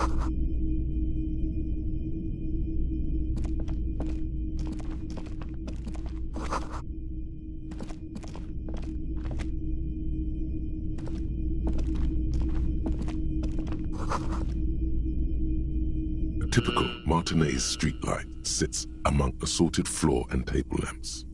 A typical Martinez streetlight sits among assorted floor and table lamps.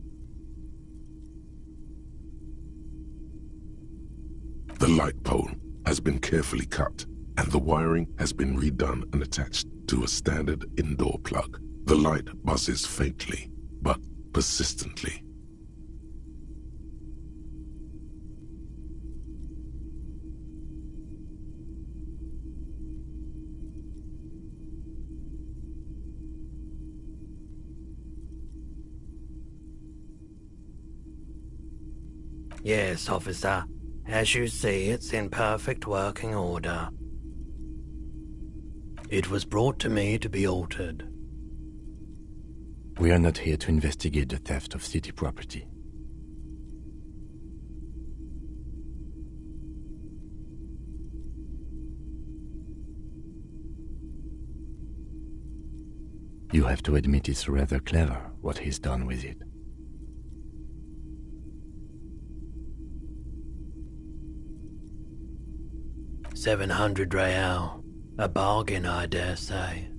The light pole has been carefully cut, and the wiring has been redone and attached to a standard indoor plug. The light buzzes faintly, but persistently. Yes, officer. As you see, it's in perfect working order. It was brought to me to be altered. We are not here to investigate the theft of city property. You have to admit it's rather clever what he's done with it. $700 real. A bargain, I dare say.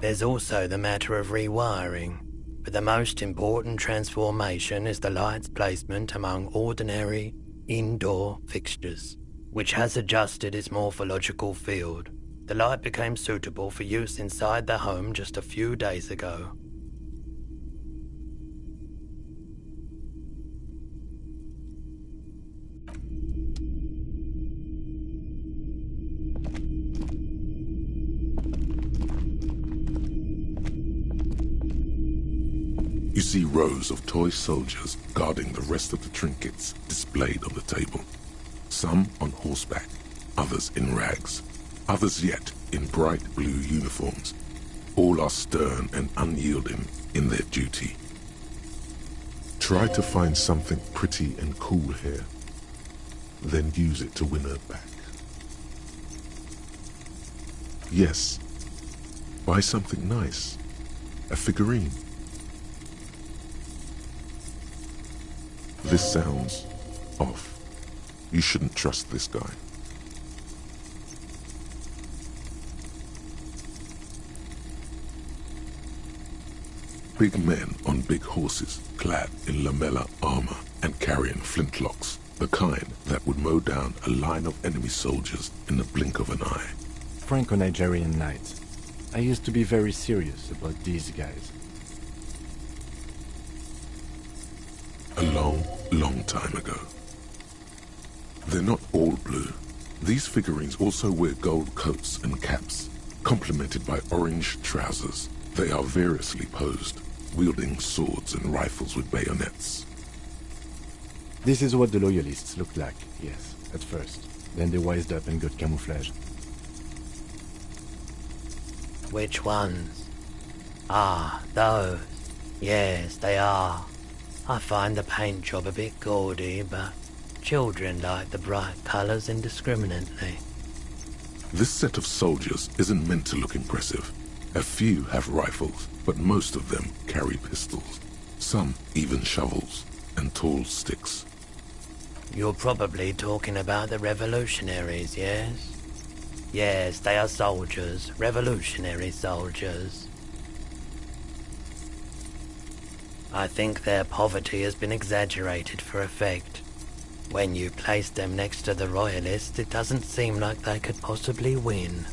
There's also the matter of rewiring, but the most important transformation is the light's placement among ordinary indoor fixtures, which has adjusted its morphological field. The light became suitable for use inside the home just a few days ago. You see rows of toy soldiers guarding the rest of the trinkets displayed on the table. Some on horseback, others in rags, others yet in bright blue uniforms. All are stern and unyielding in their duty. Try to find something pretty and cool here, then use it to win her back. Yes, buy something nice, a figurine. This sounds off. You shouldn't trust this guy. Big men on big horses, clad in lamella armor and carrying flintlocks, the kind that would mow down a line of enemy soldiers in the blink of an eye. Franco-Nigerian knights. I used to be very serious about these guys. A long, long time ago. They're not all blue. These figurines also wear gold coats and caps, complemented by orange trousers. They are variously posed, wielding swords and rifles with bayonets. This is what the loyalists looked like, yes, at first. Then they wised up and got camouflage. Which ones? Ah, those. Yes, they are. I find the paint job a bit gaudy, but children like the bright colours indiscriminately. This set of soldiers isn't meant to look impressive. A few have rifles, but most of them carry pistols. Some even shovels and tall sticks. You're probably talking about the revolutionaries, yes? Yes, they are soldiers, revolutionary soldiers. I think their poverty has been exaggerated for effect. When you place them next to the royalists, it doesn't seem like they could possibly win.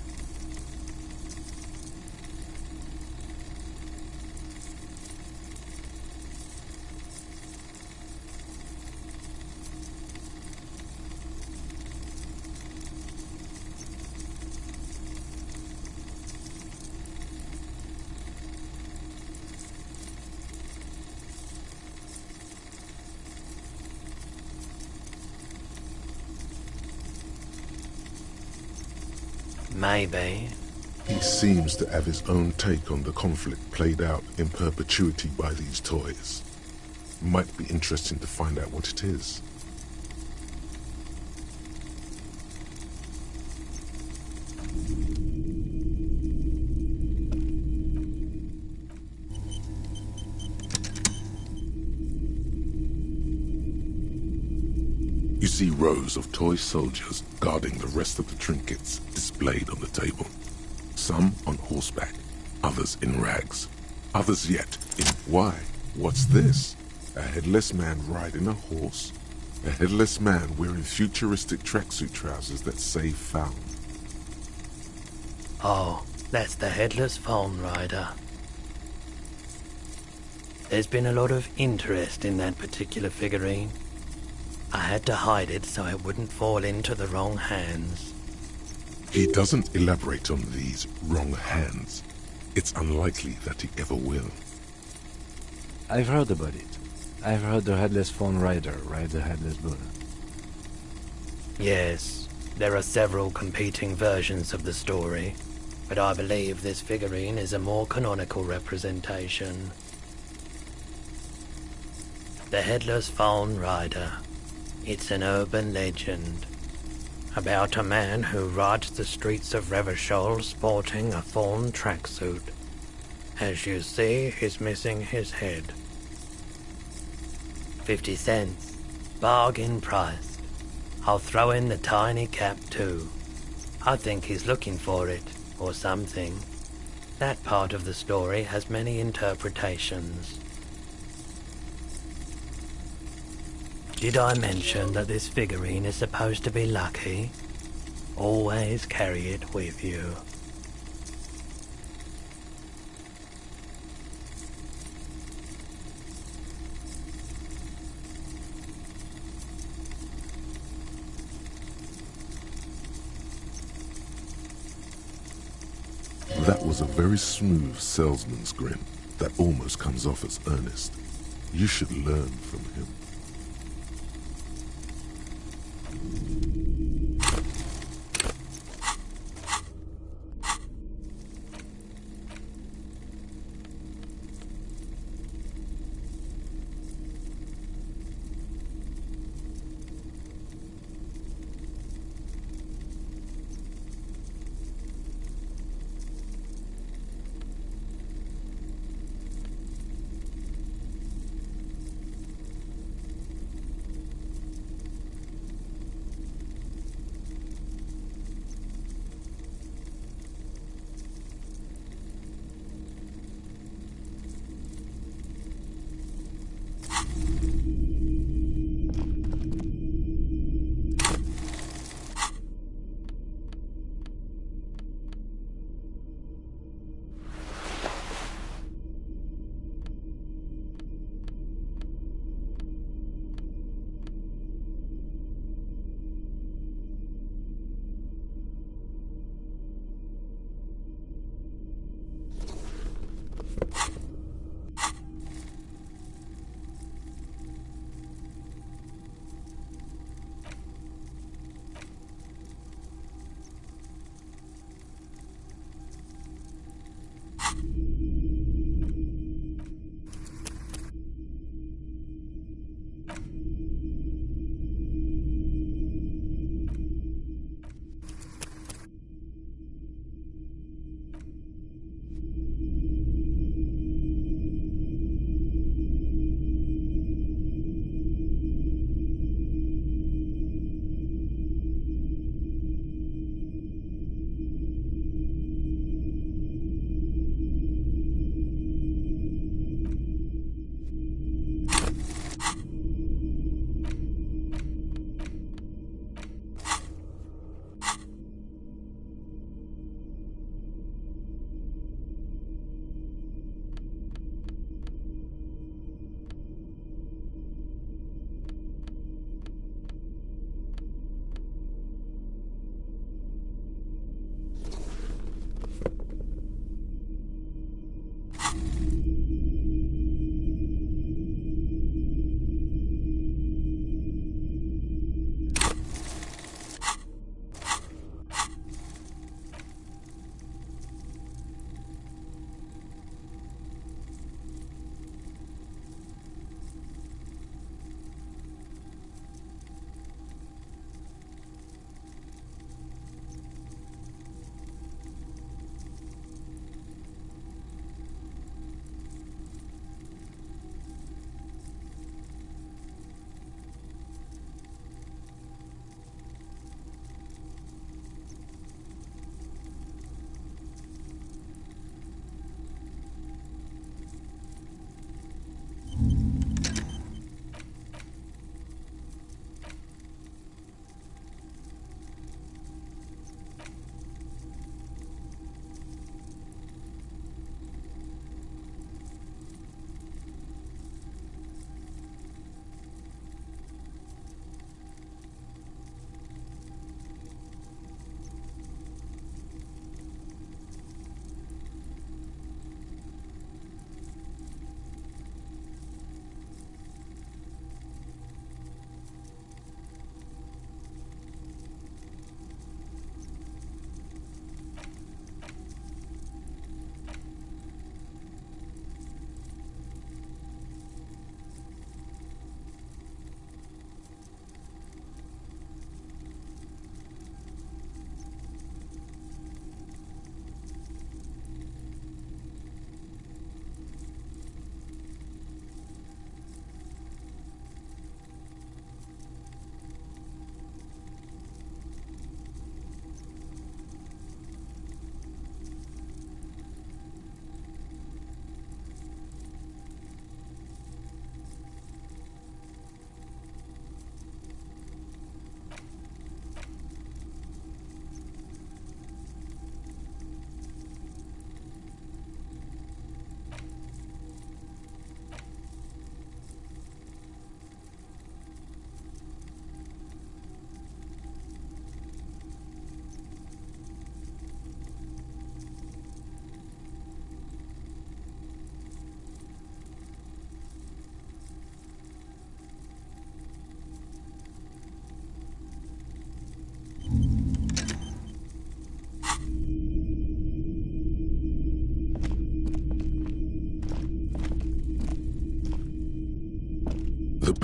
Maybe. He seems to have his own take on the conflict played out in perpetuity by these toys. Might be interesting to find out what it is. You see rows of toy soldiers guarding the rest of the trinkets displayed on the table. Some on horseback, others in rags, others yet in... Why? What's this? A headless man riding a horse? A headless man wearing futuristic tracksuit trousers that say found. Oh, that's the headless phone rider. There's been a lot of interest in that particular figurine. I had to hide it so it wouldn't fall into the wrong hands. He doesn't elaborate on these wrong hands. It's unlikely that he ever will. I've heard about it. I've heard the headless phone rider ride the headless bull. Yes, there are several competing versions of the story, but I believe this figurine is a more canonical representation. The headless phone rider. It's an urban legend about a man who rides the streets of Revachol sporting a fawn tracksuit. As you see, he's missing his head. 50 cents. Bargain priced. I'll throw in the tiny cap too. I think he's looking for it, or something. That part of the story has many interpretations. Did I mention that this figurine is supposed to be lucky? Always carry it with you. That was a very smooth salesman's grin that almost comes off as earnest. You should learn from him.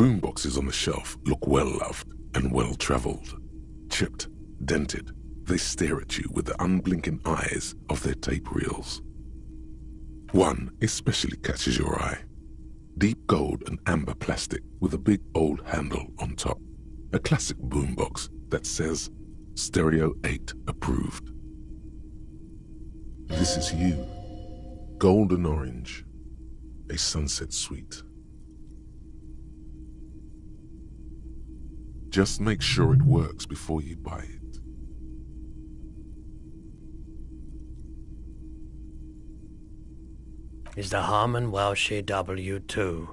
boomboxes on the shelf look well-loved and well-traveled. Chipped, dented, they stare at you with the unblinking eyes of their tape reels. One especially catches your eye. Deep gold and amber plastic with a big old handle on top. A classic boombox that says Stereo 8 approved. This is you. Golden orange. A sunset suite. Just make sure it works before you buy it. Is the Harman Welsh W2,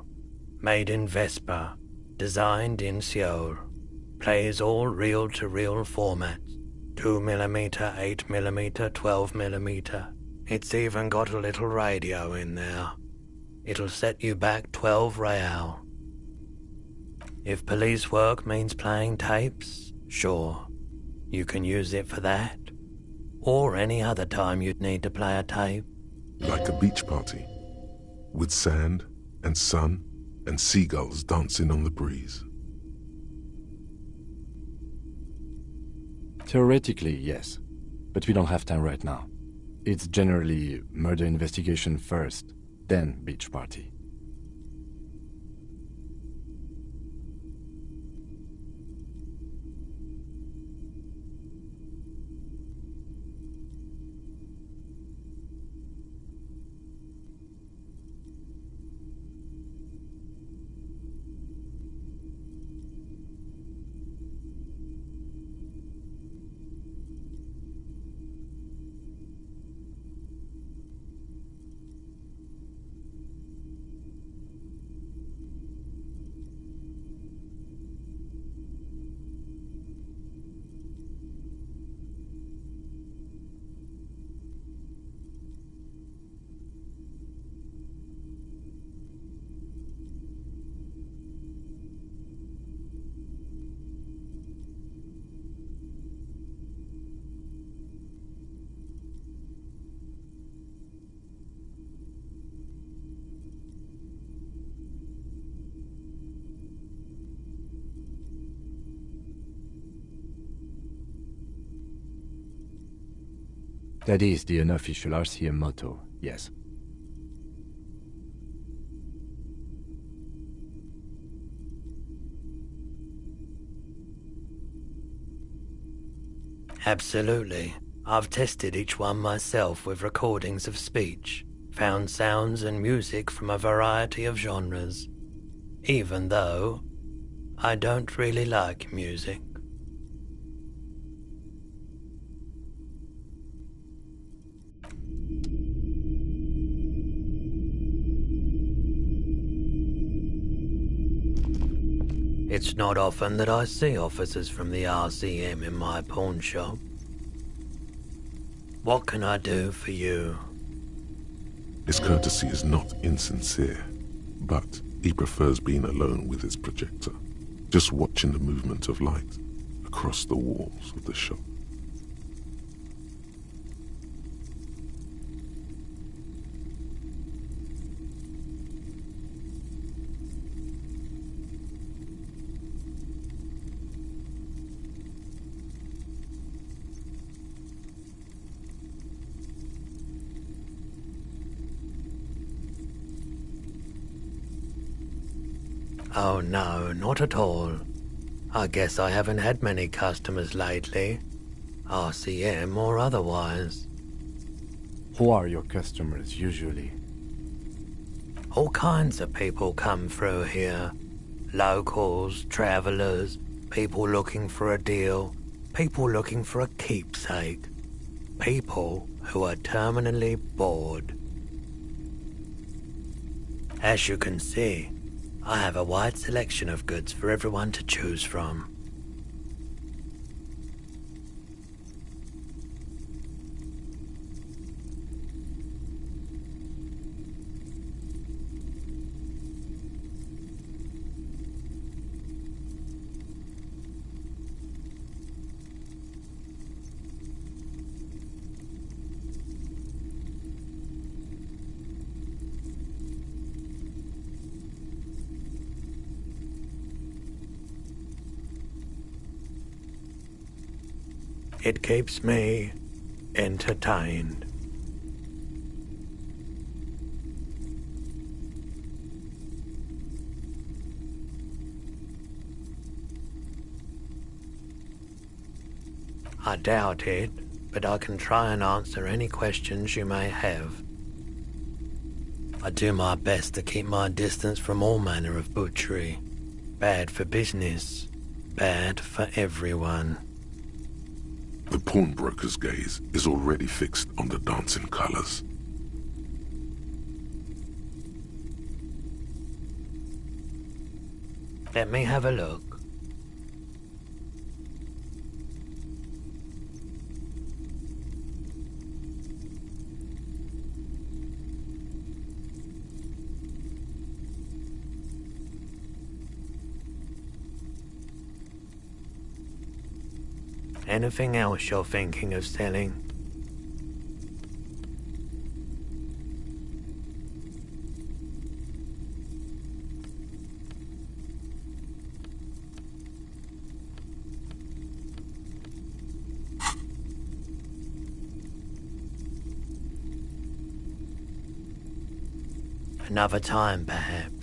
made in Vespa, designed in Seoul, plays all reel-to-reel formats, 2mm, 8mm, 12mm. It's even got a little radio in there. It'll set you back 12 real. If police work means playing tapes, sure, you can use it for that, or any other time you'd need to play a tape. Like a beach party, with sand and sun and seagulls dancing on the breeze. Theoretically, yes, but we don't have time right now. It's generally murder investigation first, then beach party. That is the unofficial RCM motto, yes. Absolutely. I've tested each one myself with recordings of speech, found sounds and music from a variety of genres, even though I don't really like music. It's not often that I see officers from the RCM in my pawn shop. What can I do for you? His courtesy is not insincere, but he prefers being alone with his projector, just watching the movement of light across the walls of the shop. Oh no, not at all. I guess I haven't had many customers lately, RCM or otherwise. Who are your customers usually? All kinds of people come through here. Locals, travelers, people looking for a deal, people looking for a keepsake, people who are terminally bored. As you can see, I have a wide selection of goods for everyone to choose from. It keeps me entertained. I doubt it, but I can try and answer any questions you may have. I do my best to keep my distance from all manner of butchery. Bad for business, bad for everyone. The pawnbroker's gaze is already fixed on the dancing colors. Let me have a look. Anything else you're thinking of selling? Another time, perhaps.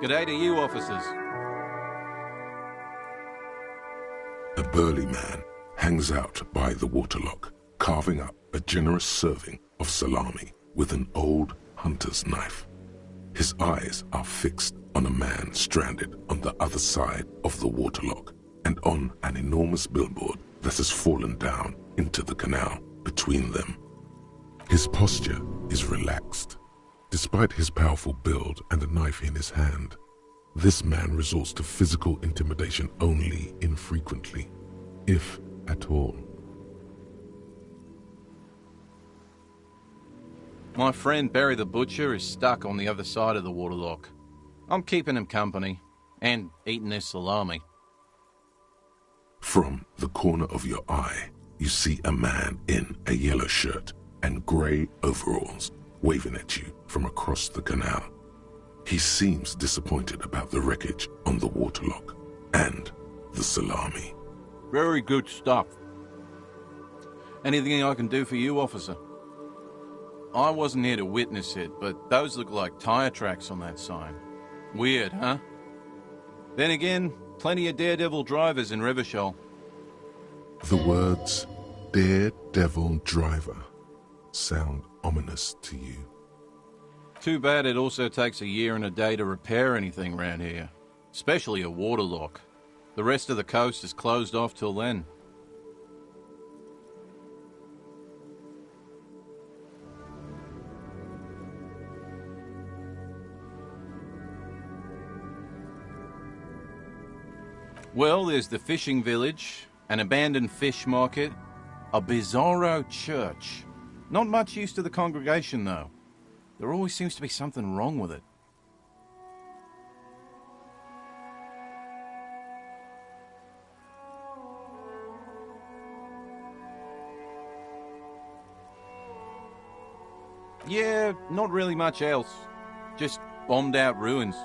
G'day to you, officers. A burly man hangs out by the waterlock, carving up a generous serving of salami with an old hunter's knife. His eyes are fixed on a man stranded on the other side of the waterlock and on an enormous billboard that has fallen down into the canal between them. His posture is relaxed. Despite his powerful build and a knife in his hand, this man resorts to physical intimidation only infrequently, if at all. My friend Barry the Butcher is stuck on the other side of the waterlock. I'm keeping him company and eating his salami. From the corner of your eye, you see a man in a yellow shirt and grey overalls waving at you from across the canal. He seems disappointed about the wreckage on the waterlock and the salami. Very good stuff. Anything I can do for you, officer? I wasn't here to witness it, but those look like tire tracks on that sign. Weird, huh? Then again, plenty of daredevil drivers in Revachol. The words daredevil driver sound ominous to you. Too bad it also takes a year and a day to repair anything around here, especially a waterlock. The rest of the coast is closed off till then. Well, there's the fishing village, an abandoned fish market, a bizarro church. Not much use to the congregation, though. There always seems to be something wrong with it. Yeah, not really much else. Just bombed out ruins.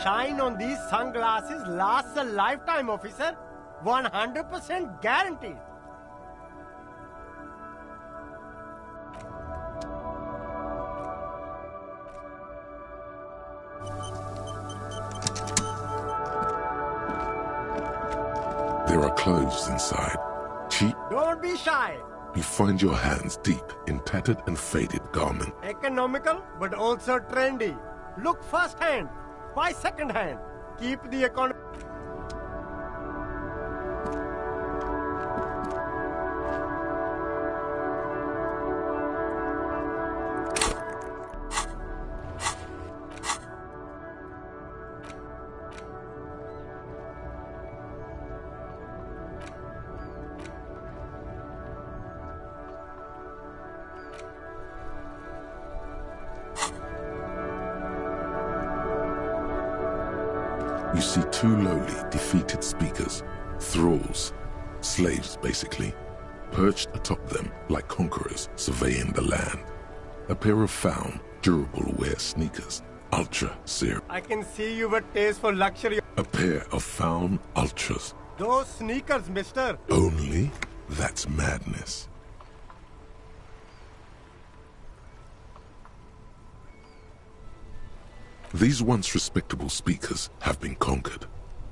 shine on these sunglasses lasts a lifetime, officer. 100% guaranteed. There are clothes inside. Cheap. Don't be shy. You find your hands deep in tattered and faded garment. Economical, but also trendy. Look first hand, buy second hand. Keep the economy. You see two lowly, defeated speakers, thralls, slaves basically, perched atop them like conquerors surveying the land. A pair of found, durable wear sneakers, ultra sear. I can see you with taste for luxury. A pair of found ultras. Those sneakers, mister. Only? That's madness. These once respectable speakers have been conquered.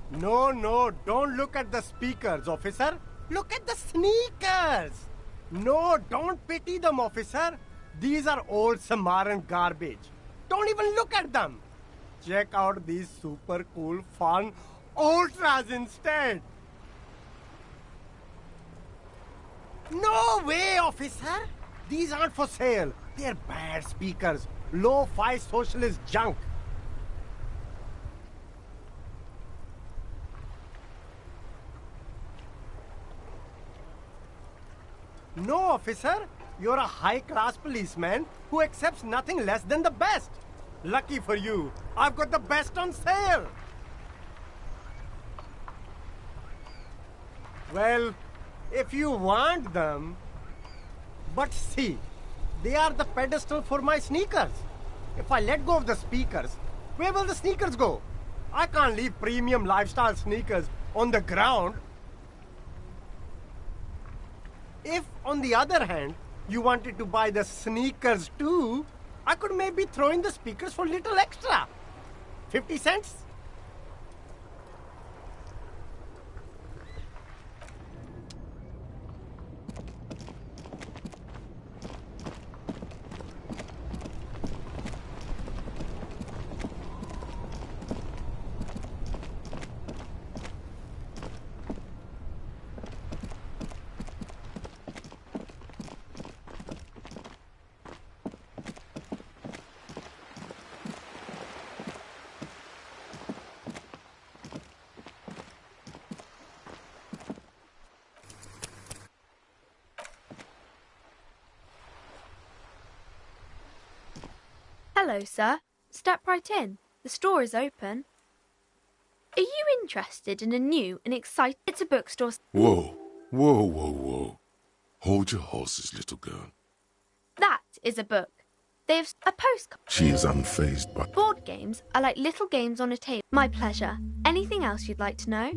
No, don't look at the speakers, officer. Look at the sneakers. No, don't pity them, officer. These are old Samaran garbage. Don't even look at them. Check out these super cool, fun ultras instead. No way, officer. These aren't for sale. They're bad speakers. Low-fi socialist junk. No, officer. You're a high-class policeman who accepts nothing less than the best. Lucky for you, I've got the best on sale. Well, if you want them... But see, they are the pedestal for my sneakers. If I let go of the speakers, where will the sneakers go? I can't leave premium lifestyle sneakers on the ground. If, on the other hand, you wanted to buy the sneakers too, I could maybe throw in the speakers for little extra. 50 cents? Hello, sir. Step right in. The store is open. Are you interested in a new and exciting... It's a bookstore... Whoa, whoa, whoa, whoa. Hold your horses, little girl. That is a book. They have a postcard. She is unfazed by... Board games are like little games on a table. My pleasure. Anything else you'd like to know?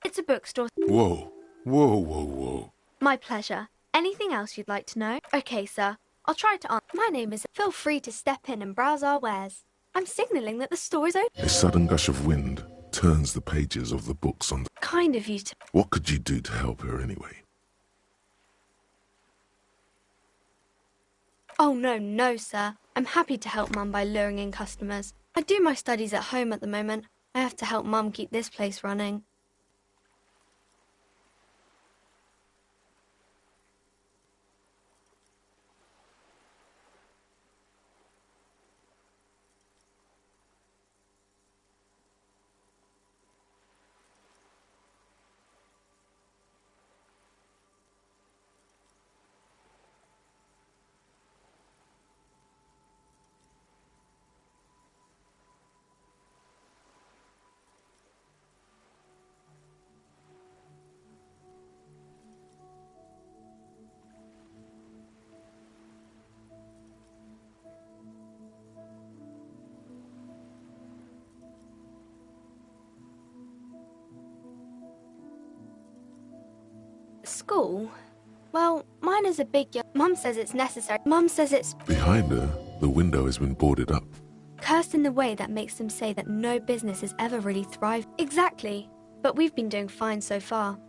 It's a bookstore... Whoa, whoa, whoa, whoa. My pleasure. Anything else you'd like to know? Okay, sir. I'll try to answer. My name is... Feel free to step in and browse our wares. I'm signalling that the store is open. A sudden gush of wind turns the pages of the books on the... Kind of you to... What could you do to help her anyway? Oh, no, sir. I'm happy to help Mum by luring in customers. I do my studies at home at the moment. I have to help Mum keep this place running. school? Well, mine is a big Mum says it's necessary. Mum says it's Behind her, the window has been boarded up. cursed in the way that makes them say that no business has ever really thrived. Exactly. But we've been doing fine so far.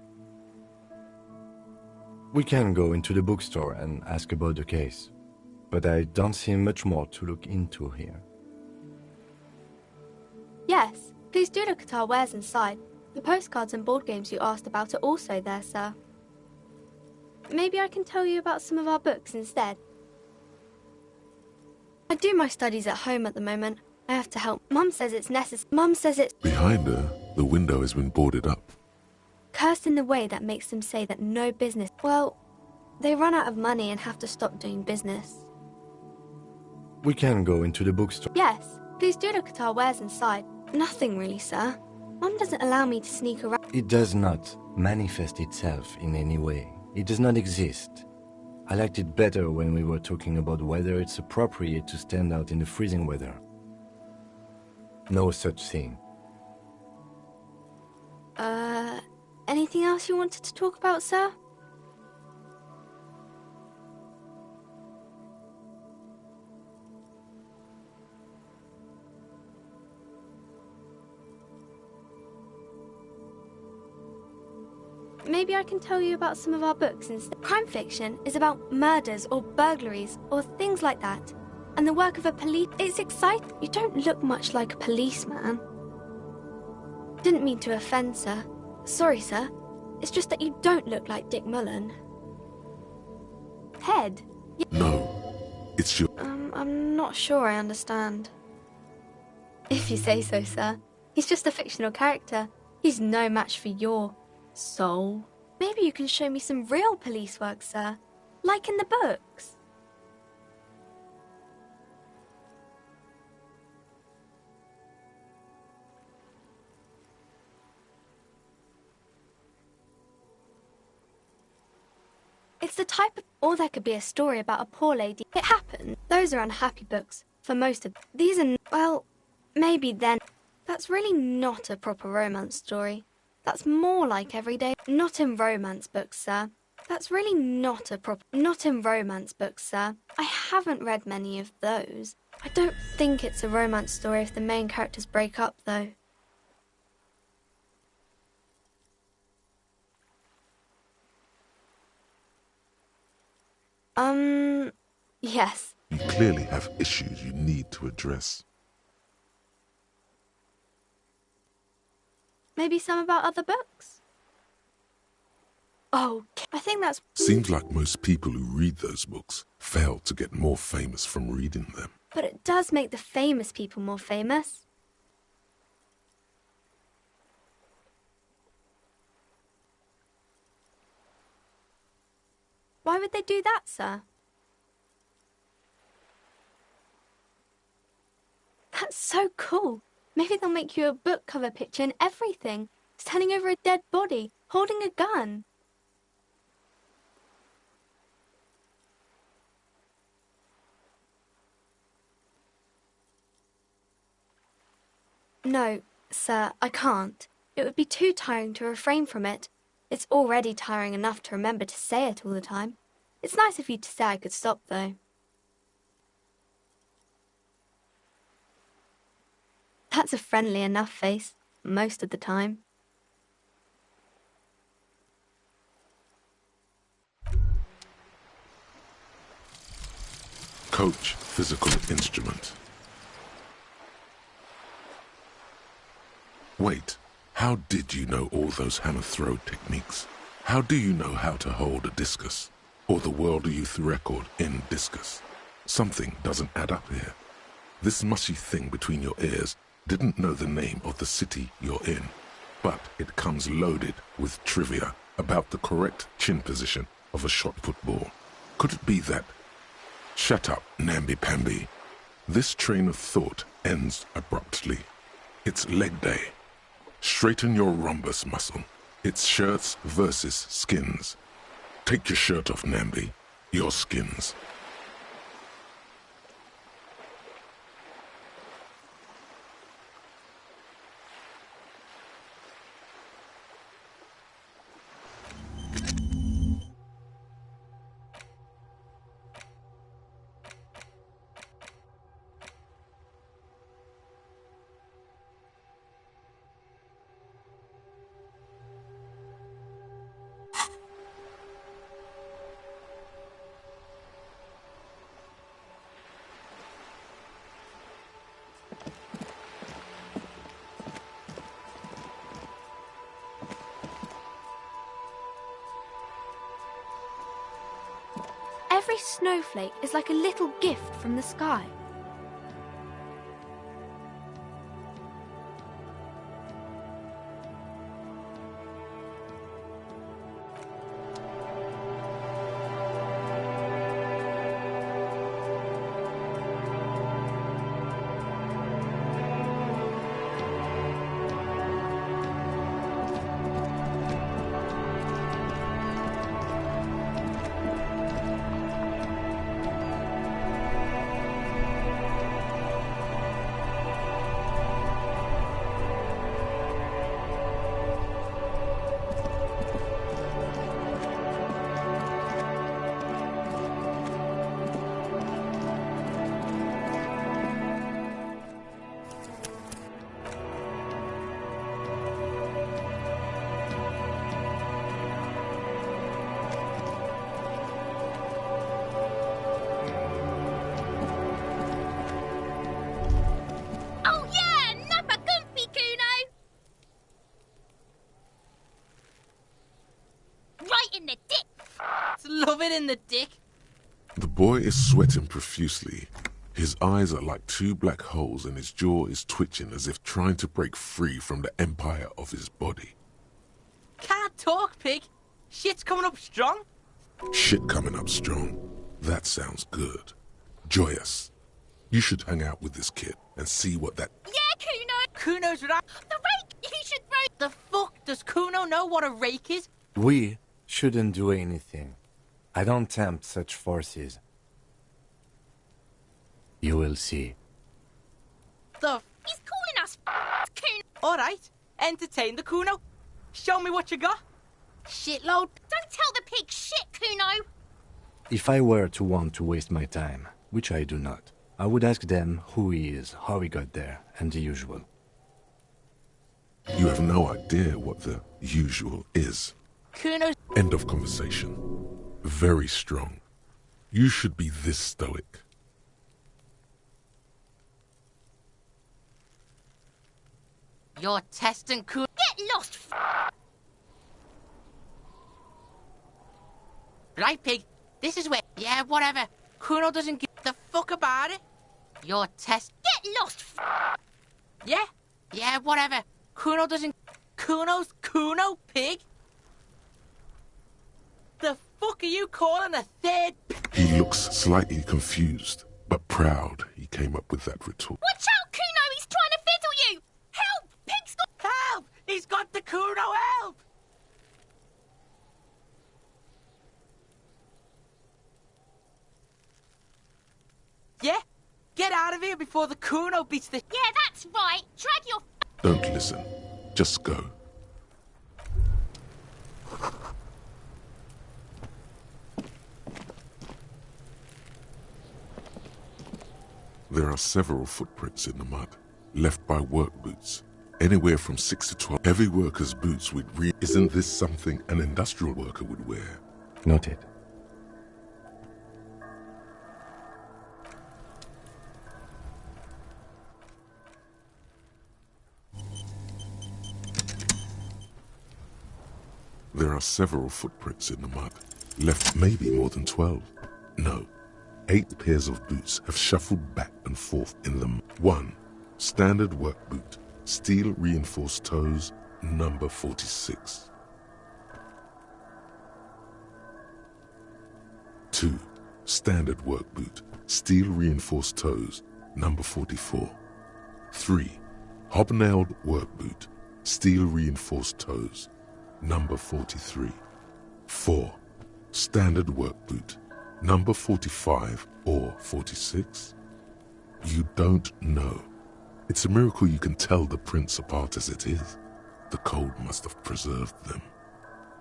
We can go into the bookstore and ask about the case, but I don't see much more to look into here. Yes, please do look at our wares inside. The postcards and board games you asked about are also there, sir. Maybe I can tell you about some of our books instead. I do my studies at home at the moment. I have to help. Mum says it's necessary. Mum says it's Behind her, the window has been boarded up. cursed in the way that makes them say that no business. Well, they run out of money and have to stop doing business. We can go into the bookstore. Yes, please do look at our wares inside. Nothing really, sir. Mum doesn't allow me to sneak around. It does not manifest itself in any way. It does not exist. I liked it better when we were talking about whether it's appropriate to stand out in the freezing weather. No such thing. Anything else you wanted to talk about, sir? Maybe I can tell you about some of our books instead. Crime fiction is about murders or burglaries or things like that. And the work of a police... It's exciting. You don't look much like a policeman. Didn't mean to offend, sir. Sorry, sir. It's just that you don't look like Dick Mullen. Head? No, it's your... I'm not sure I understand. If you say so, sir. He's just a fictional character. He's no match for your soul. Maybe you can show me some real police work, sir. Like in the books. It's the type of... Or there could be a story about a poor lady. It happened. Those are unhappy books. For most of... These are... Well, maybe then... That's really not a proper romance story. That's more like everyday... Not in romance books, sir. That's really not a proper... Not in romance books, sir. I haven't read many of those. I don't think it's a romance story if the main characters break up, though. Yes. You clearly have issues you need to address. Maybe some about other books? Oh, I think that's... Seems like most people who read those books fail to get more famous from reading them. But it does make the famous people more famous. Why would they do that, sir? That's so cool. Maybe they'll make you a book cover picture and everything. Standing over a dead body, holding a gun. No, sir, I can't. It would be too tiring to refrain from it. It's already tiring enough to remember to say it all the time. It's nice of you to say I could stop, though. That's a friendly enough face, most of the time. Coach physical instrument. Wait, how did you know all those hammer throw techniques? How do you know how to hold a discus? Or the world youth record in discus? Something doesn't add up here. This mushy thing between your ears didn't know the name of the city you're in, but it comes loaded with trivia about the correct chin position of a shot put ball. Could it be that? Shut up, namby-pamby. This train of thought ends abruptly. It's leg day. Straighten your rhombus muscle. It's shirts versus skins. Take your shirt off, Namby. Your skins. Every snowflake is like a little gift from the sky. Oh yeah, nappa gumpy, Kuno! Right in the dick! Love it in the dick. The boy is sweating profusely. His eyes are like two black holes and his jaw is twitching as if trying to break free from the empire of his body. Can't talk, pig. Shit's coming up strong. Shit coming up strong. That sounds good. Joyous. You should hang out with this kid and see what that... Yeah, Kuno! Kuno's right. The rake! He should rake! The fuck does Kuno know what a rake is? We shouldn't do anything. I don't tempt such forces. You will see. He's calling us Kuno! Alright, entertain the Kuno. Show me what you got. Shitload. Don't tell the pig shit, Kuno! If I were to want to waste my time, which I do not, I would ask them who he is, how he got there, and the usual. You have no idea what the usual is. Kuno's... End of conversation. Very strong. You should be this stoic. You're testing Kuno. Get lost, Right, pig. This is where... Yeah, whatever. Kuno doesn't give the fuck about it. You're Get lost, Yeah? Yeah, whatever. Kuno doesn't... Kuno's Kuno, pig? The fuck are you calling a third... He looks slightly confused, but proud he came up with that retort. Watch out, Kuno! He's trying to fiddle you! Help! Pig's got... Help! He's got the Kuno, help! Yeah? Get out of here before the Kuno beats the... Yeah, that's right! Drag your... Don't listen. Just go. There are several footprints in the mud, left by work boots. Anywhere from 6 to 12 heavy workers' boots with Isn't this something an industrial worker would wear? Noted. There are several footprints in the mud, left maybe more than 12. No, 8 pairs of boots have shuffled back and forth in them. 1. Standard work boot, steel reinforced toes, number 46. 2. Standard work boot, steel reinforced toes, number 44. 3. Hobnailed work boot, steel reinforced toes, number 43. 4. Standard work boot, number 45 or 46? You don't know. It's a miracle you can tell the prints apart as it is. The cold must have preserved them.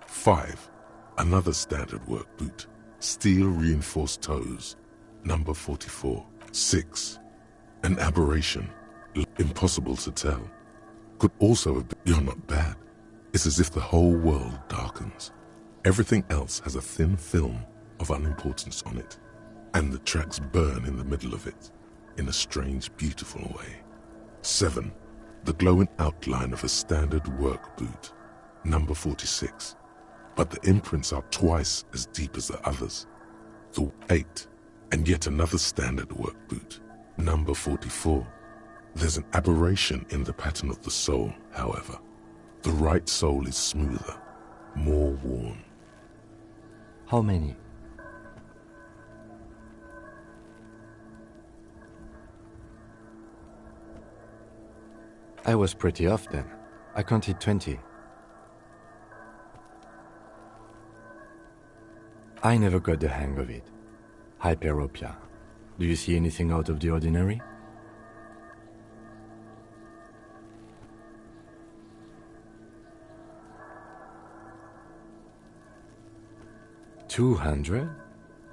5. Another standard work boot, steel reinforced toes, number 44. 6. An aberration, impossible to tell. Could also have been, you're not bad. It's as if the whole world darkens. Everything else has a thin film of unimportance on it, and the tracks burn in the middle of it, in a strange, beautiful way. 7. The glowing outline of a standard work boot, number 46, but the imprints are twice as deep as the others. The 8, and yet another standard work boot, number 44. There's an aberration in the pattern of the sole, however. The right sole is smoother, more worn. How many? I was pretty off then. I counted 20. I never got the hang of it. Hyperopia. Do you see anything out of the ordinary? $200?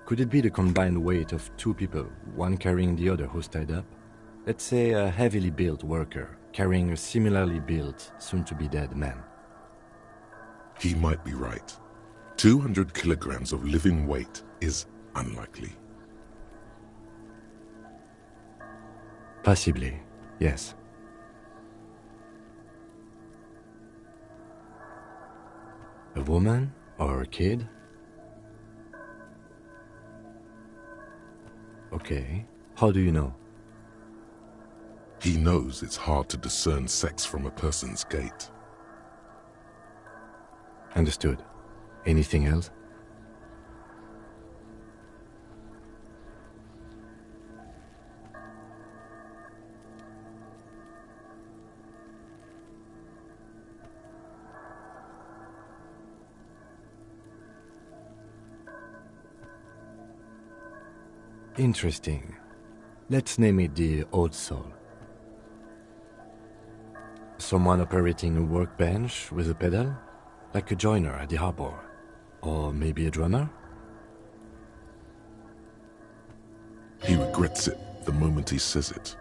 Could it be the combined weight of two people, one carrying the other who's tied up? Let's say a heavily built worker carrying a similarly built, soon-to-be-dead man. He might be right. 200 kilograms of living weight is unlikely. Possibly, yes. A woman or a kid? Okay, how do you know? He knows it's hard to discern sex from a person's gait. Understood. Anything else? Interesting. Let's name it the Old Soul. Someone operating a workbench with a pedal? Like a joiner at the harbor? Or maybe a drummer? He regrets it the moment he says it.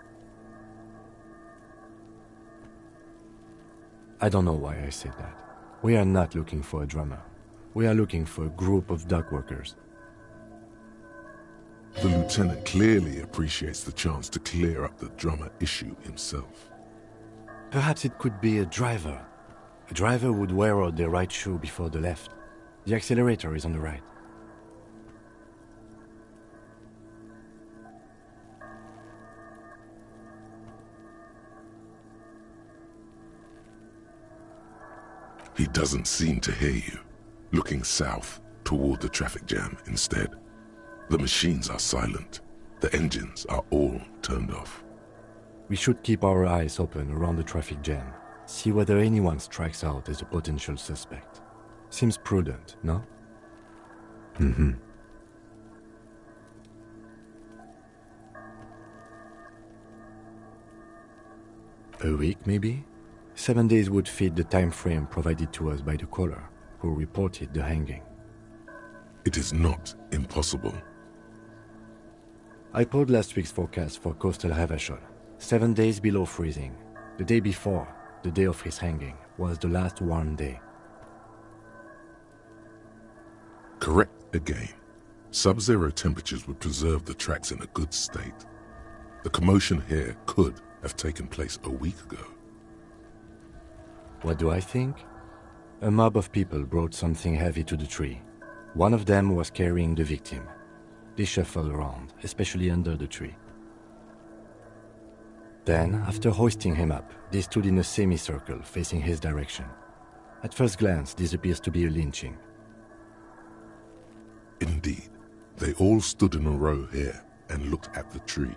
I don't know why I said that. We are not looking for a drummer. We are looking for a group of dock workers. The lieutenant clearly appreciates the chance to clear up the drummer issue himself. Perhaps it could be a driver. A driver would wear out the right shoe before the left. The accelerator is on the right. He doesn't seem to hear you, looking south toward the traffic jam instead. The machines are silent. The engines are all turned off. We should keep our eyes open around the traffic jam. See whether anyone strikes out as a potential suspect. Seems prudent, no? Mm-hmm. A week, maybe? 7 days would fit the time frame provided to us by the caller, who reported the hanging. It is not impossible. I pulled last week's forecast for coastal Havashol. 7 days below freezing. The day before, the day of his hanging, was the last warm day. Correct again. Sub-zero temperatures would preserve the tracks in a good state. The commotion here could have taken place a week ago. What do I think? A mob of people brought something heavy to the tree. One of them was carrying the victim. They shuffled around, especially under the tree. Then, after hoisting him up, they stood in a semicircle facing his direction. At first glance, this appears to be a lynching. Indeed, they all stood in a row here and looked at the tree.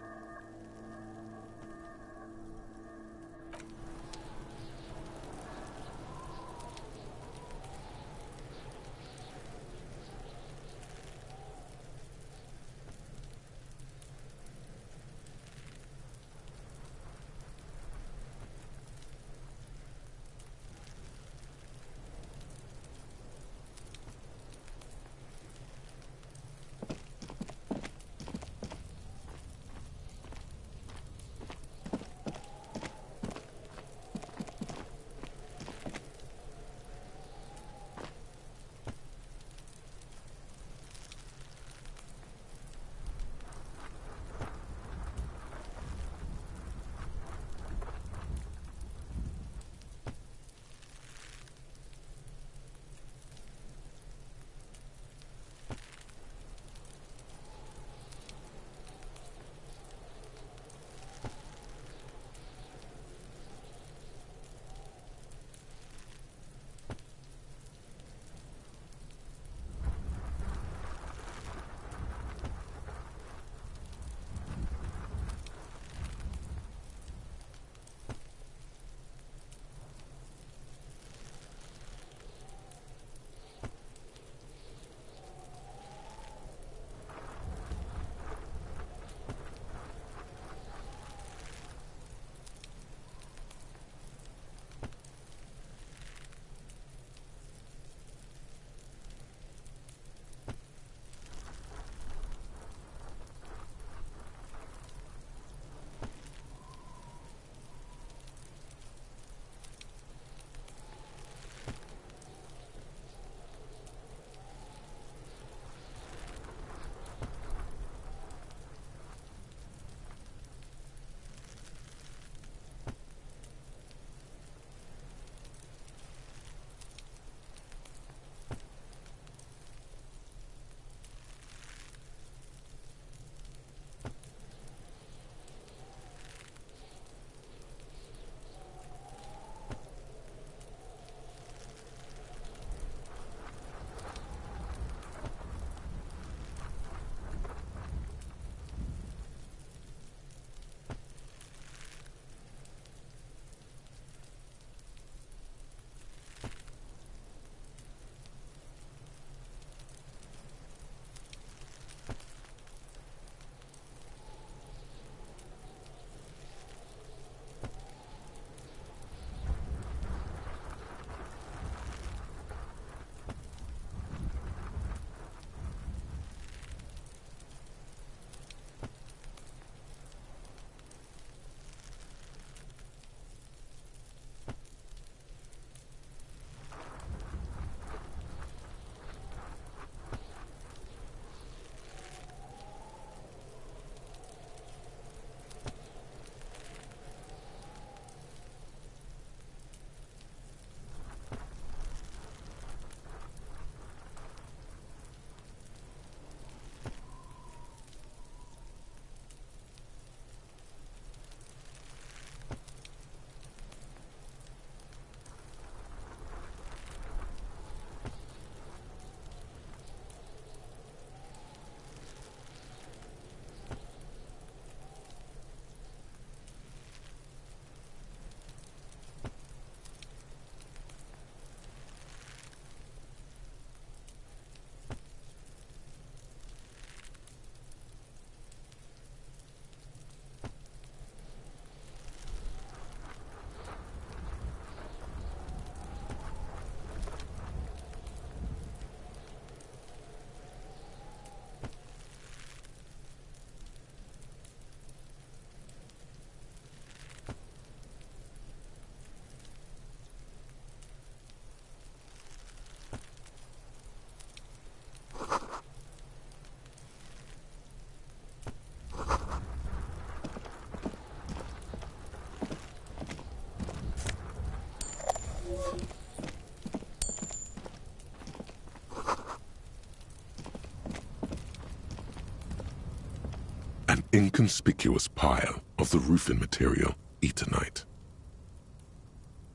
An inconspicuous pile of the roofing material, Eternite.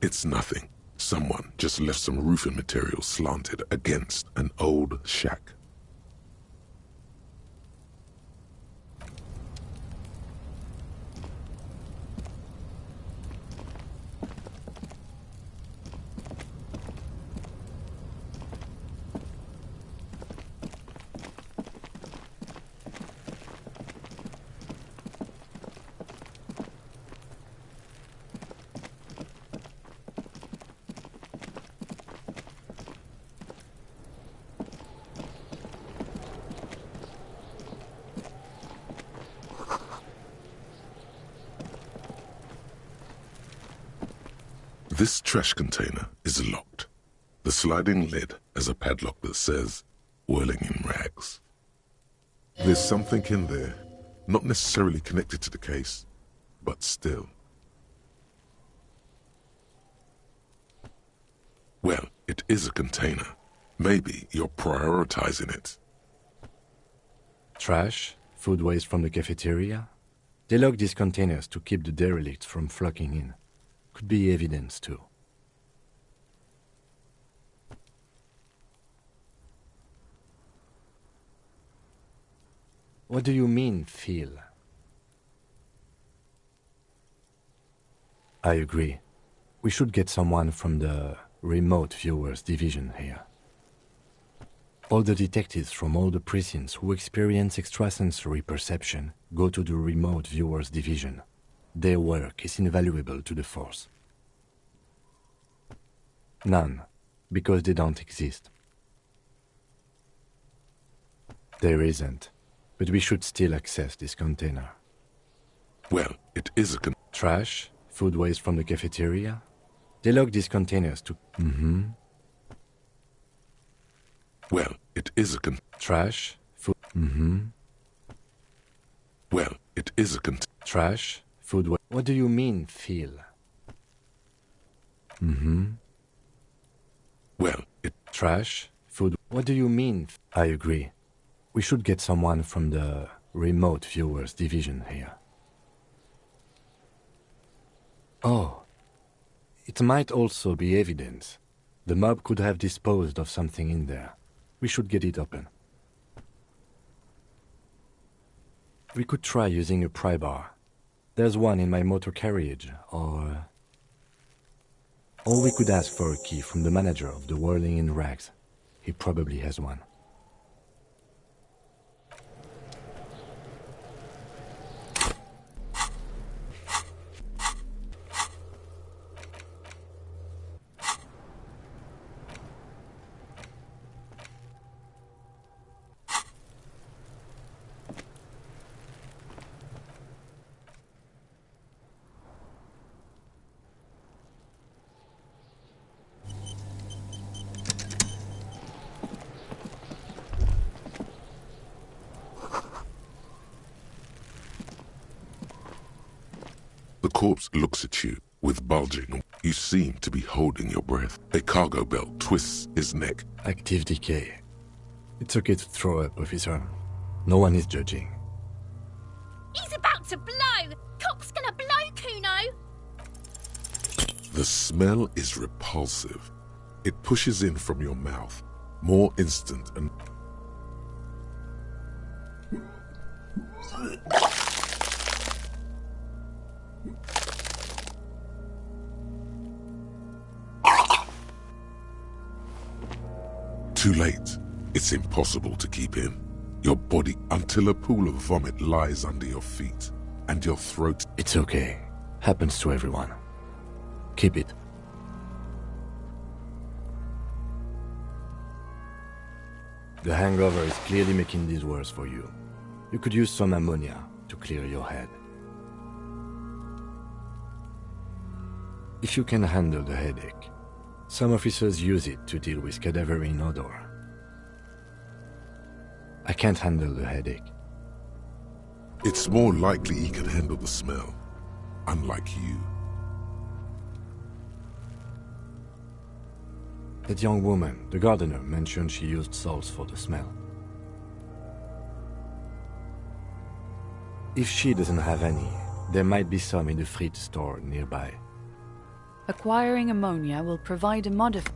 It's nothing. Someone just left some roofing material slanted against an old shack. This trash container is locked. The sliding lid has a padlock that says, "Whirling in rags." There's something in there, not necessarily connected to the case, but still. Well, it is a container. Maybe you're prioritizing it. Trash, food waste from the cafeteria. They lock these containers to keep the derelicts from flocking in. Could be evidence too. What do you mean, feel? I agree. We should get someone from the remote viewers division here. All the detectives from all the precincts who experience extrasensory perception go to the remote viewers division. Their work is invaluable to the force. None, because they don't exist. There isn't, but we should still access this container. Well, it is a Trash, food waste from the cafeteria. They lock these containers to... Well, it is a Trash, food... Well, it is a Trash, food waste... What do you mean, feel? Well, it... Trash, food... What do you mean? I agree. We should get someone from the remote viewers division here. Oh, it might also be evidence. The mob could have disposed of something in there. We should get it open. We could try using a pry bar. There's one in my motor carriage, or we could ask for a key from the manager of the Whirling in Rags. He probably has one. The corpse looks at you with bulging. You seem to be holding your breath. A cargo belt twists his neck. Active decay. It's okay to throw up, officer. No one is judging. He's about to blow! Cock's gonna blow, Kuno! The smell is repulsive. It pushes in from your mouth, more instant and... Too late. It's impossible to keep in. Your body until a pool of vomit lies under your feet and your throat. It's okay. Happens to everyone. Keep it. The hangover is clearly making this worse for you. You could use some ammonia to clear your head. If you can handle the headache, some officers use it to deal with cadaverine odor. I can't handle the headache. It's more likely he can handle the smell, unlike you. That young woman, the gardener, mentioned she used salts for the smell. If she doesn't have any, there might be some in the fleet store nearby. Acquiring ammonia will provide a modifier.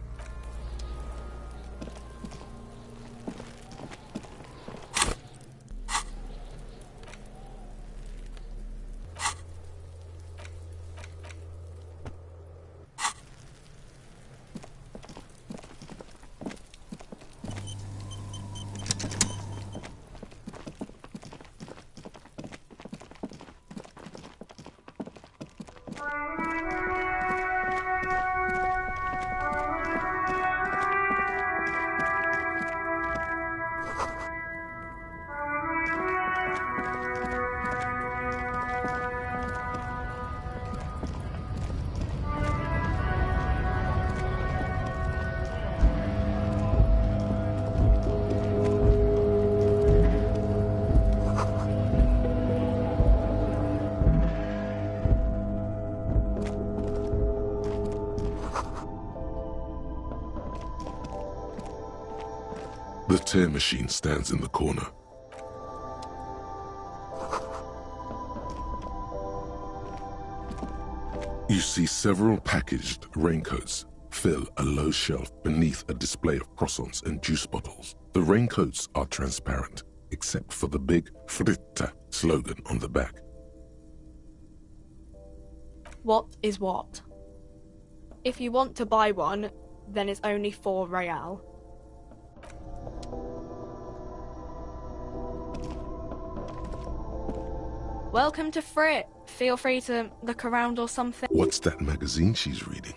The tear machine stands in the corner. You see several packaged raincoats fill a low shelf beneath a display of croissants and juice bottles. The raincoats are transparent, except for the big Ps5time slogan on the back. What is what? If you want to buy one, then it's only 4 real. Welcome to Frit. Feel free to look around or something. What's that magazine she's reading?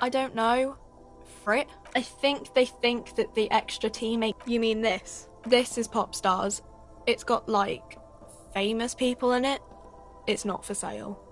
I don't know. Frit? I think they think that the extra tea make... You mean this? This is Pop Stars. It's got, like, famous people in it. It's not for sale.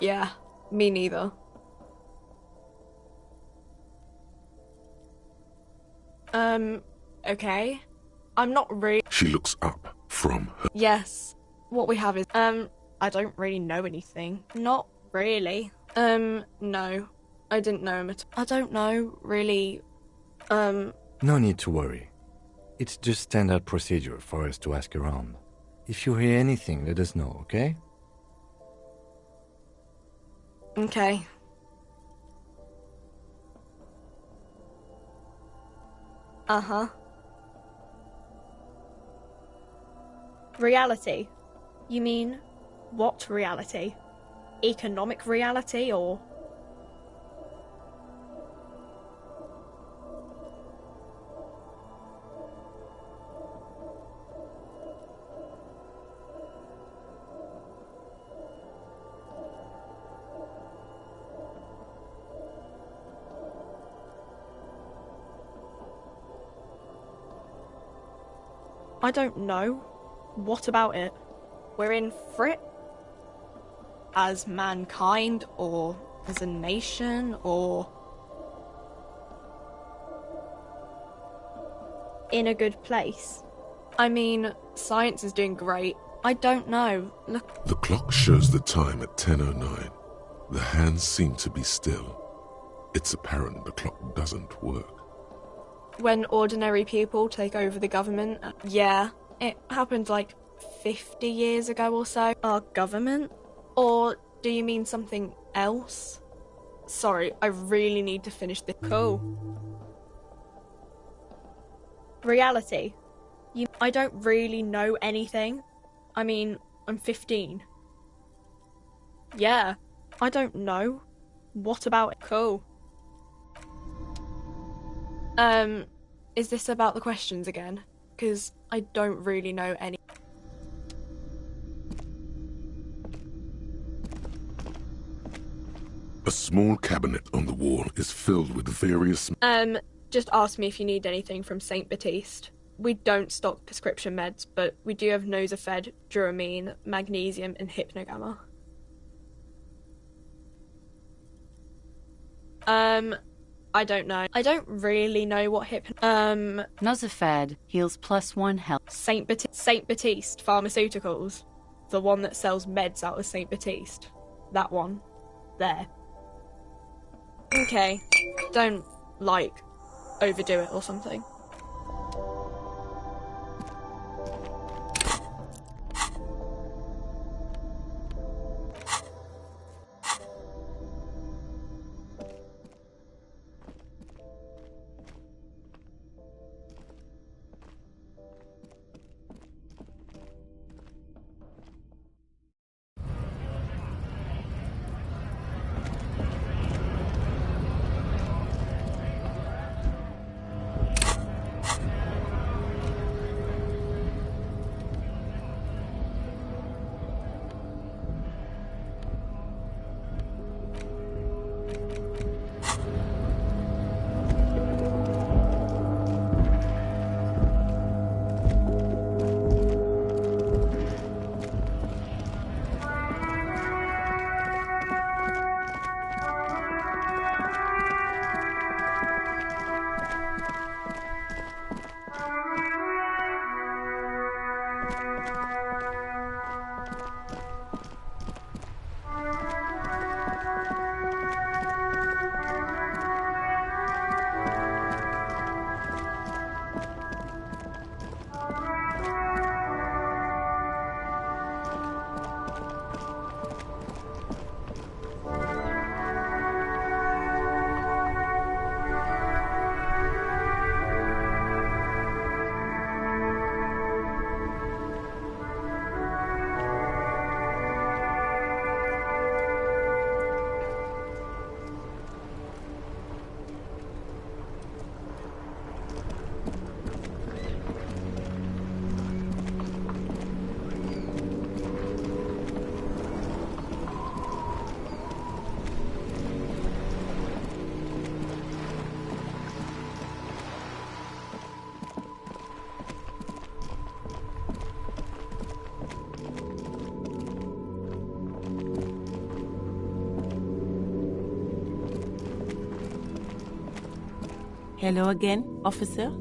Yeah, me neither. Okay. I'm not really. She looks up from her. Yes. What we have is, I don't really know anything. Not really. No. I didn't know him at all. I don't know, really. No need to worry. It's just standard procedure for us to ask around. If you hear anything, let us know, okay? Okay. Uh-huh. Reality? You mean, what reality? Economic reality, or...? I don't know. What about it? We're in Frit? As mankind, or as a nation, or... in a good place? I mean, science is doing great. I don't know. Look... The clock shows the time at 10:09. The hands seem to be still. It's apparent the clock doesn't work. When ordinary people take over the government, yeah, it happened like 50 years ago or so. Our government? Or do you mean something else? Sorry, I really need to finish this. Cool. Reality? I don't really know anything. I mean, I'm 15. Yeah, I don't know. What about it? Cool. Is this about the questions again? Because I don't really know any. A small cabinet on the wall is filled with various... Just ask me if you need anything from St. Baptiste. We don't stock prescription meds, but we do have Nosafed, Duramine, magnesium, and Hypnogamma. I don't know. I don't really know what Nosafed heals +1 health. St. Baptiste Pharmaceuticals. The one that sells meds out of St. Baptiste. That one. There. Okay. Don't, like, overdo it or something. Hello again, officer.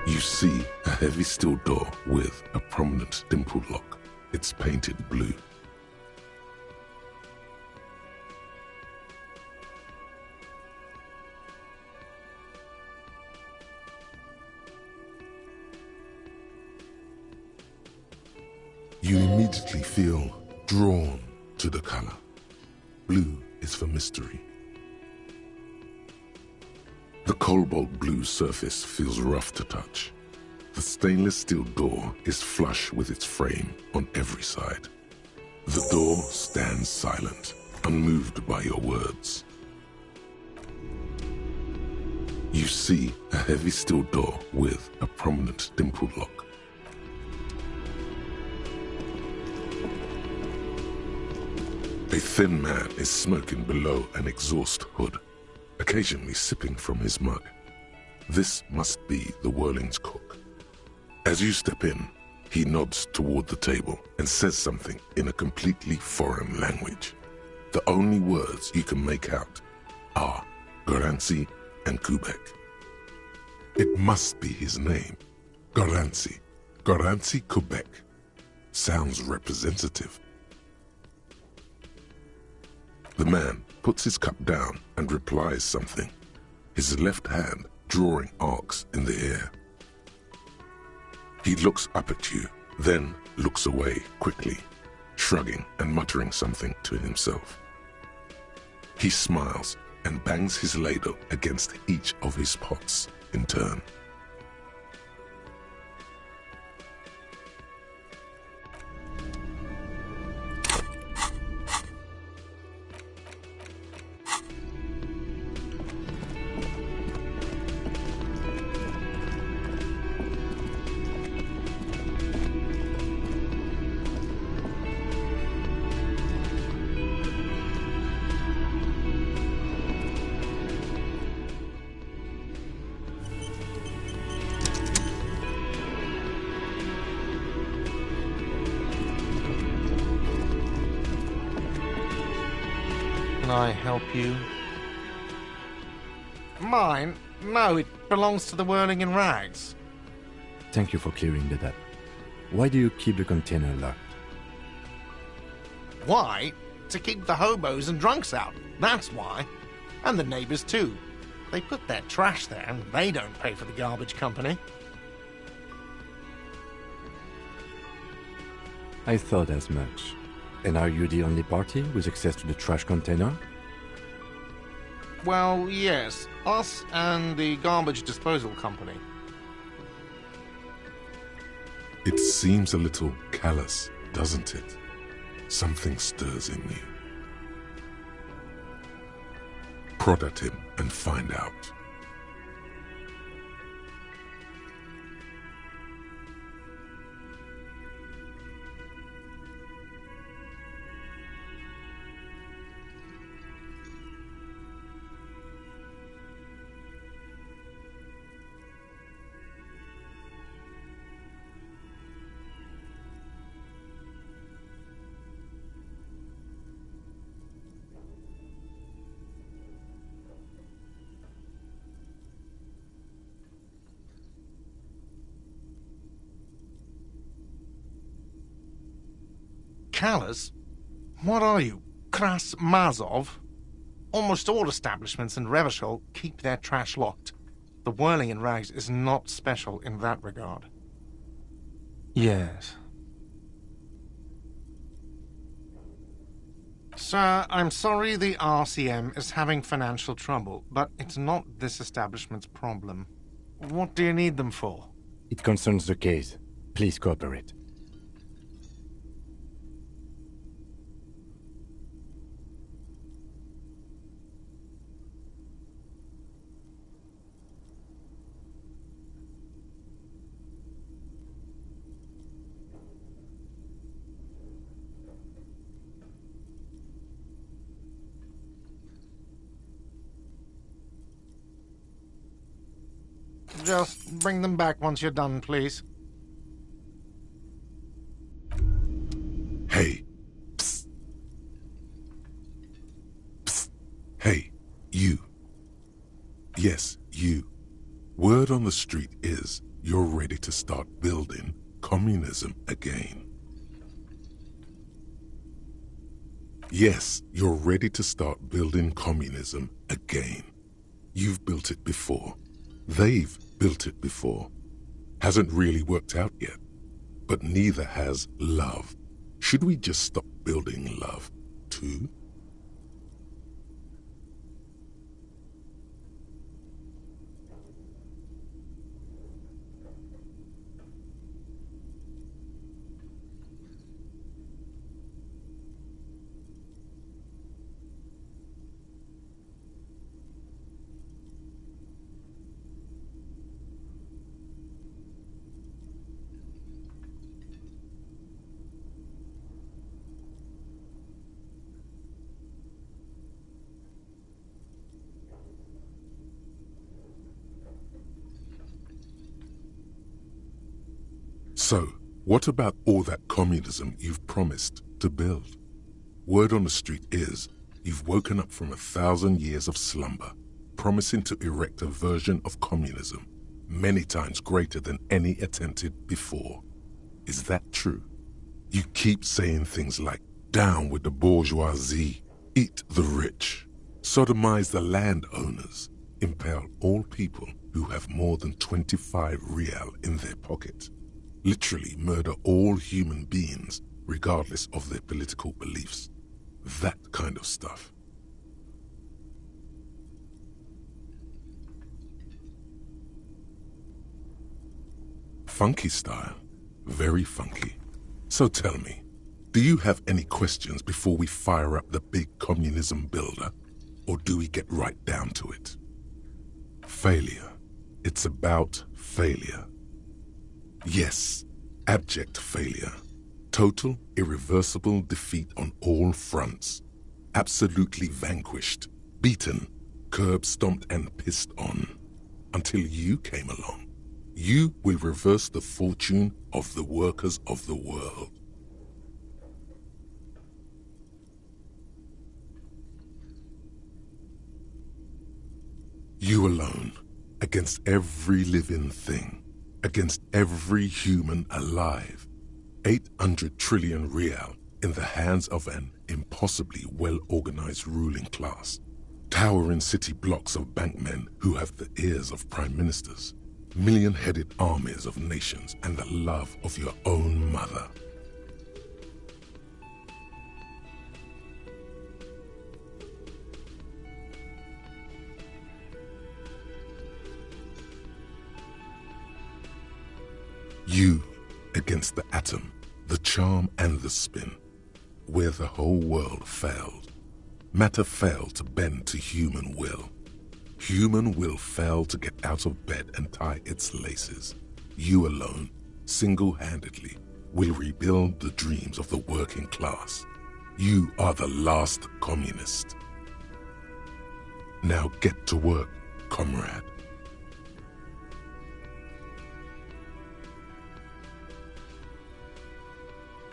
You see a heavy steel door with a prominent dimpled lock. It's painted blue. You immediately feel drawn to the color. Blue is for mystery. The cobalt blue surface feels rough to touch. The stainless steel door is flush with its frame on every side. The door stands silent, unmoved by your words. You see a heavy steel door with a prominent dimpled lock. A thin man is smoking below an exhaust hood, occasionally sipping from his mug. This must be the Whirling's cook. As you step in, he nods toward the table and says something in a completely foreign language. The only words you can make out are Garancy and Kubek. It must be his name, Garancy. Garancy Kubek. Sounds representative. The man puts his cup down and replies something, his left hand drawing arcs in the air. He looks up at you, then looks away quickly, shrugging and muttering something to himself. He smiles and bangs his ladle against each of his pots in turn. Can I help you? Mine? No, it belongs to the Whirling in Rags. Thank you for clearing that up. Why do you keep the container locked? Why? To keep the hobos and drunks out. That's why. And the neighbors too. They put their trash there and they don't pay for the garbage company. I thought as much. And are you the only party with access to the trash container? Well, yes. Us and the garbage disposal company. It seems a little callous, doesn't it? Something stirs in you. Prod at him and find out. Callous? What are you, Kras Mazov? Almost all establishments in Revachol keep their trash locked. The Whirling in Rags is not special in that regard. Yes. Sir, I'm sorry the RCM is having financial trouble, but it's not this establishment's problem. What do you need them for? It concerns the case. Please cooperate. Just bring them back once you're done, please. Hey. Psst. Psst. Hey, you. Yes, you. Word on the street is you're ready to start building communism again. Yes, you're ready to start building communism again. You've built it before. They've built it before. Hasn't really worked out yet. But neither has love. Should we just stop building love, too? So, what about all that communism you've promised to build? Word on the street is you've woken up from 1,000 years of slumber, promising to erect a version of communism many times greater than any attempted before. Is that true? You keep saying things like, down with the bourgeoisie, eat the rich, sodomize the landowners, impale all people who have more than 25 real in their pocket. Literally murder all human beings, regardless of their political beliefs. That kind of stuff. Funky style. Very funky. So tell me, do you have any questions before we fire up the big communism builder? Or do we get right down to it? Failure. It's about failure. Yes, abject failure. Total, irreversible defeat on all fronts. Absolutely vanquished, beaten, curb-stomped and pissed on. Until you came along. You will reverse the fortune of the workers of the world. You alone, against every living thing. Against every human alive. 800 trillion real in the hands of an impossibly well-organized ruling class. Towering city blocks of bankmen who have the ears of prime ministers. Million-headed armies of nations and the love of your own mother. You against the atom, the charm and the spin, where the whole world failed. Matter failed to bend to human will. Human will failed to get out of bed and tie its laces. You alone, single-handedly, will rebuild the dreams of the working class. You are the last communist. Now get to work, comrade.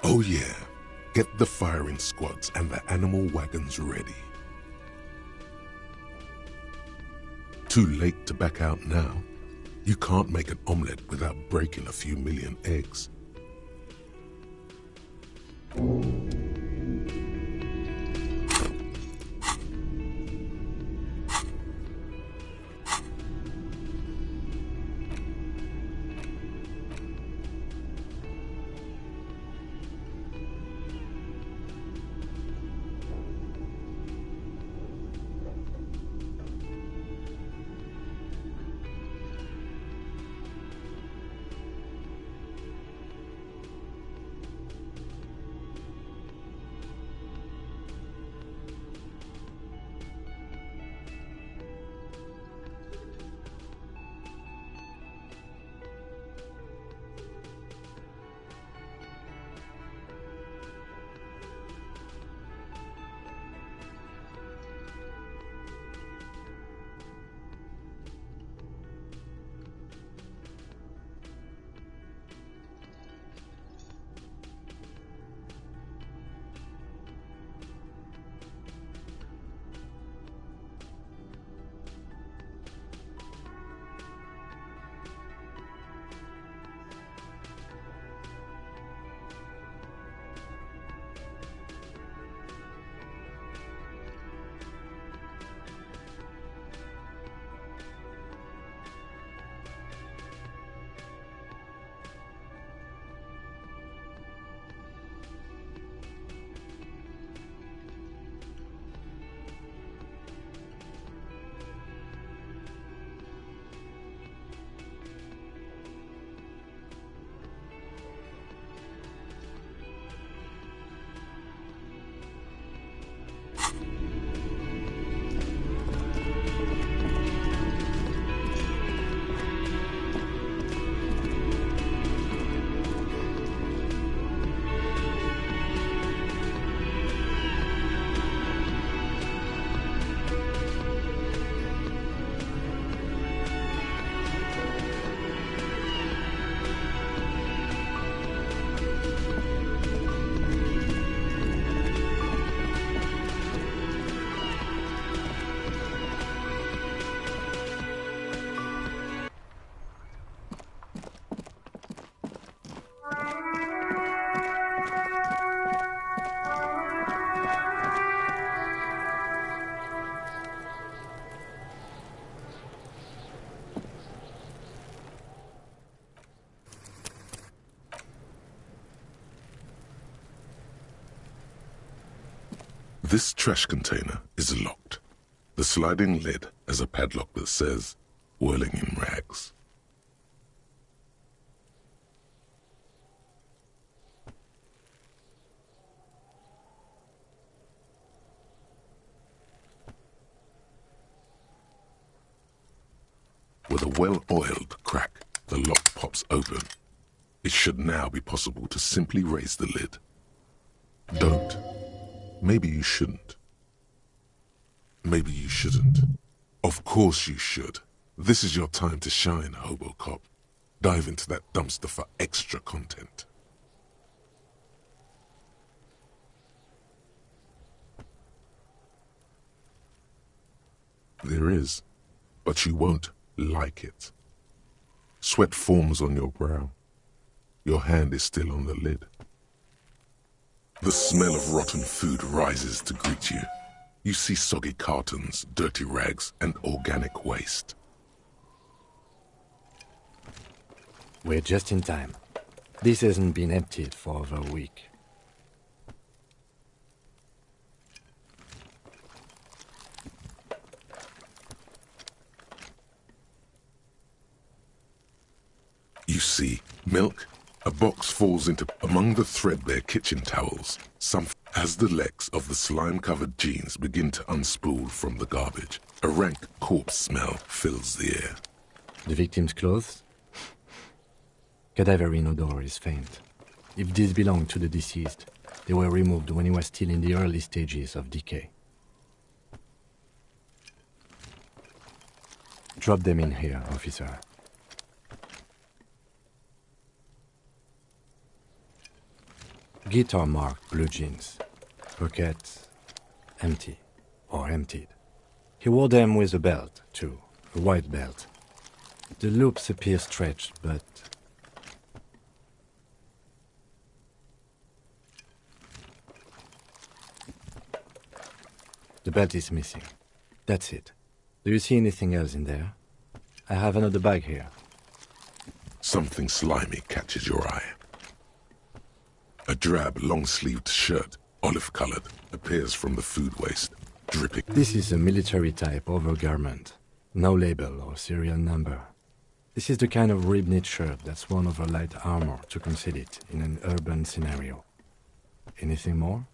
Oh yeah, get the firing squads and the animal wagons ready. Too late to back out now. You can't make an omelette without breaking a few million eggs. This trash container is locked. The sliding lid has a padlock that says, "Whirling in Rags." With a well-oiled crack, the lock pops open. It should now be possible to simply raise the lid. Don't. Maybe you shouldn't. Maybe you shouldn't. Of course you should. This is your time to shine, Hobo Cop. Dive into that dumpster for extra content. There is, but you won't like it. Sweat forms on your brow. Your hand is still on the lid. The smell of rotten food rises to greet you. You see soggy cartons, dirty rags, and organic waste. We're just in time. This hasn't been emptied for over a week. You see milk. A box falls into among the threadbare kitchen towels. As the legs of the slime-covered jeans begin to unspool from the garbage, a rank corpse smell fills the air. The victim's clothes? Cadaverine odor is faint. If these belong to the deceased, they were removed when he was still in the early stages of decay. Drop them in here, officer. Guitar-marked blue jeans. Pockets empty or emptied. He wore them with a belt, too, a white belt. The loops appear stretched, but... The belt is missing. That's it. Do you see anything else in there? I have another bag here. Something slimy catches your eye. A drab, long-sleeved shirt, olive-colored, appears from the food waste, dripping. This is a military-type overgarment. No label or serial number. This is the kind of rib-knit shirt that's worn over light armor to conceal it in an urban scenario. Anything more?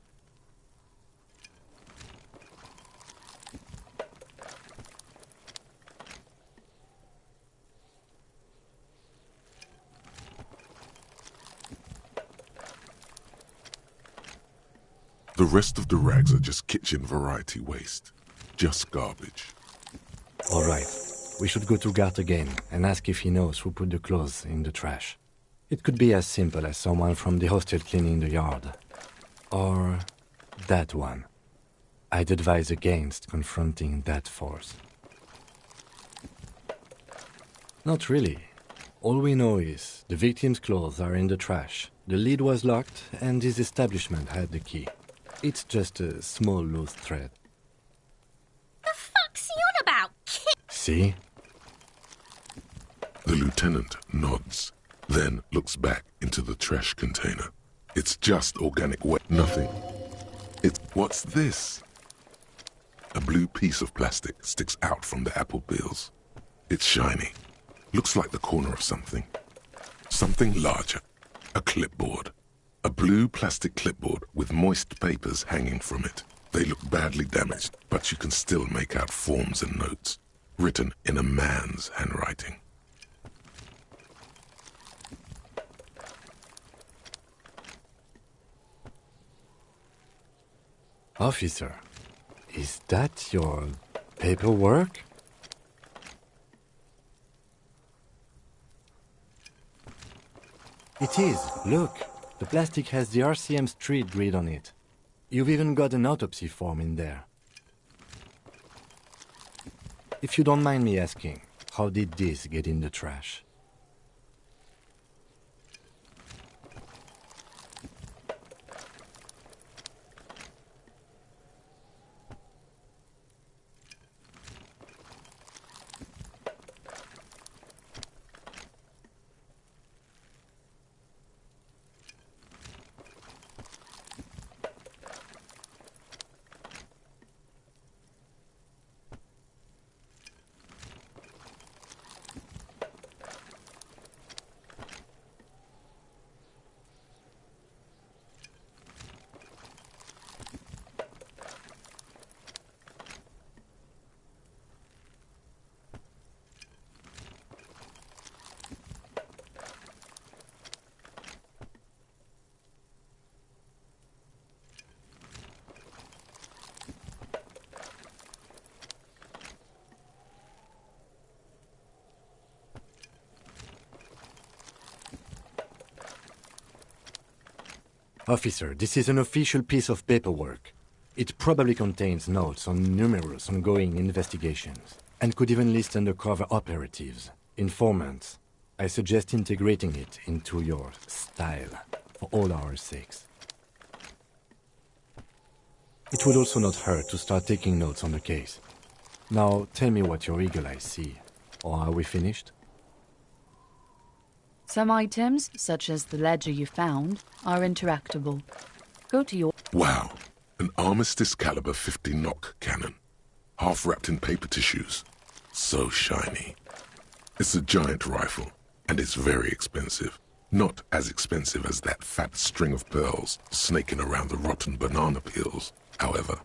The rest of the rags are just kitchen variety waste. Just garbage. All right. We should go to Gart again and ask if he knows who put the clothes in the trash. It could be as simple as someone from the hostel cleaning the yard. Or that one. I'd advise against confronting that force. Not really. All we know is the victim's clothes are in the trash. The lid was locked and his establishment had the key. It's just a small loose thread. The fuck's he on about, kid? See? The lieutenant nods, then looks back into the trash container. It's just organic waste. Nothing. What's this? A blue piece of plastic sticks out from the apple peels. It's shiny. Looks like the corner of something. Something larger. A clipboard. A blue plastic clipboard with moist papers hanging from it. They look badly damaged, but you can still make out forms and notes, written in a man's handwriting. Officer, is that your paperwork? It is. Look. The plastic has the RCM street grid on it. You've even got an autopsy form in there. If you don't mind me asking, how did this get in the trash? Officer, this is an official piece of paperwork. It probably contains notes on numerous ongoing investigations, and could even list undercover operatives, informants. I suggest integrating it into your style, for all our sakes. It would also not hurt to start taking notes on the case. Now, tell me what your eagle eyes see. Or are we finished? Some items, such as the ledger you found, are interactable. Go to your... Wow, an Armistice caliber 50 knock cannon, half wrapped in paper tissues. So shiny. It's a giant rifle, and it's very expensive. Not as expensive as that fat string of pearls snaking around the rotten banana peels, however.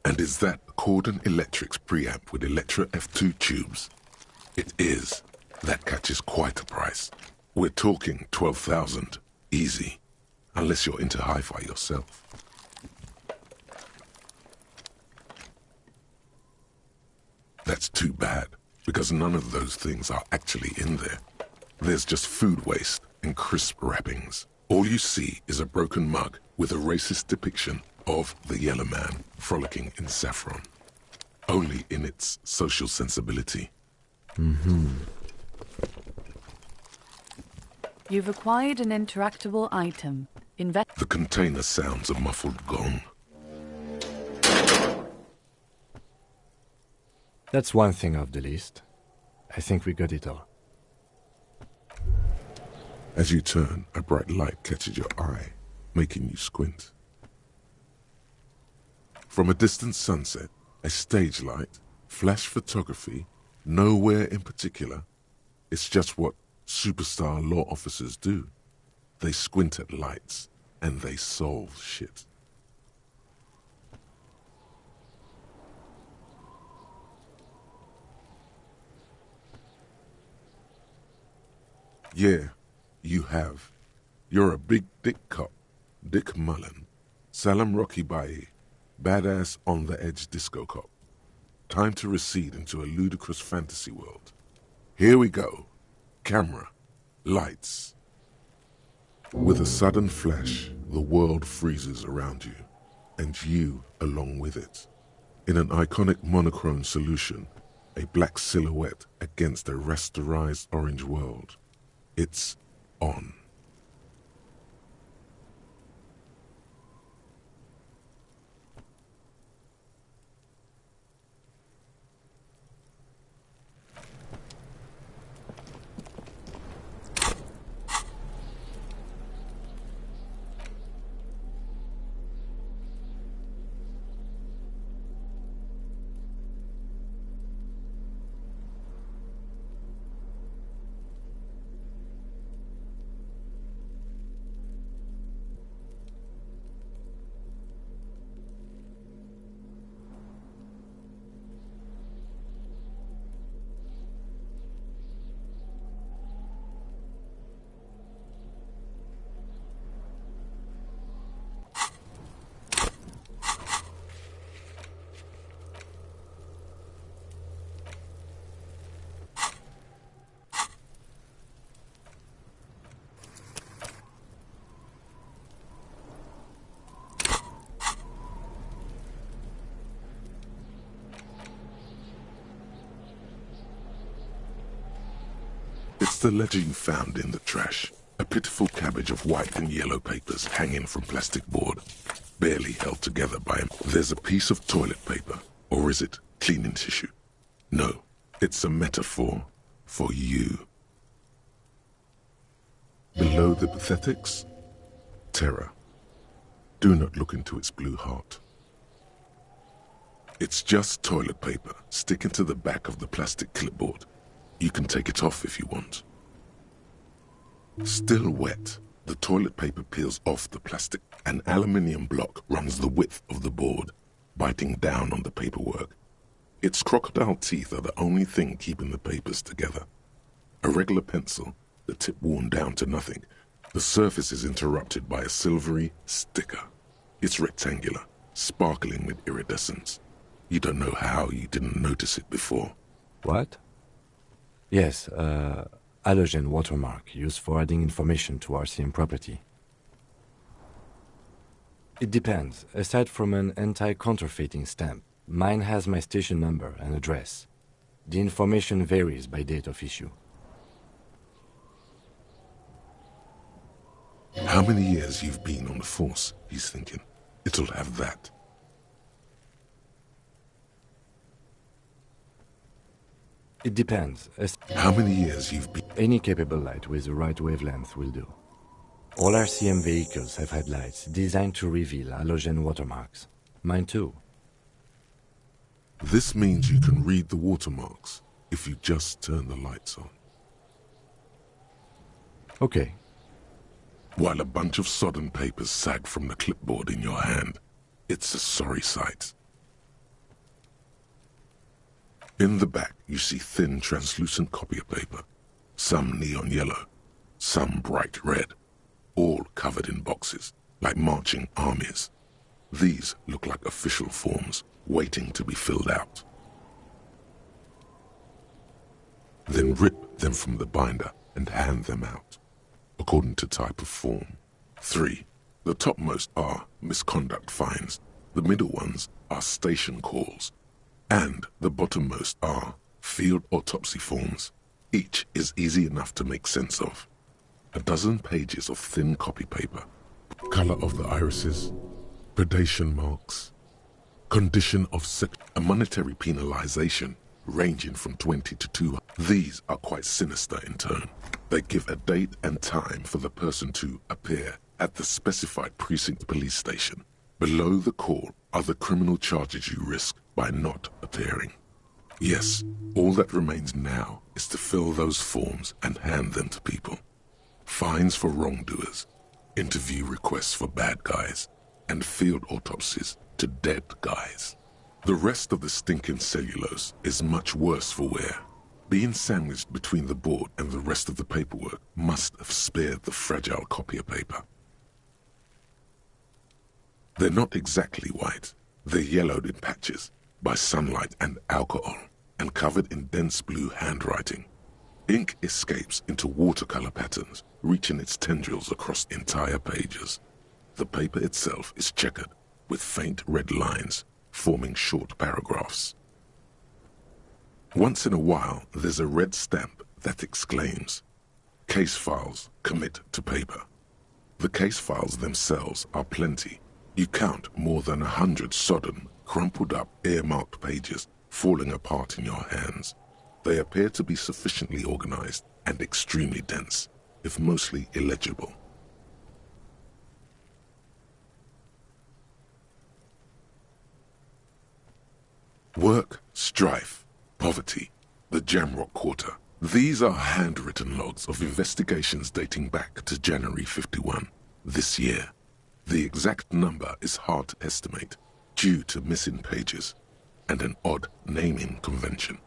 And is that a Cordon Electrics preamp with Electra F2 tubes? It is. That catches quite a price. We're talking 12,000, easy. Unless you're into hi-fi yourself. That's too bad, because none of those things are actually in there. There's just food waste and crisp wrappings. All you see is a broken mug with a racist depiction of the Yellow Man frolicking in saffron. Only in its social sensibility. You've acquired an interactable item. The container sounds a muffled gong. That's one thing off the list. I think we got it all. As you turn, a bright light catches your eye, making you squint. From a distant sunset, a stage light, flash photography, nowhere in particular. It's just what superstar law officers do. They squint at lights, and they solve shit. Yeah, you have. You're a big dick cop, Dick Mullen, Salam Rocky Bayi, badass on-the-edge disco cop. Time to recede into a ludicrous fantasy world. Here we go. Camera. Lights. With a sudden flash, the world freezes around you, and you along with it. In an iconic monochrome solution, a black silhouette against a rasterized orange world. It's on. It's the ledger you found in the trash. A pitiful cabbage of white and yellow papers hanging from plastic board, barely held together by him. There's a piece of toilet paper, or is it cleaning tissue? No, it's a metaphor for you. Below the pathetics, terror. Do not look into its blue heart. It's just toilet paper sticking to the back of the plastic clipboard. You can take it off if you want. Still wet, the toilet paper peels off the plastic. An aluminium block runs the width of the board, biting down on the paperwork. Its crocodile teeth are the only thing keeping the papers together. A regular pencil, the tip worn down to nothing. The surface is interrupted by a silvery sticker. It's rectangular, sparkling with iridescence. You don't know how you didn't notice it before. What? Yes, halogen watermark used for adding information to RCM property. It depends. Aside from an anti-counterfeiting stamp, mine has my station number and address. The information varies by date of issue. How many years you've been on the force, he's thinking. It'll have that. It depends. How many years you've been... Any capable light with the right wavelength will do. All RCM vehicles have had lights designed to reveal halogen watermarks. Mine too. This means you can read the watermarks if you just turn the lights on. Okay. While a bunch of sodden papers sag from the clipboard in your hand, it's a sorry sight. In the back, you see thin, translucent copier paper, some neon yellow, some bright red, all covered in boxes, like marching armies. These look like official forms, waiting to be filled out. Then rip them from the binder and hand them out, according to type of form. 3. The topmost are misconduct fines, the middle ones are station calls, and the bottommost are field autopsy forms. Each is easy enough to make sense of. A dozen pages of thin copy paper, color of the irises, predation marks, condition of a monetary penalization ranging from 20 to 200. These are quite sinister in tone. They give a date and time for the person to appear at the specified precinct police station. Below the call are the criminal charges you risk by not appearing. Yes, all that remains now is to fill those forms and hand them to people. Fines for wrongdoers, interview requests for bad guys, and field autopsies to dead guys. The rest of the stinking cellulose is much worse for wear. Being sandwiched between the board and the rest of the paperwork must have spared the fragile copier paper. They're not exactly white. They're yellowed in patches by sunlight and alcohol, and covered in dense blue handwriting. Ink escapes into watercolor patterns, reaching its tendrils across entire pages. The paper itself is checkered, with faint red lines, forming short paragraphs. Once in a while, there's a red stamp that exclaims, "Case files commit to paper." The case files themselves are plenty. You count more than 100 sodden, crumpled up, earmarked pages falling apart in your hands. They appear to be sufficiently organized and extremely dense, if mostly illegible. Work, strife, poverty, the Jamrock Quarter. These are handwritten logs of investigations dating back to January 51, this year. The exact number is hard to estimate due to missing pages and an odd naming convention.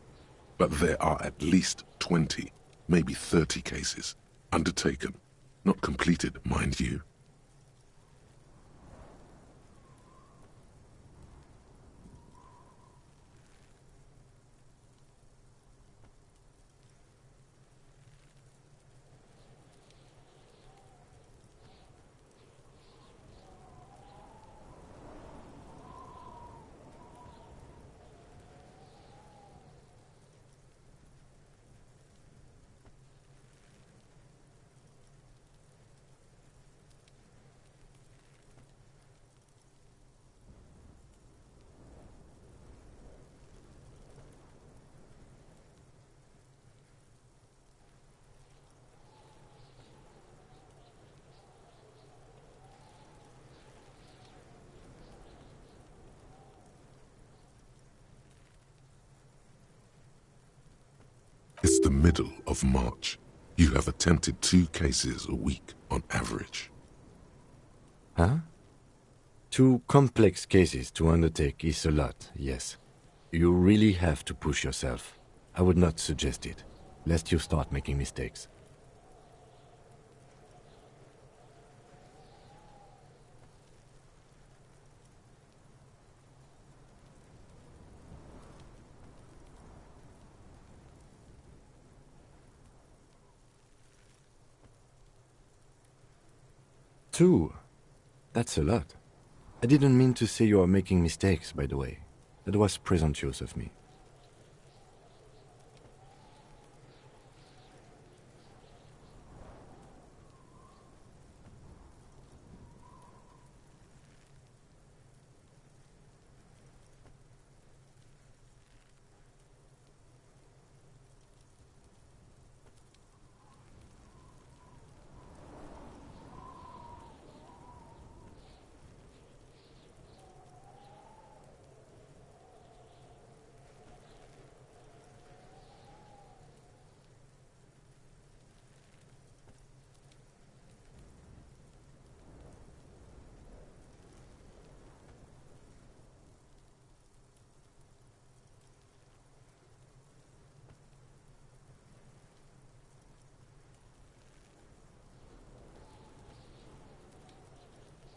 But there are at least 20, maybe 30 cases undertaken, not completed, mind you. It's the middle of March. You have attempted 2 cases a week on average. Huh? 2 complex cases to undertake is a lot, yes. You really have to push yourself. I would not suggest it, lest you start making mistakes. Two? That's a lot. I didn't mean to say you are making mistakes, by the way. That was presumptuous of me.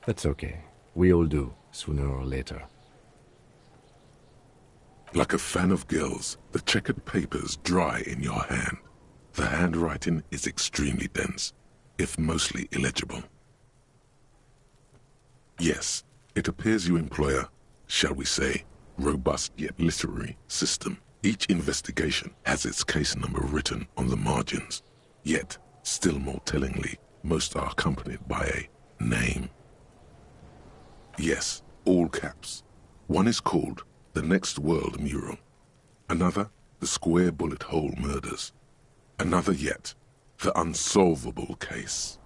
That's okay. We all do, sooner or later. Like a fan of gills, the checkered papers dry in your hand. The handwriting is extremely dense, if mostly illegible. Yes, it appears you employ a, shall we say, robust yet literary system. Each investigation has its case number written on the margins. Yet, still more tellingly, most are accompanied by a name. Yes, all caps. One is called The Next World Mural. Another, The Square Bullet Hole Murders. Another yet, The Unsolvable Case.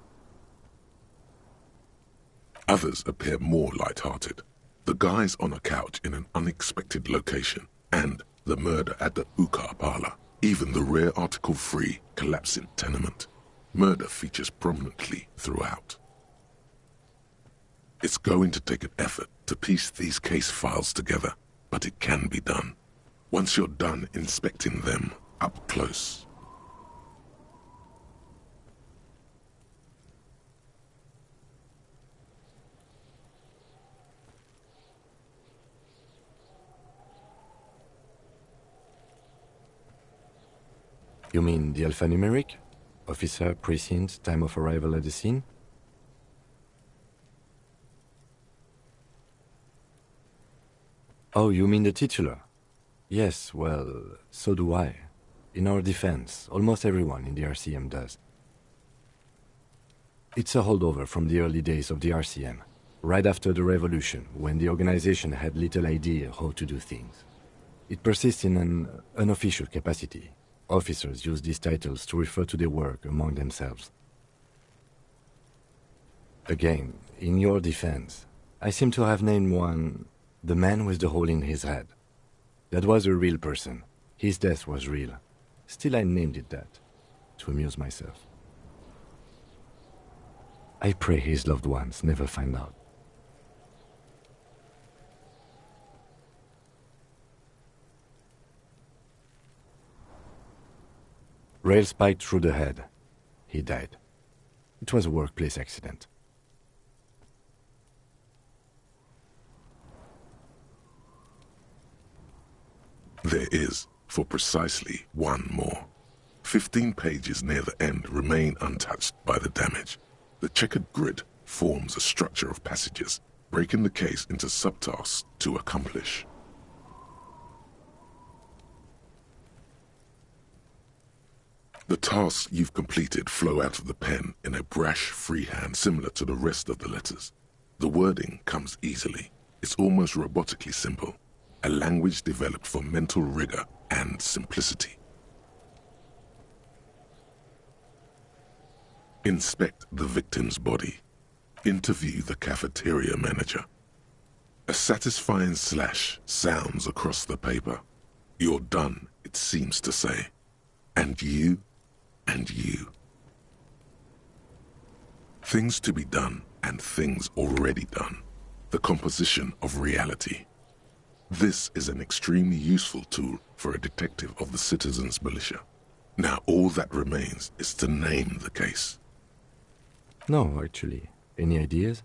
Others appear more light-hearted. The guys on a couch in an unexpected location, and the murder at the hookah parlor. Even the rare article-free collapsing tenement. Murder features prominently throughout. It's going to take an effort to piece these case files together, but it can be done. Once you're done inspecting them up close. You mean the alphanumeric? Officer, precinct, time of arrival at the scene? Oh, you mean the titular? Yes, well, so do I. In our defense, almost everyone in the RCM does. It's a holdover from the early days of the RCM, right after the revolution, when the organization had little idea how to do things. It persists in an unofficial capacity. Officers use these titles to refer to their work among themselves. Again, in your defense, I seem to have named one the man with the hole in his head. That was a real person. His death was real. Still, I named it that, to amuse myself. I pray his loved ones never find out. Rail spiked through the head. He died. It was a workplace accident. There is, for precisely one more. 15 pages near the end remain untouched by the damage. The checkered grid forms a structure of passages, breaking the case into subtasks to accomplish. The tasks you've completed flow out of the pen in a brash freehand similar to the rest of the letters. The wording comes easily. It's almost robotically simple. A language developed for mental rigor and simplicity. Inspect the victim's body. Interview the cafeteria manager. A satisfying slash sounds across the paper. You're done, it seems to say. And you. And you. Things to be done and things already done. The composition of reality. This is an extremely useful tool for a detective of the citizens' militia. Now all that remains is to name the case. No, actually. Any ideas?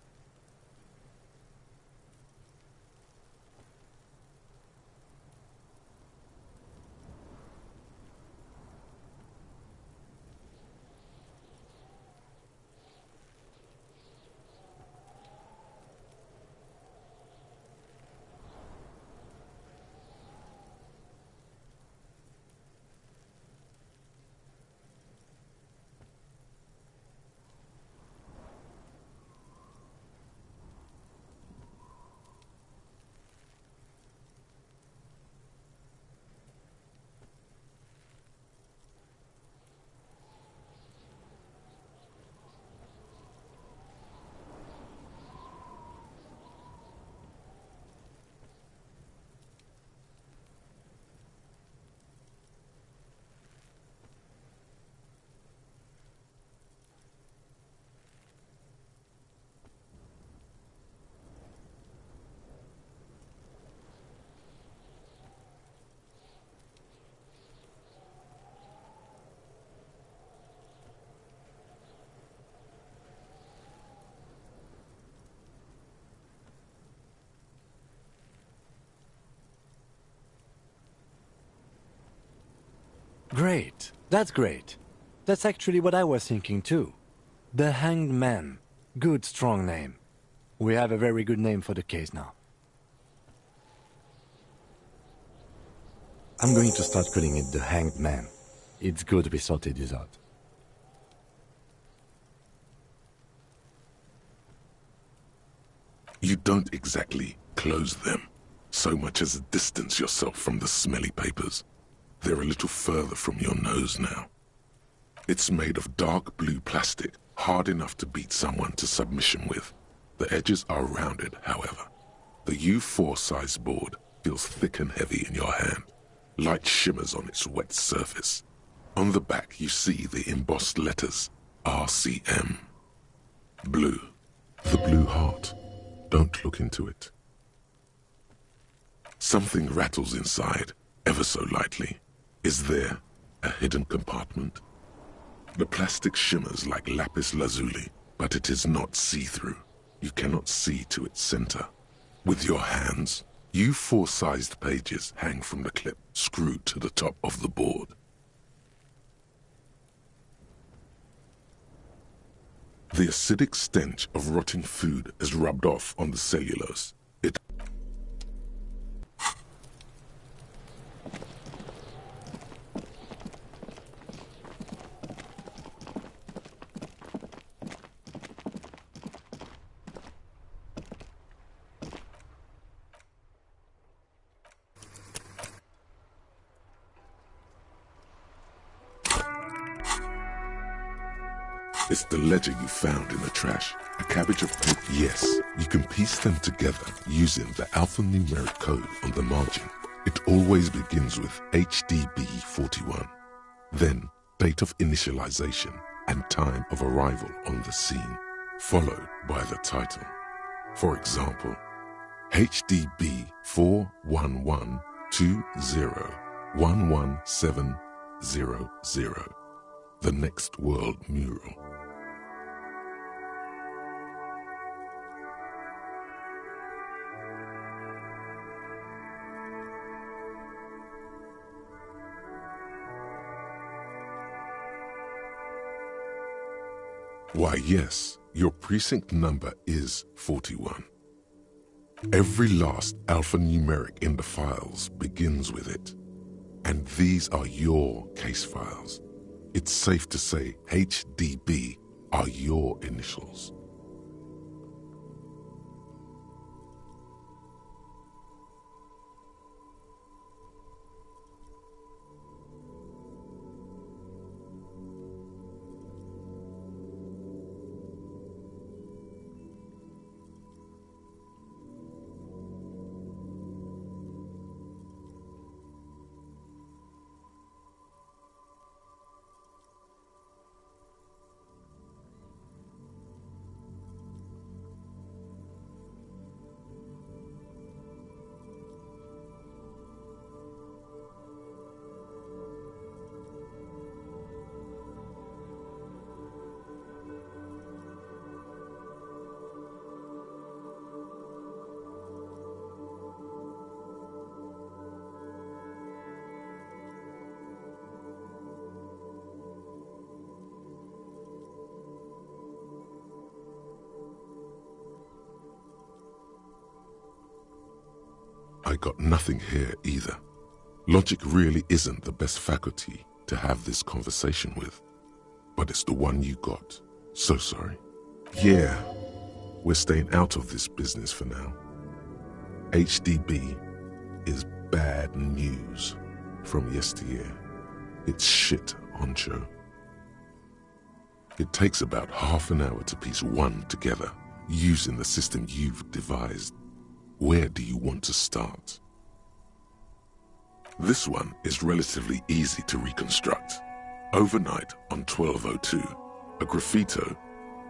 Great. That's great. That's actually what I was thinking too. The Hanged Man. Good, strong name. We have a very good name for the case now. I'm going to start calling it the Hanged Man. It's good we sorted this out. You don't exactly close them, so much as distance yourself from the smelly papers. They're a little further from your nose now. It's made of dark blue plastic, hard enough to beat someone to submission with. The edges are rounded, however. The U4 size board feels thick and heavy in your hand. Light shimmers on its wet surface. On the back you see the embossed letters, RCM. Blue. The blue heart. Don't look into it. Something rattles inside, ever so lightly. Is there a hidden compartment? The plastic shimmers like lapis lazuli, but it is not see-through. You cannot see to its center. With your hands, U4-sized pages hang from the clip screwed to the top of the board. The acidic stench of rotting food is rubbed off on the cellulose. It It's the ledger you found in the trash. A cabbage of... Yes, you can piece them together using the alphanumeric code on the margin. It always begins with HDB41. Then, date of initialization and time of arrival on the scene, followed by the title. For example, HDB 41120111700. The Next World Mural. Why, yes, your precinct number is 41. Every last alphanumeric in the files begins with it. And these are your case files. It's safe to say HDB are your initials. I got nothing here either. Logic really isn't the best faculty to have this conversation with, but it's the one you got. So sorry. Yeah, we're staying out of this business for now. HDB is bad news from yesteryear. It's shit, honcho. It takes about half an hour to piece one together using the system you've devised. Where do you want to start? This one is relatively easy to reconstruct. Overnight on 1202, a graffito,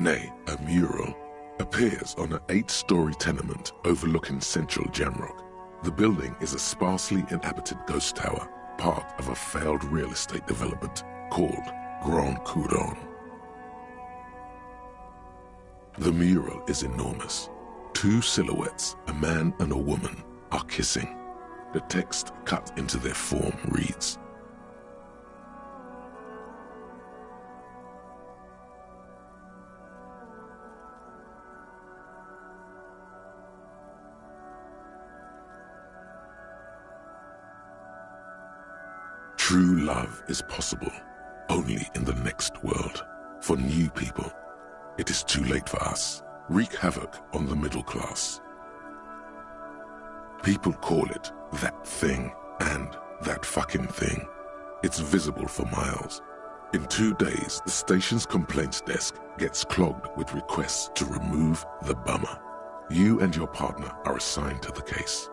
nay, a mural, appears on an 8-story tenement overlooking central Jamrock. The building is a sparsely inhabited ghost tower, part of a failed real estate development called Grand Couronne. The mural is enormous. 2 silhouettes, a man and a woman, are kissing. The text cut into their form reads, True love is possible only in the next world. For new people, it is too late for us. Wreak havoc on the middle class. People call it that thing and that fucking thing. It's visible for miles. In 2 days, the station's complaints desk gets clogged with requests to remove the bummer. You and your partner are assigned to the case.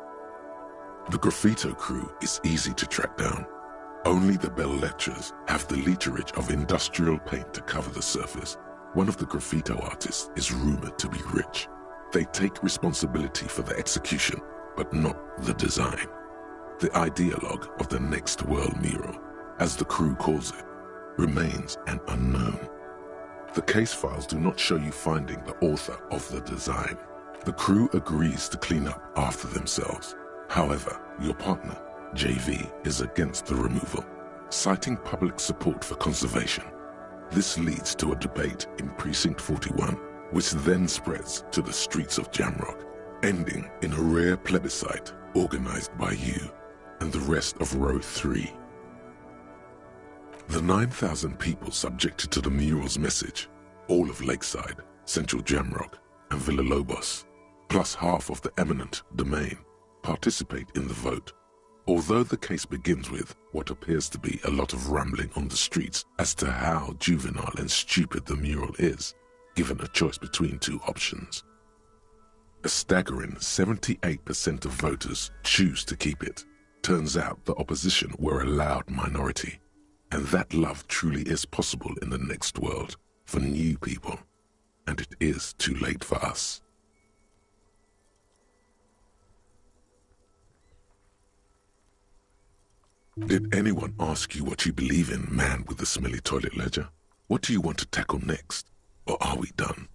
The graffito crew is easy to track down. Only the bell lectures have the literage of industrial paint to cover the surface. One of the graffito artists is rumored to be rich. They take responsibility for the execution, but not the design. The ideologue of the next world mural, as the crew calls it, remains an unknown. The case files do not show you finding the author of the design. The crew agrees to clean up after themselves. However, your partner, JV, is against the removal, citing public support for conservation. This leads to a debate in Precinct 41, which then spreads to the streets of Jamrock, ending in a rare plebiscite organized by you and the rest of Row 3. The 9,000 people subjected to the mural's message, all of Lakeside, Central Jamrock, and Villalobos, plus half of the eminent domain, participate in the vote. Although the case begins with what appears to be a lot of rambling on the streets as to how juvenile and stupid the mural is, given a choice between two options. A staggering 78% of voters choose to keep it. Turns out the opposition were a loud minority, and that love truly is possible in the next world for new people, and it is too late for us. Did anyone ask you what you believe in, man with the smelly toilet ledger? What do you want to tackle next? Or are we done?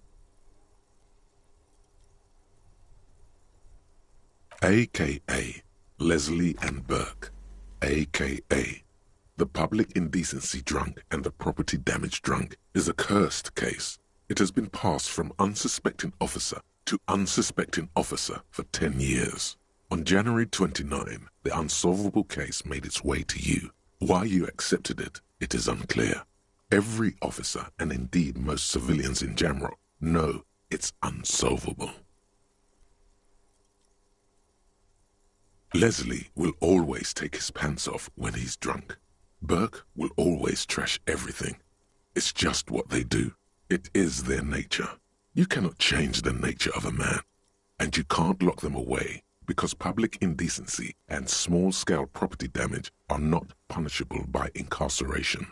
AKA Leslie and Burke, AKA the public indecency drunk and the property damage drunk, is a cursed case. It has been passed from unsuspecting officer to unsuspecting officer for 10 years. On January 29, the unsolvable case made its way to you. Why you accepted it, it is unclear. Every officer, and indeed most civilians in Jamrock, know it's unsolvable. Leslie will always take his pants off when he's drunk. Burke will always trash everything. It's just what they do. It is their nature. You cannot change the nature of a man, and you can't lock them away because public indecency and small-scale property damage are not punishable by incarceration.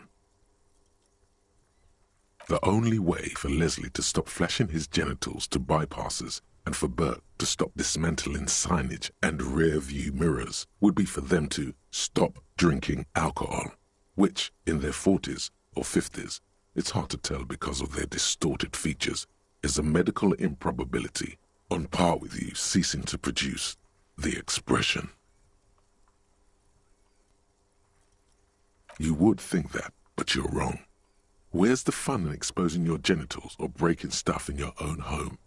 The only way for Leslie to stop flashing his genitals to bypassers and for Burke to stop dismantling signage and rear-view mirrors would be for them to stop drinking alcohol, which, in their 40s or 50s, it's hard to tell because of their distorted features, is a medical improbability on par with you ceasing to produce the expression. You would think that, but you're wrong. Where's the fun in exposing your genitals or breaking stuff in your own home?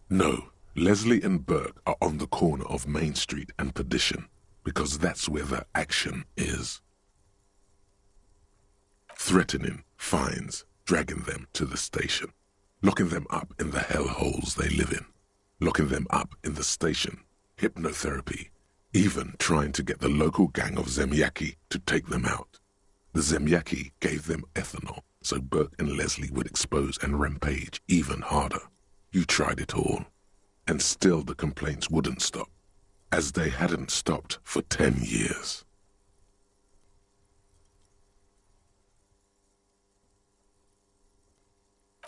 No, Leslie and Burke are on the corner of Main Street and Perdition, because that's where the action is. Threatening, fines, dragging them to the station, locking them up in the hellholes they live in, locking them up in the station, hypnotherapy, even trying to get the local gang of Zemyaki to take them out. The Zemyaki gave them ethanol, so Burke and Leslie would expose and rampage even harder. You tried it all, and still the complaints wouldn't stop, as they hadn't stopped for 10 years.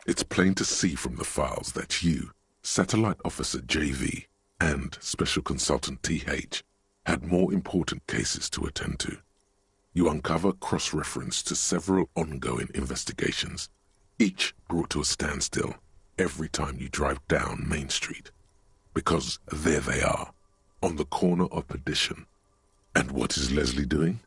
It's plain to see from the files that you, Satellite Officer JV, and Special Consultant TH, had more important cases to attend to. You uncover cross-reference to several ongoing investigations, each brought to a standstill every time you drive down Main Street. Because there they are, on the corner of Perdition. And what is Leslie doing?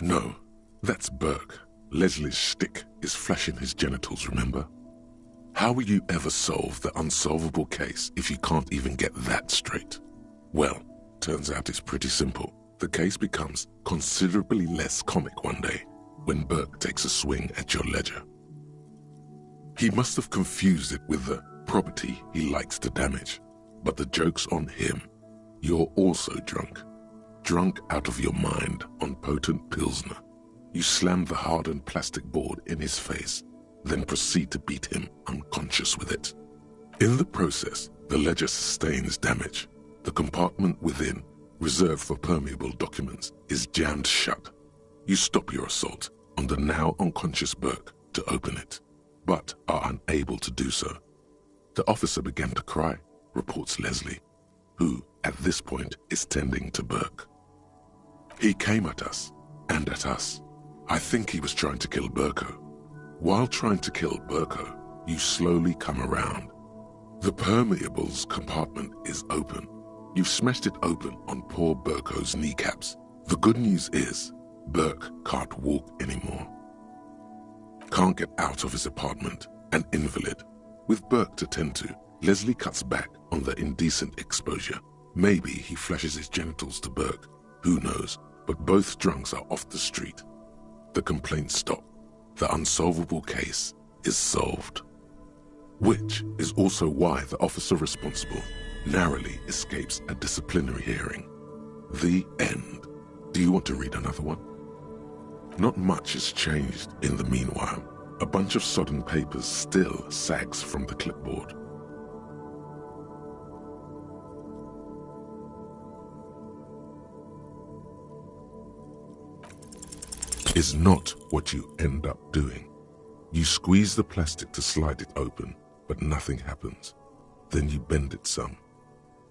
No, That's Burke. Leslie's shtick is flashing his genitals, remember? How will you ever solve the unsolvable case if you can't even get that straight? Well, turns out it's pretty simple. The case becomes considerably less comic one day when Burke takes a swing at your ledger. He must have confused it with the property he likes to damage, but the joke's on him. You're also drunk. Drunk out of your mind on potent Pilsner. You slam the hardened plastic board in his face, then proceed to beat him unconscious with it. In the process, the ledger sustains damage. The compartment within, reserved for permeable documents, is jammed shut. You stop your assault on the now unconscious Burke to open it, but are unable to do so. The officer began to cry, reports Leslie, who, at this point, is tending to Burke. He came at us, and at us. I think he was trying to kill Burko. While trying to kill Burko, you slowly come around. The permeables compartment is open. You've smashed it open on poor Burko's kneecaps. The good news is, Burke can't walk anymore. Can't get out of his apartment, an invalid. With Burke to tend to, Leslie cuts back on the indecent exposure. Maybe he flashes his genitals to Burke, who knows, but both drunks are off the street. The complaints stop. The unsolvable case is solved. Which is also why the officer responsible narrowly escapes a disciplinary hearing. The end. Do you want to read another one? Not much has changed in the meanwhile. A bunch of sodden papers still sags from the clipboard. Is not what you end up doing. You squeeze the plastic to slide it open, but nothing happens. Then you bend it some,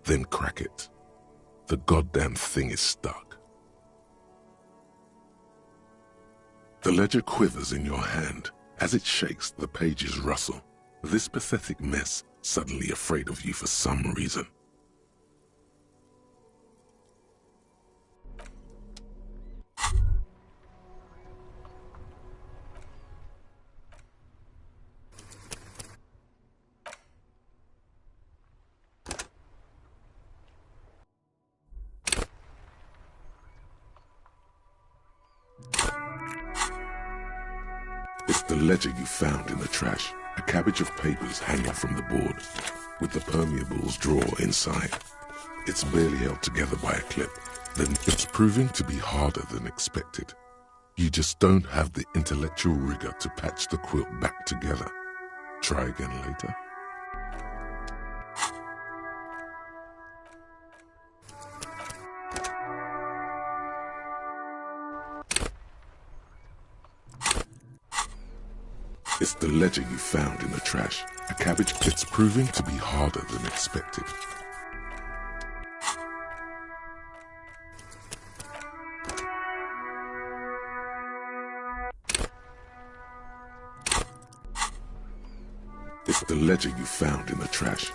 then crack it. The goddamn thing is stuck. The ledger quivers in your hand. As it shakes, the pages rustle. This pathetic mess suddenly afraid of you for some reason. It's the ledger you found in the trash, a cabbage of papers hanging from the board, with the permeables drawer inside. It's barely held together by a clip. Then it's proving to be harder than expected. You just don't have the intellectual rigor to patch the quilt back together. Try again later. It's the ledger you found in the trash, a cabbage. It's proving to be harder than expected. It's the ledger you found in the trash.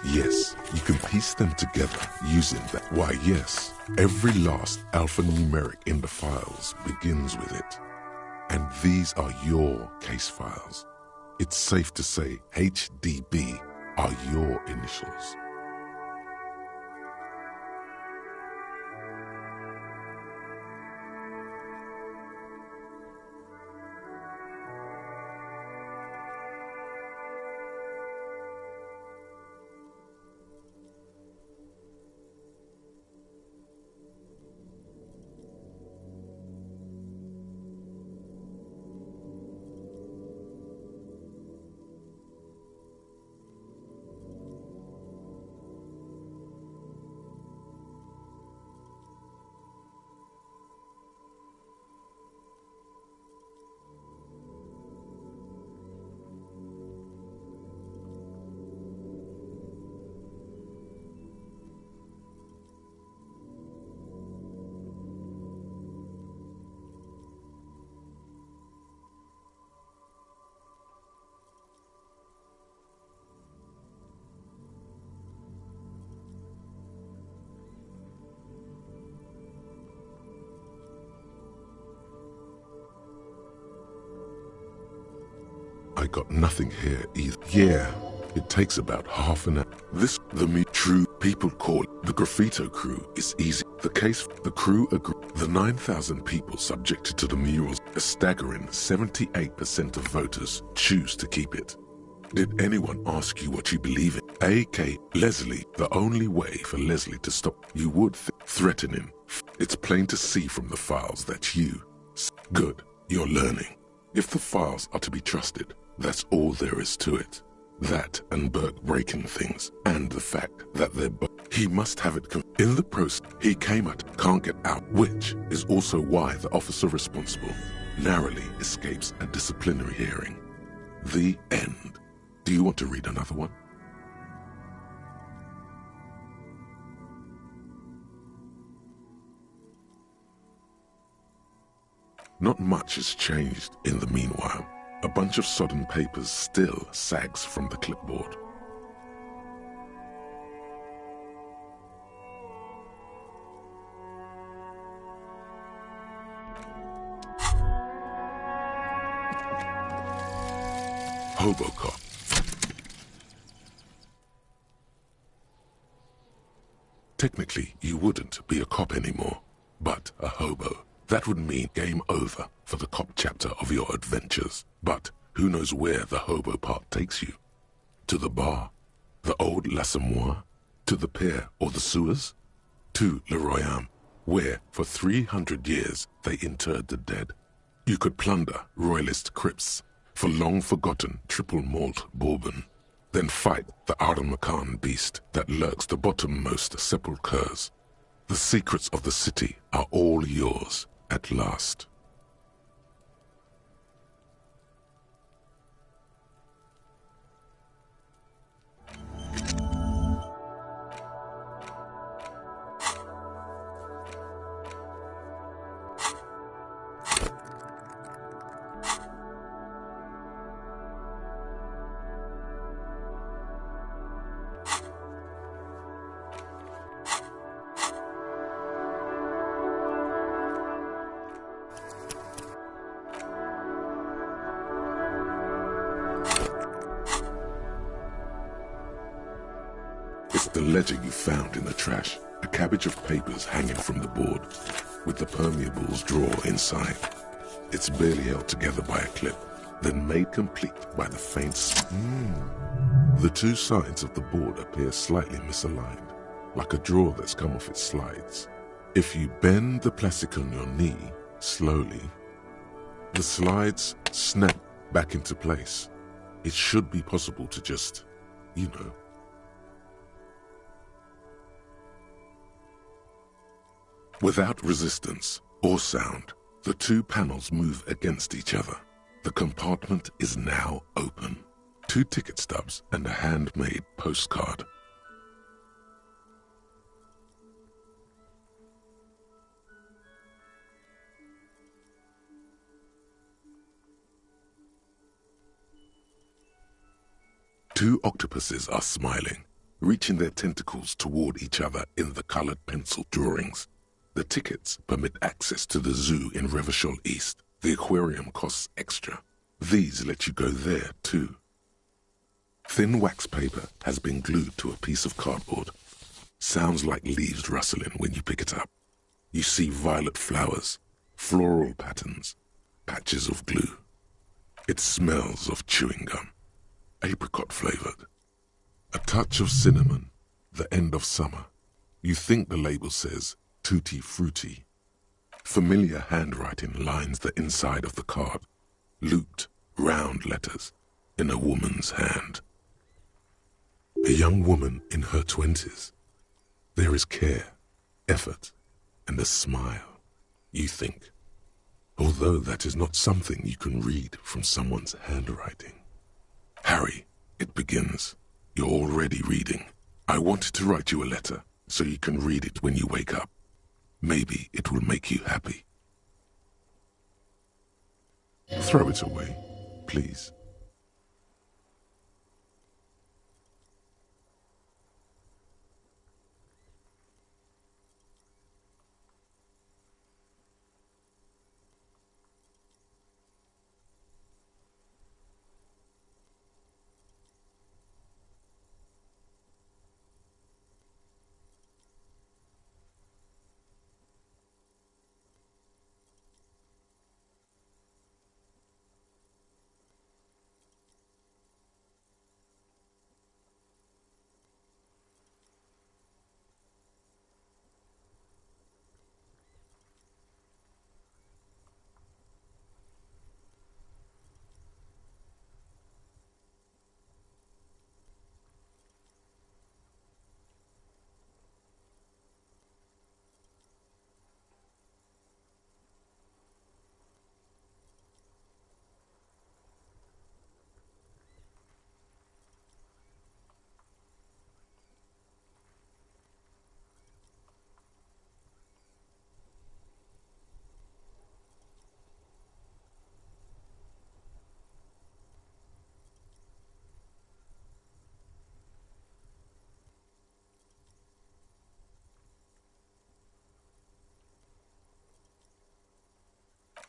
Yes, you can piece them together using that. Why, yes, every last alphanumeric in the files begins with it. And these are your case files. It's safe to say HDB are your initials. I got nothing here either. Yeah, it takes about half an hour. True people call it the graffito crew is easy. The crew agree. The 9,000 people subjected to the murals, a staggering 78% of voters choose to keep it. Did anyone ask you what you believe in? A.K. Leslie, the only way for Leslie to stop you would threatening. It's plain to see from the files that you... Good, you're learning. If the files are to be trusted, that's all there is to it. That and Burke breaking things, and the fact that they're he must have it in the process. He came at, can't get out, which is also why the officer responsible narrowly escapes a disciplinary hearing. The end. Do you want to read another one? Not much has changed in the meanwhile. A bunch of sodden papers still sags from the clipboard. Hobocop. Technically, you wouldn't be a cop anymore, but a hobo. That would mean game over for the cop chapter of your adventures. But who knows where the hobo part takes you? To the bar? The old L'Assommoir? To the pier or the sewers? To Le Royaume, where for 300 years they interred the dead. You could plunder royalist crypts for long-forgotten triple malt bourbon, then fight the Aramakan beast that lurks the bottommost sepulchres. The secrets of the city are all yours at last. It's the ledger you found in the trash, a cabbage of papers hanging from the board, with the permeables drawer inside. It's barely held together by a clip, then made complete by the faint The two sides of the board appear slightly misaligned, like a drawer that's come off its slides. If you bend the plastic on your knee slowly, the slides snap back into place. It should be possible to just, you know. Without resistance or sound, the two panels move against each other. The compartment is now open. 2 ticket stubs and a handmade postcard. Two octopuses are smiling, reaching their tentacles toward each other in the colored pencil drawings. The tickets permit access to the zoo in Revachol East. The aquarium costs extra. These let you go there too. Thin wax paper has been glued to a piece of cardboard. Sounds like leaves rustling when you pick it up. You see violet flowers, floral patterns, patches of glue. It smells of chewing gum, apricot flavored. A touch of cinnamon, the end of summer. You think the label says Tutti Frutti. Familiar handwriting lines the inside of the card, looped, round letters in a woman's hand. A young woman in her 20s. There is care, effort, and a smile, you think. Although that is not something you can read from someone's handwriting. Harry, it begins. You're already reading. I wanted to write you a letter so you can read it when you wake up. Maybe it will make you happy. Throw it away, please.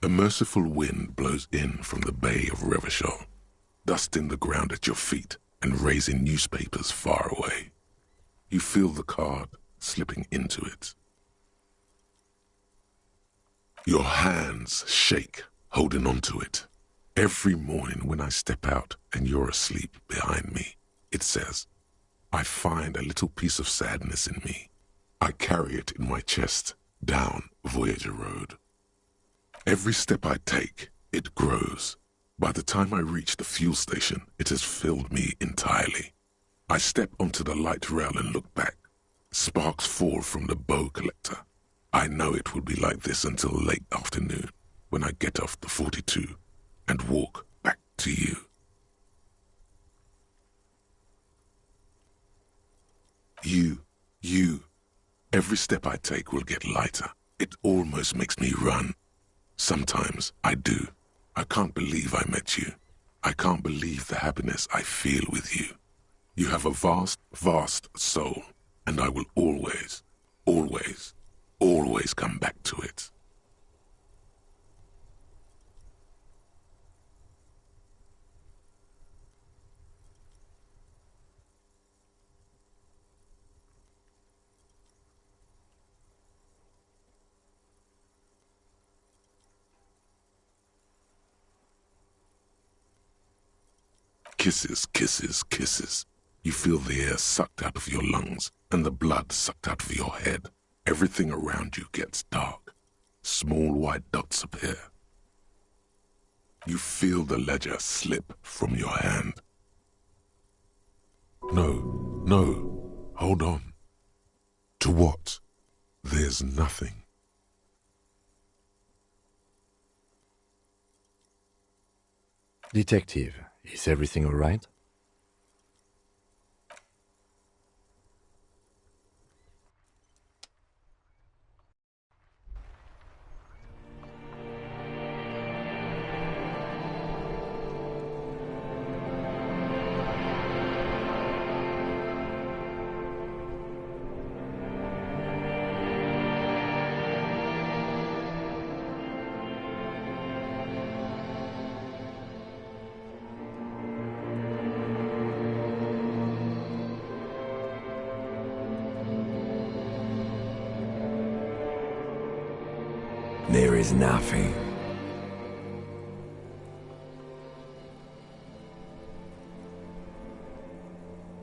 A merciful wind blows in from the bay of Revachol, dusting the ground at your feet and raising newspapers far away. You feel the card slipping into it. Your hands shake, holding onto it. Every morning when I step out and you're asleep behind me, it says, I find a little piece of sadness in me. I carry it in my chest down Voyager Road. Every step I take, it grows. By the time I reach the fuel station, it has filled me entirely. I step onto the light rail and look back. Sparks fall from the bow collector. I know it will be like this until late afternoon, when I get off the 42 and walk back to you. You. Every step I take will get lighter. It almost makes me run. Sometimes I do. I can't believe I met you. I can't believe the happiness I feel with you. You have a vast, vast soul, and I will always, always, always come back to it. Kisses, kisses, kisses. You feel the air sucked out of your lungs and the blood sucked out of your head. Everything around you gets dark. Small white dots appear. You feel the ledger slip from your hand. No, hold on. To what? There's nothing. Detective, is everything all right? There is nothing.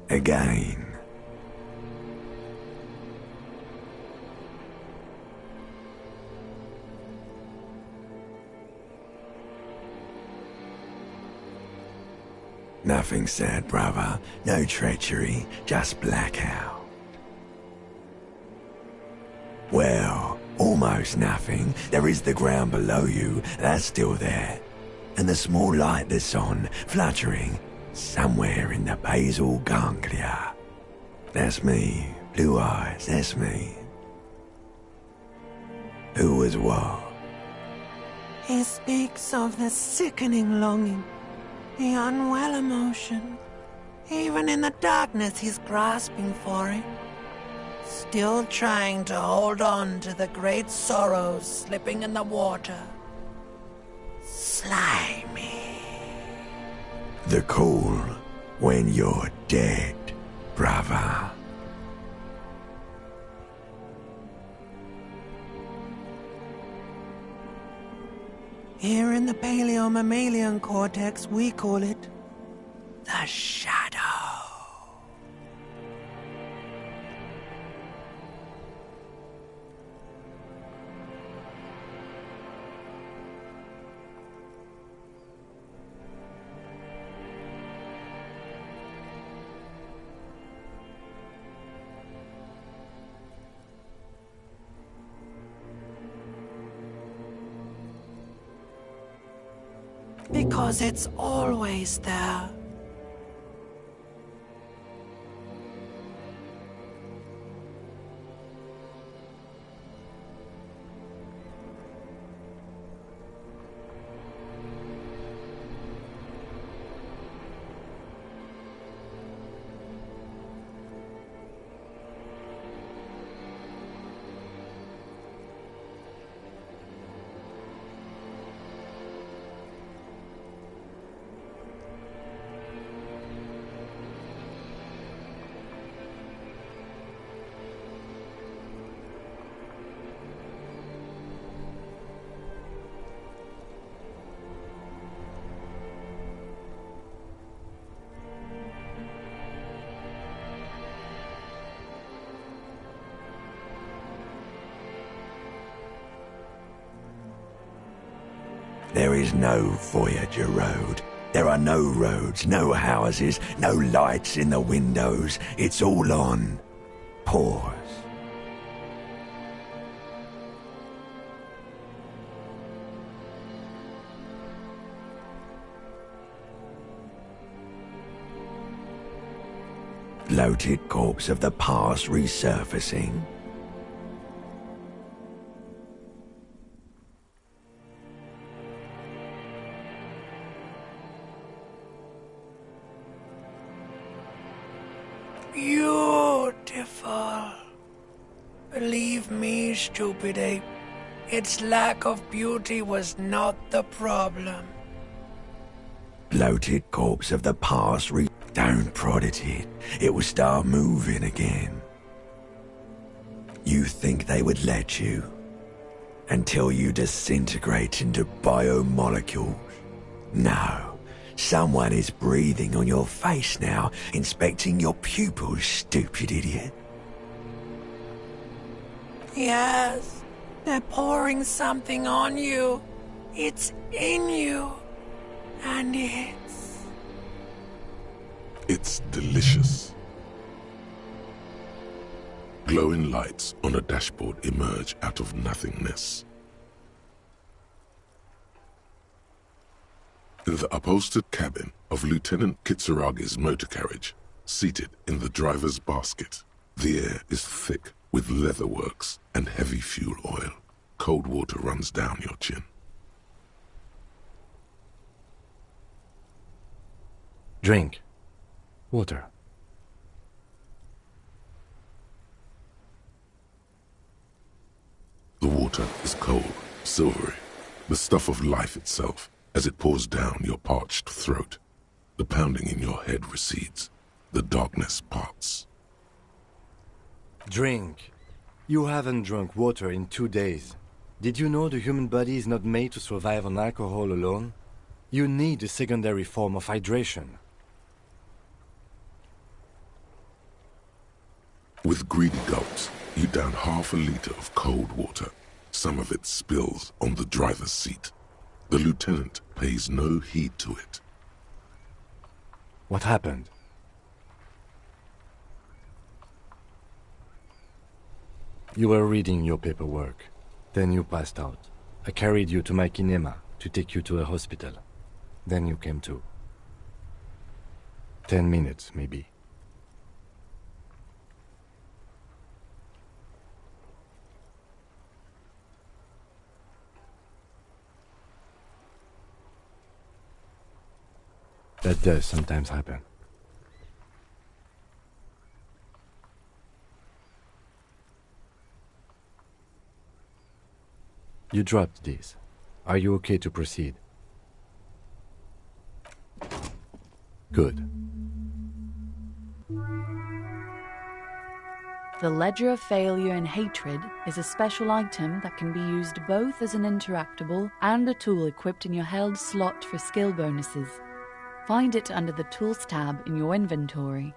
Again. Nothing sad, brother. No treachery, just blackout. Well, almost nothing. There is the ground below you, that's still there. And the small light that's on, fluttering, somewhere in the basal ganglia. That's me. Blue eyes, that's me. Who was what? He speaks of the sickening longing, the unwell emotion. Even in the darkness he's grasping for it. Still trying to hold on to the great sorrows slipping in the water. Slimy. The call when you're dead, brother. Here in the paleo-mammalian cortex, we call it the shadow. Because it's always there. There is no Voyager Road. There are no roads, no houses, no lights in the windows. It's all on pause. Bloated corpse of the past resurfacing. Beautiful. Believe me, stupid ape, its lack of beauty was not the problem. Bloated corpse of the past Don't prod at it. It will start moving again. You think they would let you? Until you disintegrate into biomolecules? No. Someone is breathing on your face now, inspecting your pupils, stupid idiot. Yes, they're pouring something on you. It's in you. And It's delicious. Glowing lights on a dashboard emerge out of nothingness. In the upholstered cabin of Lieutenant Kitsuragi's motor carriage, seated in the driver's basket, the air is thick with leatherworks and heavy fuel oil. Cold water runs down your chin. Drink. Water. The water is cold, silvery, the stuff of life itself, as it pours down your parched throat. The pounding in your head recedes. The darkness parts. Drink. You haven't drunk water in 2 days. Did you know the human body is not made to survive on alcohol alone? You need a secondary form of hydration. With greedy gulps, you down half a liter of cold water. Some of it spills on the driver's seat. The lieutenant pays no heed to it. What happened? You were reading your paperwork. Then you passed out. I carried you to my kinema to take you to a hospital. Then you came to. 10 minutes, maybe. That does sometimes happen. You dropped this. Are you okay to proceed? Good. The Ledger of Failure and Hatred is a special item that can be used both as an interactable and a tool equipped in your held slot for skill bonuses. Find it under the Tools tab in your inventory.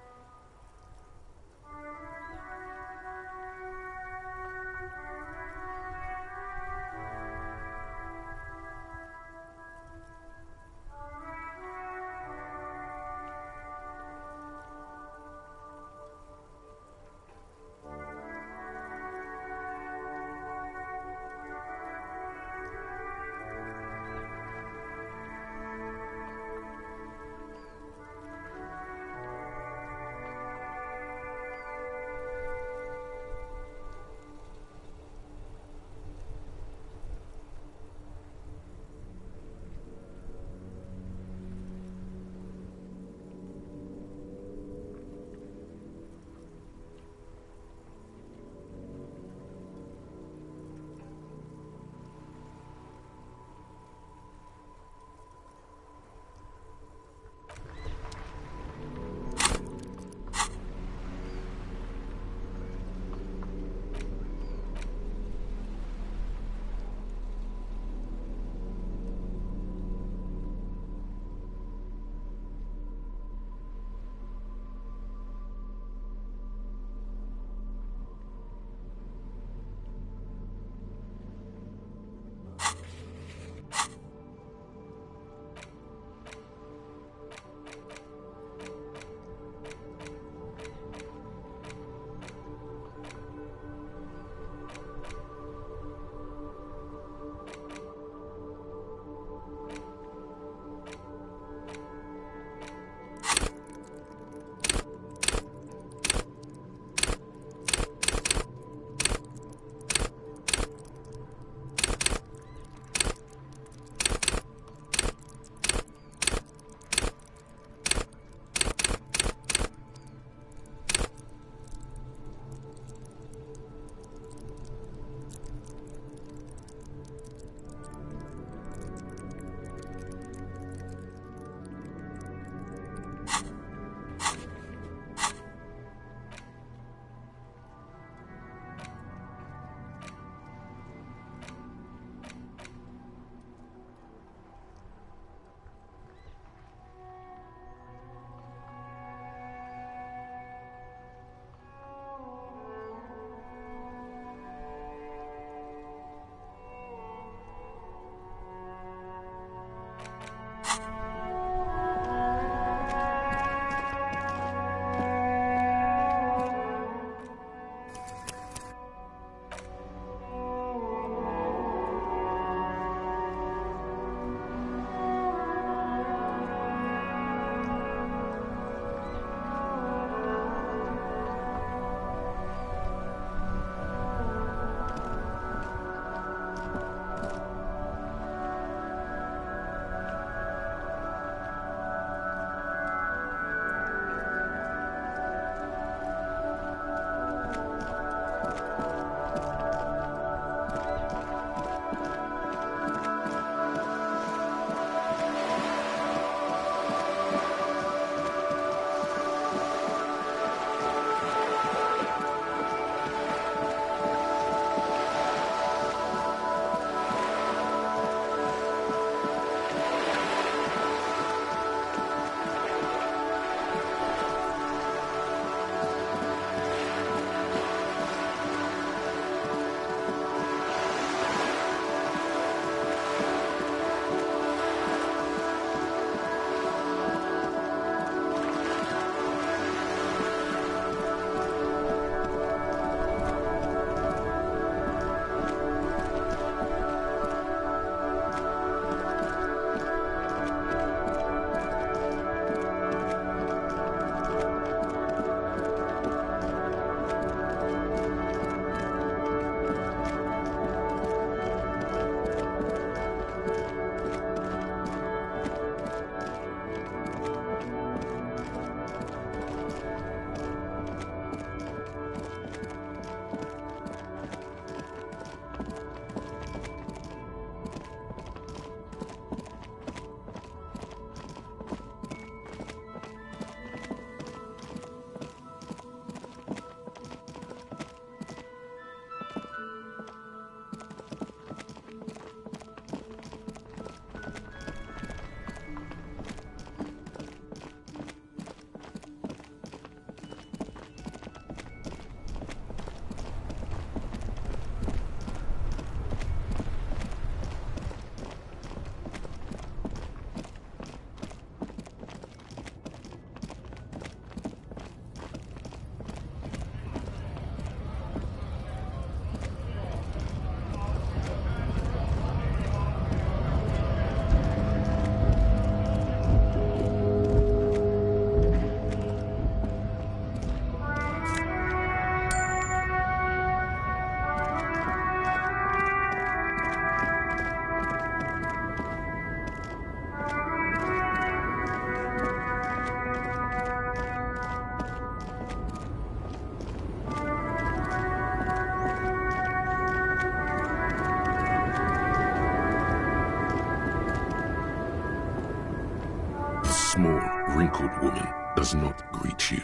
wrinkled woman does not greet you.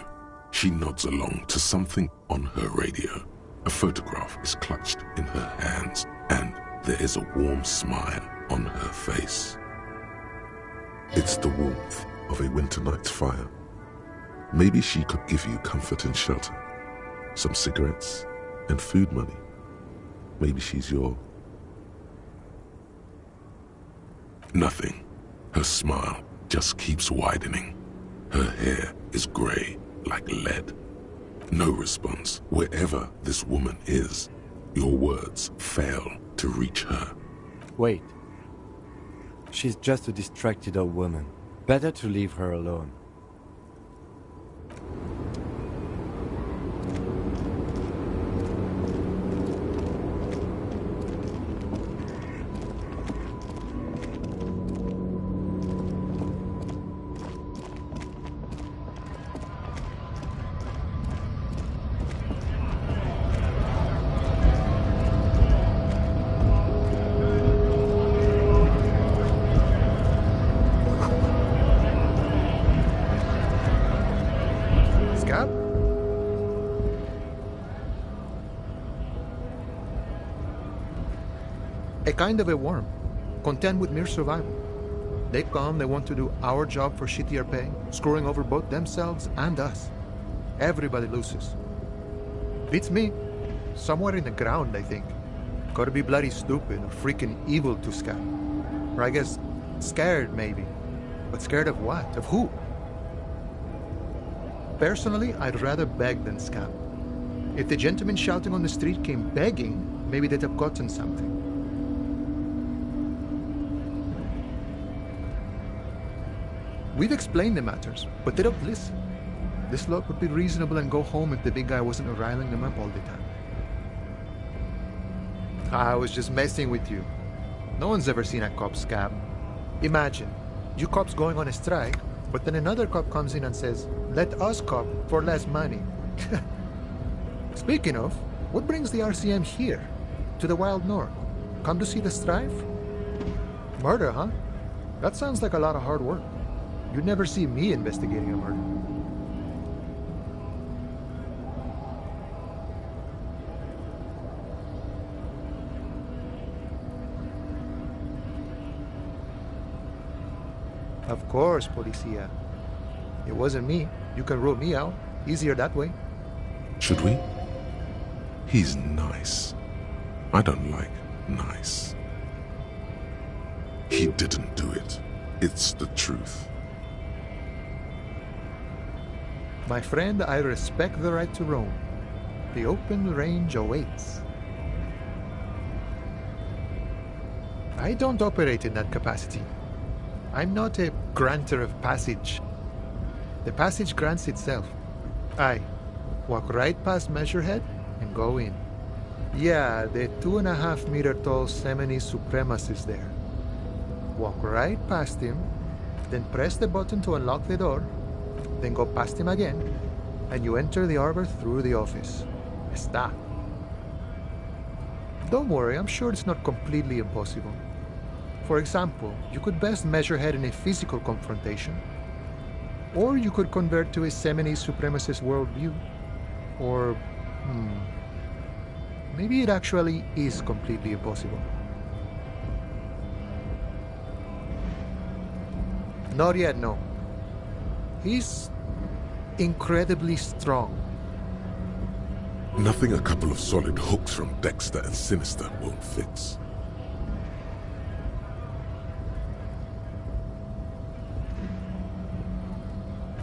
She nods along to something on her radio. A photograph is clutched in her hands, and there is a warm smile on her face. It's the warmth of a winter night's fire. Maybe she could give you comfort and shelter, some cigarettes and food money. Maybe she's your... Nothing. Her smile just keeps widening. Her hair is grey like lead. No response. Wherever this woman is, your words fail to reach her. Wait. She's just a distracted old woman. Better to leave her alone. A kind of a worm, content with mere survival. They come, they want to do our job for shittier pay, screwing over both themselves and us. Everybody loses. Beats me. Somewhere in the ground, I think. Gotta be bloody stupid or freaking evil to scab. Or I guess, scared maybe. But scared of what? Of who? Personally, I'd rather beg than scab. If the gentleman shouting on the street came begging, maybe they'd have gotten something. We've explained the matters, but they don't listen. This lot would be reasonable and go home if the big guy wasn't riling them up all the time. I was just messing with you. No one's ever seen a cop scab. Imagine, you cops going on a strike, but then another cop comes in and says, "Let us cop for less money." Speaking of, what brings the RCM here? To the wild north? Come to see the strife? Murder, huh? That sounds like a lot of hard work. You'd never see me investigating a murder. Of course, Policia. It wasn't me. You can rule me out. Easier that way. Should we? He's nice. I don't like nice. He didn't do it. It's the truth. My friend, I respect the right to roam. The open range awaits. I don't operate in that capacity. I'm not a granter of passage. The passage grants itself. I walk right past Measurehead and go in. Yeah, the 2.5 meter tall Semini Supremus is there. Walk right past him, then press the button to unlock the door, then go past him again, and you enter the arbor through the office. Está. Don't worry, I'm sure it's not completely impossible. For example, you could best measure head in a physical confrontation, or you could convert to a Semini supremacist worldview, or maybe it actually is completely impossible. Not yet, no. He's incredibly strong. Nothing a couple of solid hooks from Dexter and Sinister won't fix.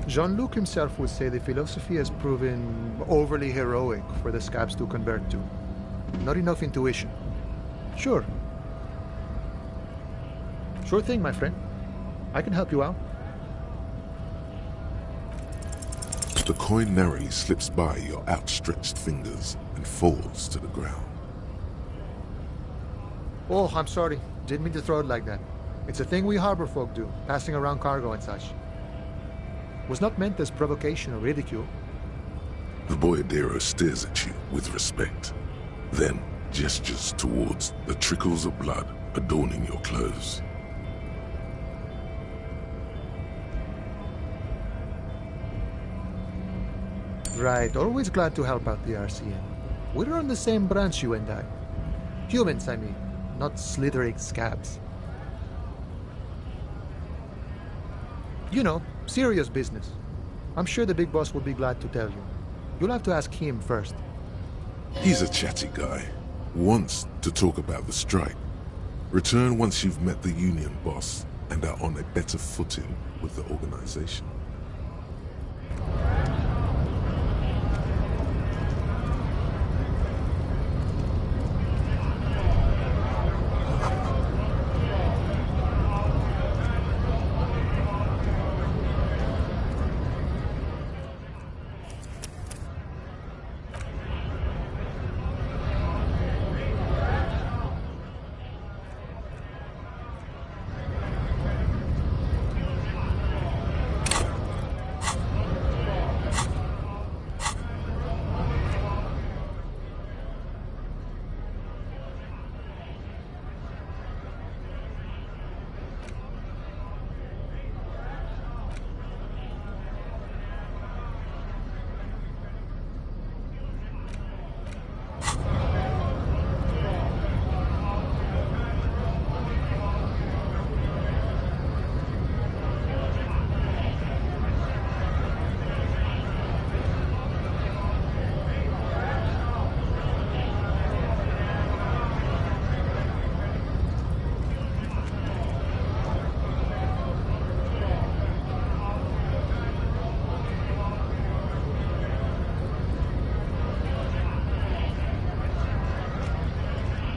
Jean-Luc himself would say the philosophy has proven overly heroic for the scabs to convert to. Not enough intuition. Sure. Sure thing, my friend. I can help you out. The coin narrowly slips by your outstretched fingers and falls to the ground. Oh, I'm sorry. Didn't mean to throw it like that. It's a thing we harbor folk do, passing around cargo and such. Was not meant as provocation or ridicule. The boyadero stares at you with respect, then gestures towards the trickles of blood adorning your clothes. Right, always glad to help out the RCM. We're on the same branch, you and I. Humans, I mean, not slithering scabs. You know, serious business. I'm sure the big boss will be glad to tell you. You'll have to ask him first. He's a chatty guy. Wants to talk about the strike. Return once you've met the union boss and are on a better footing with the organization.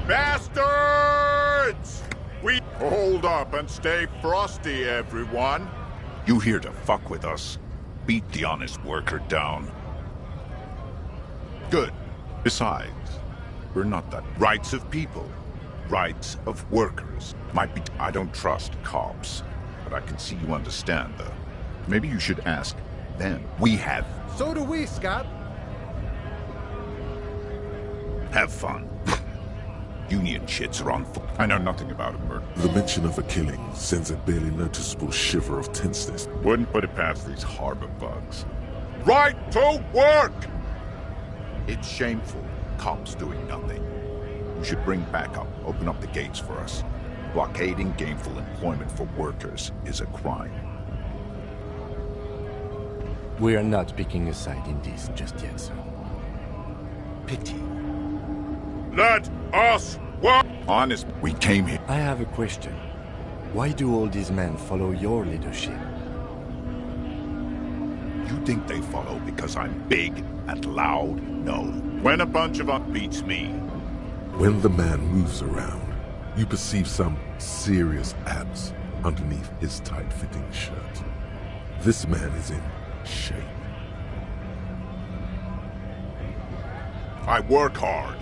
Bastards! We hold up and stay frosty, everyone. You here to fuck with us? Beat the honest worker down. Good. Besides, we're not the rights of people. Rights of workers. Might be... I don't trust cops, but I can see you understand, though. Maybe you should ask them. We have... So do we, Scott. Have fun. Union shits are on foot. I know nothing about a murder. The mention of a killing sends a barely noticeable shiver of tenseness. Wouldn't put it past these harbor bugs. Right to work! It's shameful. Cops doing nothing. We should bring backup, open up the gates for us. Blockading gainful employment for workers is a crime. We are not picking a side in this just yet, sir. Pity. Let us work! Honest, we came here. I have a question. Why do all these men follow your leadership? You think they follow because I'm big and loud? No. When a bunch of us beats me. When the man moves around, you perceive some serious abs underneath his tight-fitting shirt. This man is in shape. I work hard.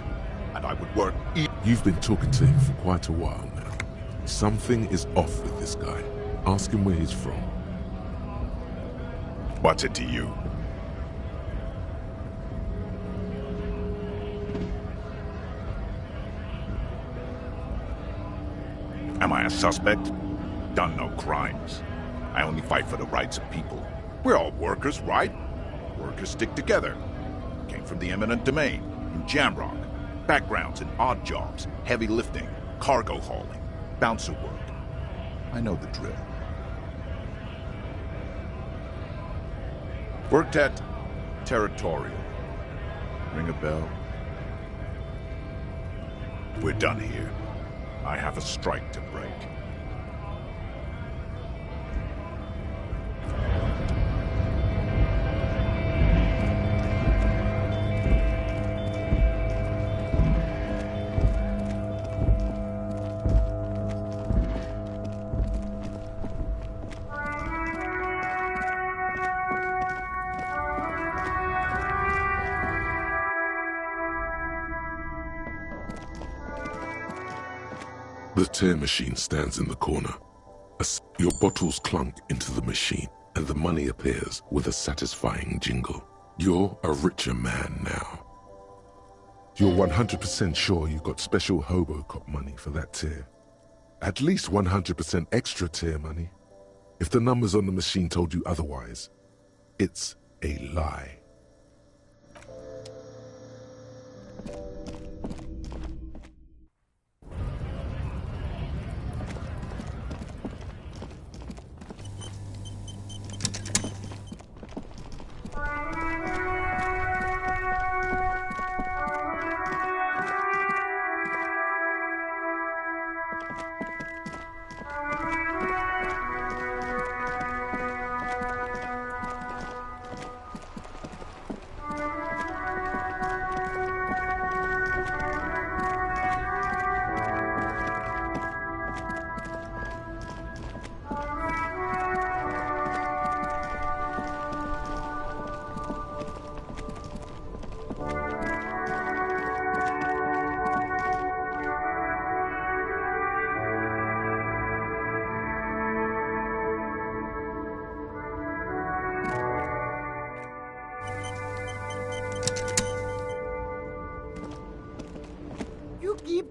And I would work. You've been talking to him for quite a while now. Something is off with this guy. Ask him where he's from. What's it to you? Am I a suspect? Done no crimes. I only fight for the rights of people. We're all workers, right? Workers stick together. Came from the eminent domain, in Jamrock. Backgrounds in odd jobs, heavy lifting, cargo hauling, bouncer work. I know the drill. Worked at Territorial. Ring a bell? We're done here. I have a strike to break. The tear machine stands in the corner. Your bottles clunk into the machine, and the money appears with a satisfying jingle. You're a richer man now. You're 100% sure you got special Hobocop money for that tear. At least 100% extra tear money. If the numbers on the machine told you otherwise, it's a lie.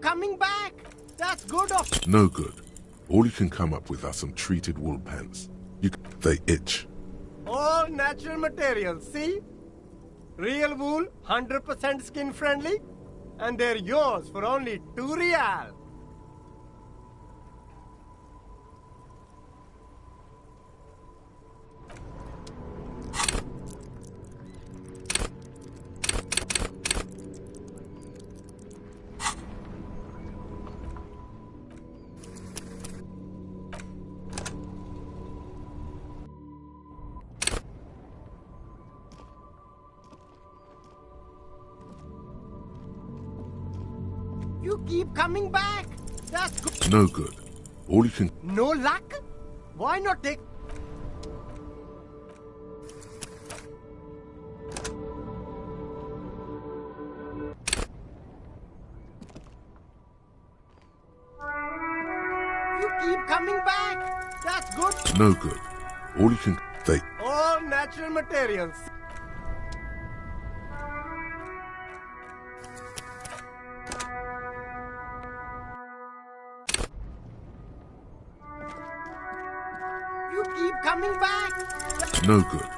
coming back. That's good of... No good. All you can come up with are some treated wool pants. They itch. All natural materials, see? Real wool, 100% skin friendly, and they're yours for only 2 real. You keep coming back. That's good. No good. All you can... No luck? Why not take... You keep coming back. That's good. No good. All you can... They... All natural materials. You keep coming back. No good.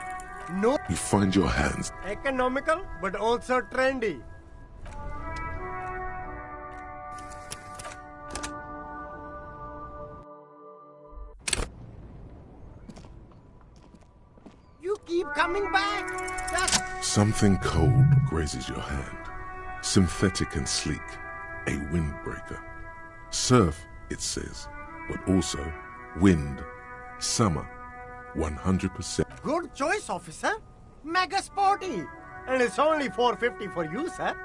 No. You find your hands. Economical, but also trendy. You keep coming back. That's... Something cold grazes your hand. Synthetic and sleek. A windbreaker. Surf, it says, but also wind. Summer. 100%. Good choice, officer. Mega sporty. And it's only $4.50 for you, sir.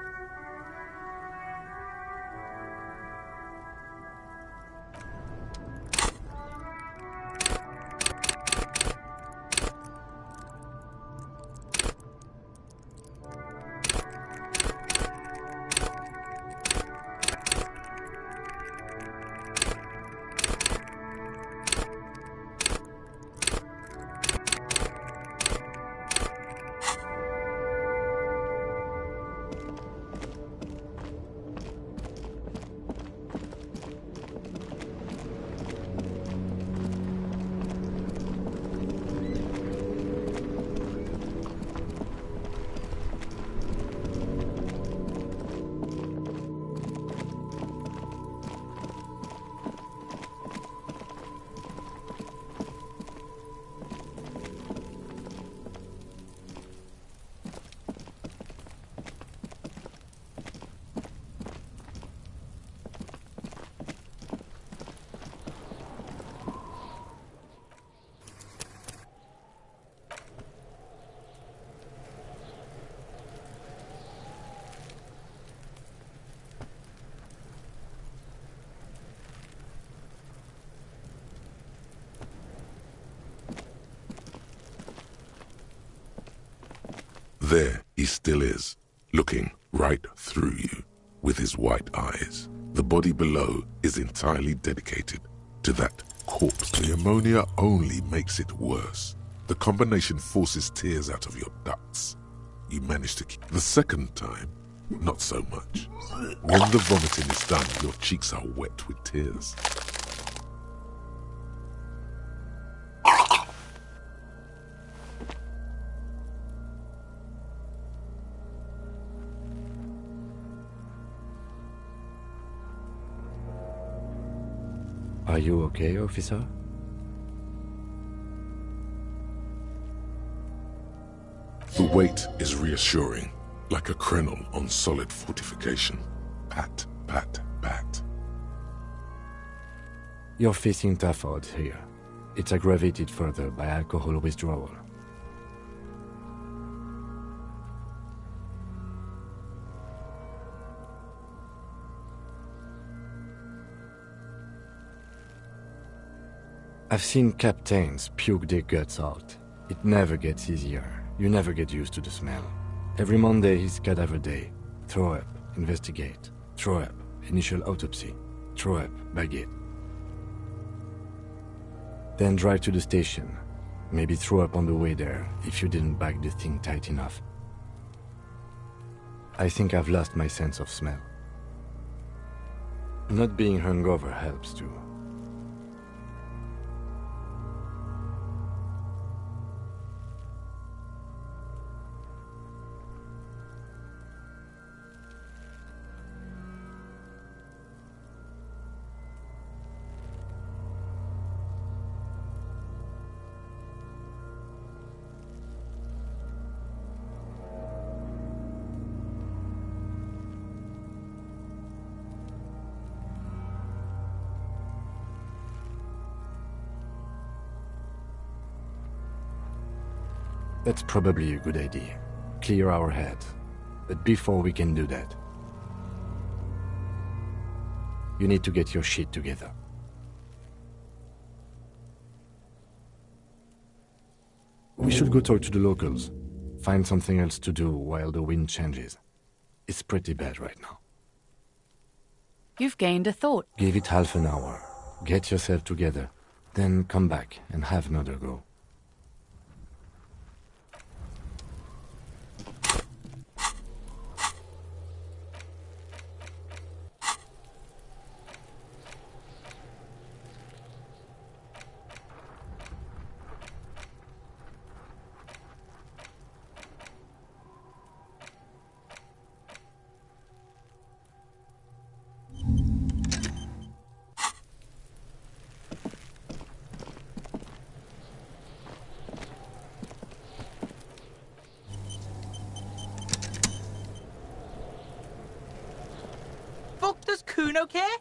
There he still is, looking right through you with his white eyes. The body below is entirely dedicated to that corpse. The ammonia only makes it worse. The combination forces tears out of your ducts. You manage to keep... The second time, not so much. When the vomiting is done, your cheeks are wet with tears. Are you okay, officer? The weight is reassuring, like a crenel on solid fortification. Pat, pat, pat. You're facing tough odds here. It's aggravated further by alcohol withdrawal. I've seen captains puke their guts out. It never gets easier. You never get used to the smell. Every Monday is cadaver day. Throw up, investigate. Throw up, initial autopsy. Throw up, baguette. Then drive to the station. Maybe throw up on the way there if you didn't bag the thing tight enough. I think I've lost my sense of smell. Not being hungover helps too. That's probably a good idea. Clear our heads. But before we can do that, you need to get your shit together. We should go talk to the locals. Find something else to do while the wind changes. It's pretty bad right now. You've gained a thought. Give it half an hour. Get yourself together. Then come back and have another go. Does Kuno care?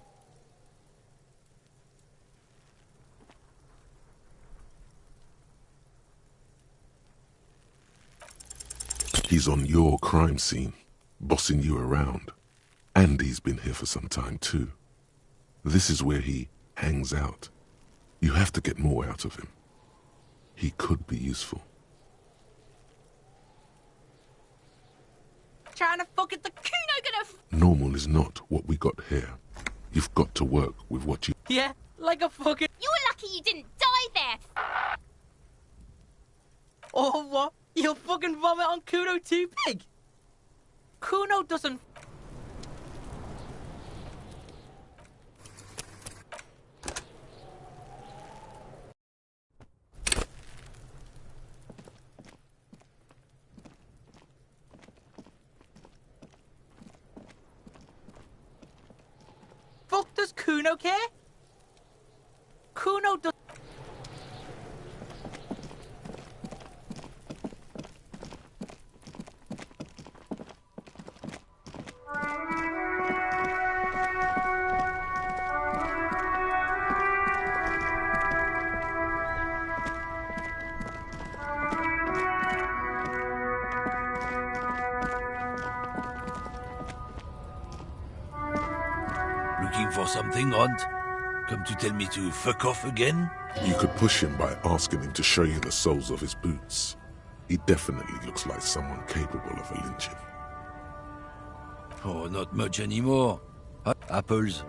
He's on your crime scene, bossing you around. And he's been here for some time too. This is where he hangs out. You have to get more out of him. He could be useful. Trying to fuck it, the Kuno gonna Normal is not what we got here. You've got to work with what you... Yeah, like a fucking... You're lucky you didn't die there. Oh, what? You'll fucking vomit on Kuno too, pig? Kuno doesn't... Fuck does Kuno care? Kuno does... Looking for something, Hunt? Come to tell me to fuck off again? You could push him by asking him to show you the soles of his boots. He definitely looks like someone capable of a lynching. Oh, not much anymore. Apples.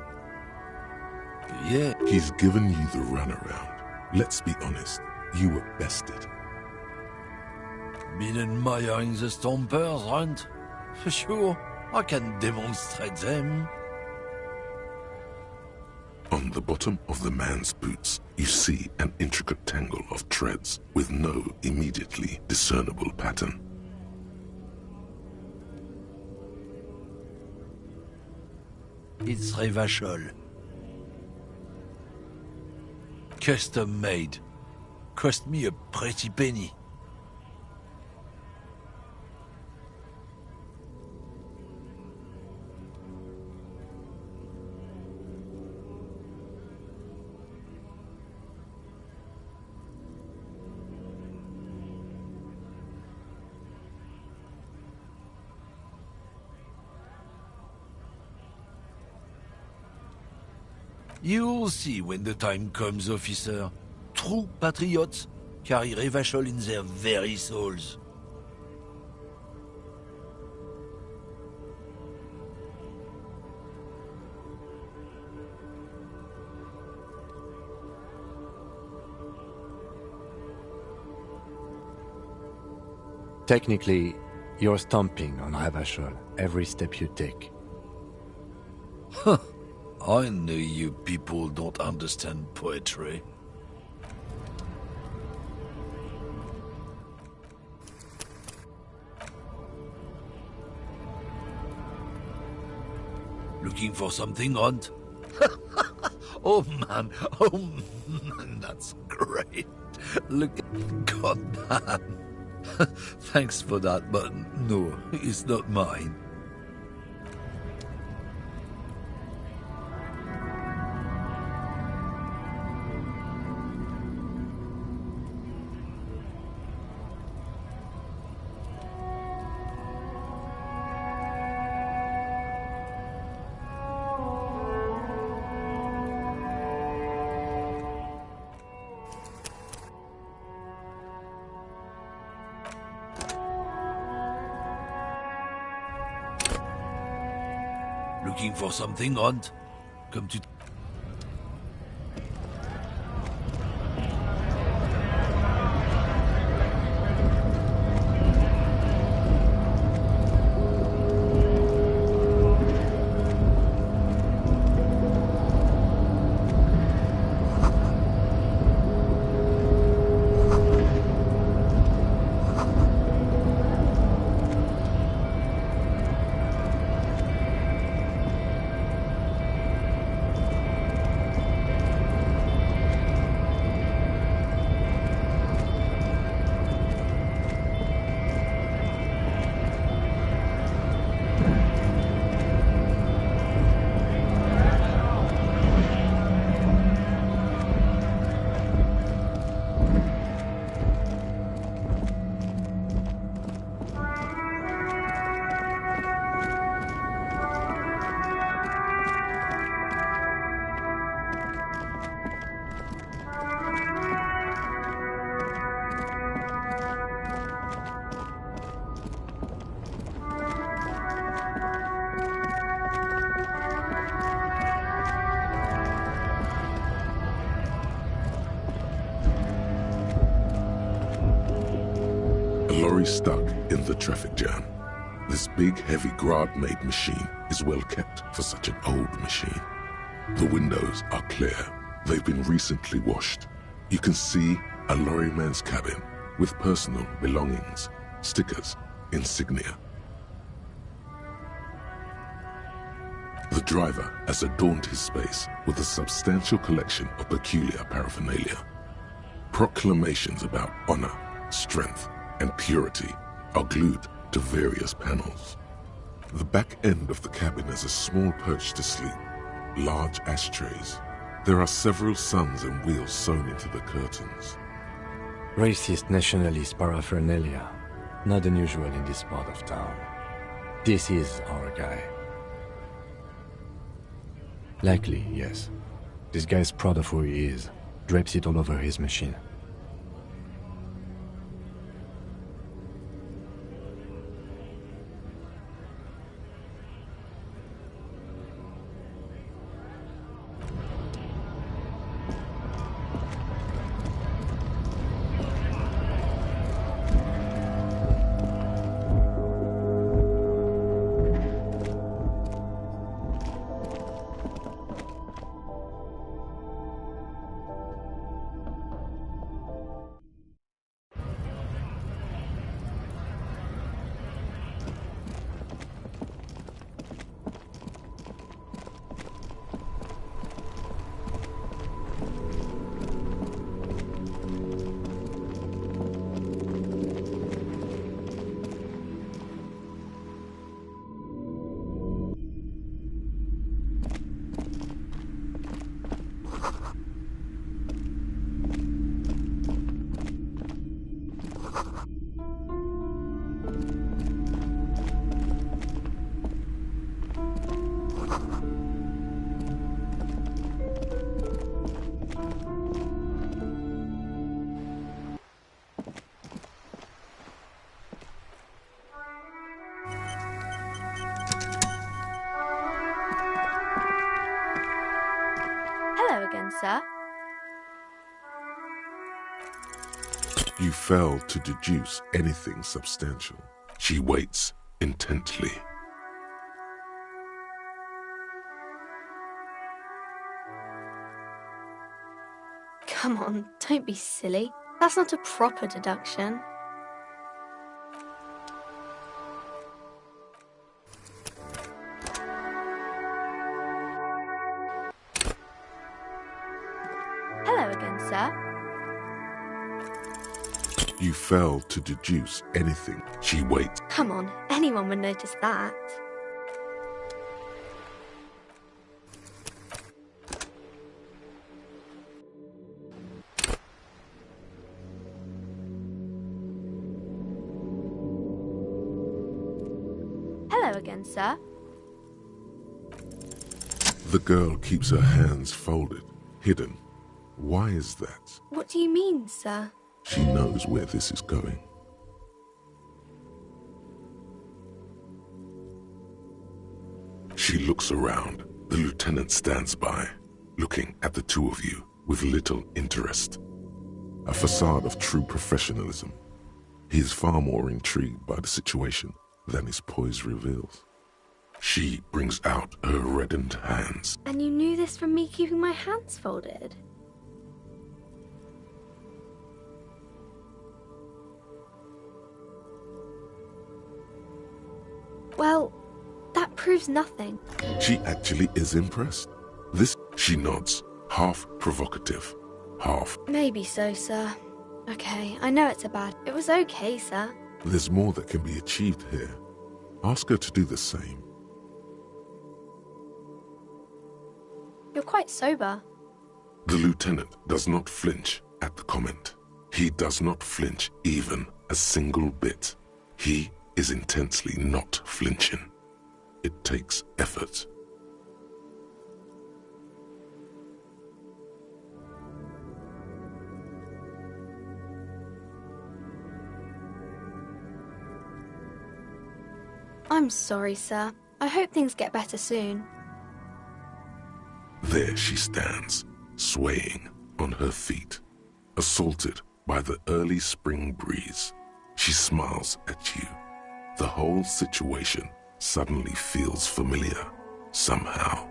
Yeah. He's given you the runaround. Let's be honest, you were bested. Been admiring the stompers, Hunt? For sure, I can demonstrate them. On the bottom of the man's boots, you see an intricate tangle of treads with no immediately discernible pattern. It's Revachol. Custom made. Cost me a pretty penny. You'll see when the time comes, officer. True patriots carry Revachol in their very souls. Technically, you're stomping on Revachol every step you take. Huh. I know you people don't understand poetry. Looking for something, Hunt? Oh man, that's great. Look, God man. Thanks for that, but no, it's not mine. Looking for something, Hunt? Come to... A lorry stuck in the traffic jam. This big, heavy Grad-made machine is well kept for such an old machine. The windows are clear. They've been recently washed. You can see a lorryman's cabin with personal belongings, stickers, insignia. The driver has adorned his space with a substantial collection of peculiar paraphernalia. Proclamations about honor, strength, and purity are glued to various panels. The back end of the cabin has a small perch to sleep, large ashtrays. There are several suns and wheels sewn into the curtains. Racist nationalist paraphernalia. Not unusual in this part of town. This is our guy. Likely, yes. This guy's proud of who he is. Drapes it all over his machine. Hello again, sir. You fail to deduce anything substantial. She waits intently. Come on, don't be silly. That's not a proper deduction. Hello again, sir. You fail to deduce anything. She waits. Come on, anyone would notice that. Hello again, sir. The girl keeps her hands folded, hidden. Why is that? What do you mean, sir? She knows where this is going. She looks around. The lieutenant stands by, looking at the two of you with little interest. A facade of true professionalism. He is far more intrigued by the situation than his poise reveals. She brings out her reddened hands. And you knew this from me keeping my hands folded? Well, that proves nothing. She actually is impressed. She nods, half provocative, half. Maybe so, sir. Okay, I know it's a bad. It was okay, sir. There's more that can be achieved here. Ask her to do the same. You're quite sober. The lieutenant does not flinch at the comment. He does not flinch even a single bit. He is intensely not flinching. It takes effort. I'm sorry, sir. I hope things get better soon. There she stands, swaying on her feet, assaulted by the early spring breeze. She smiles at you. The whole situation suddenly feels familiar, somehow.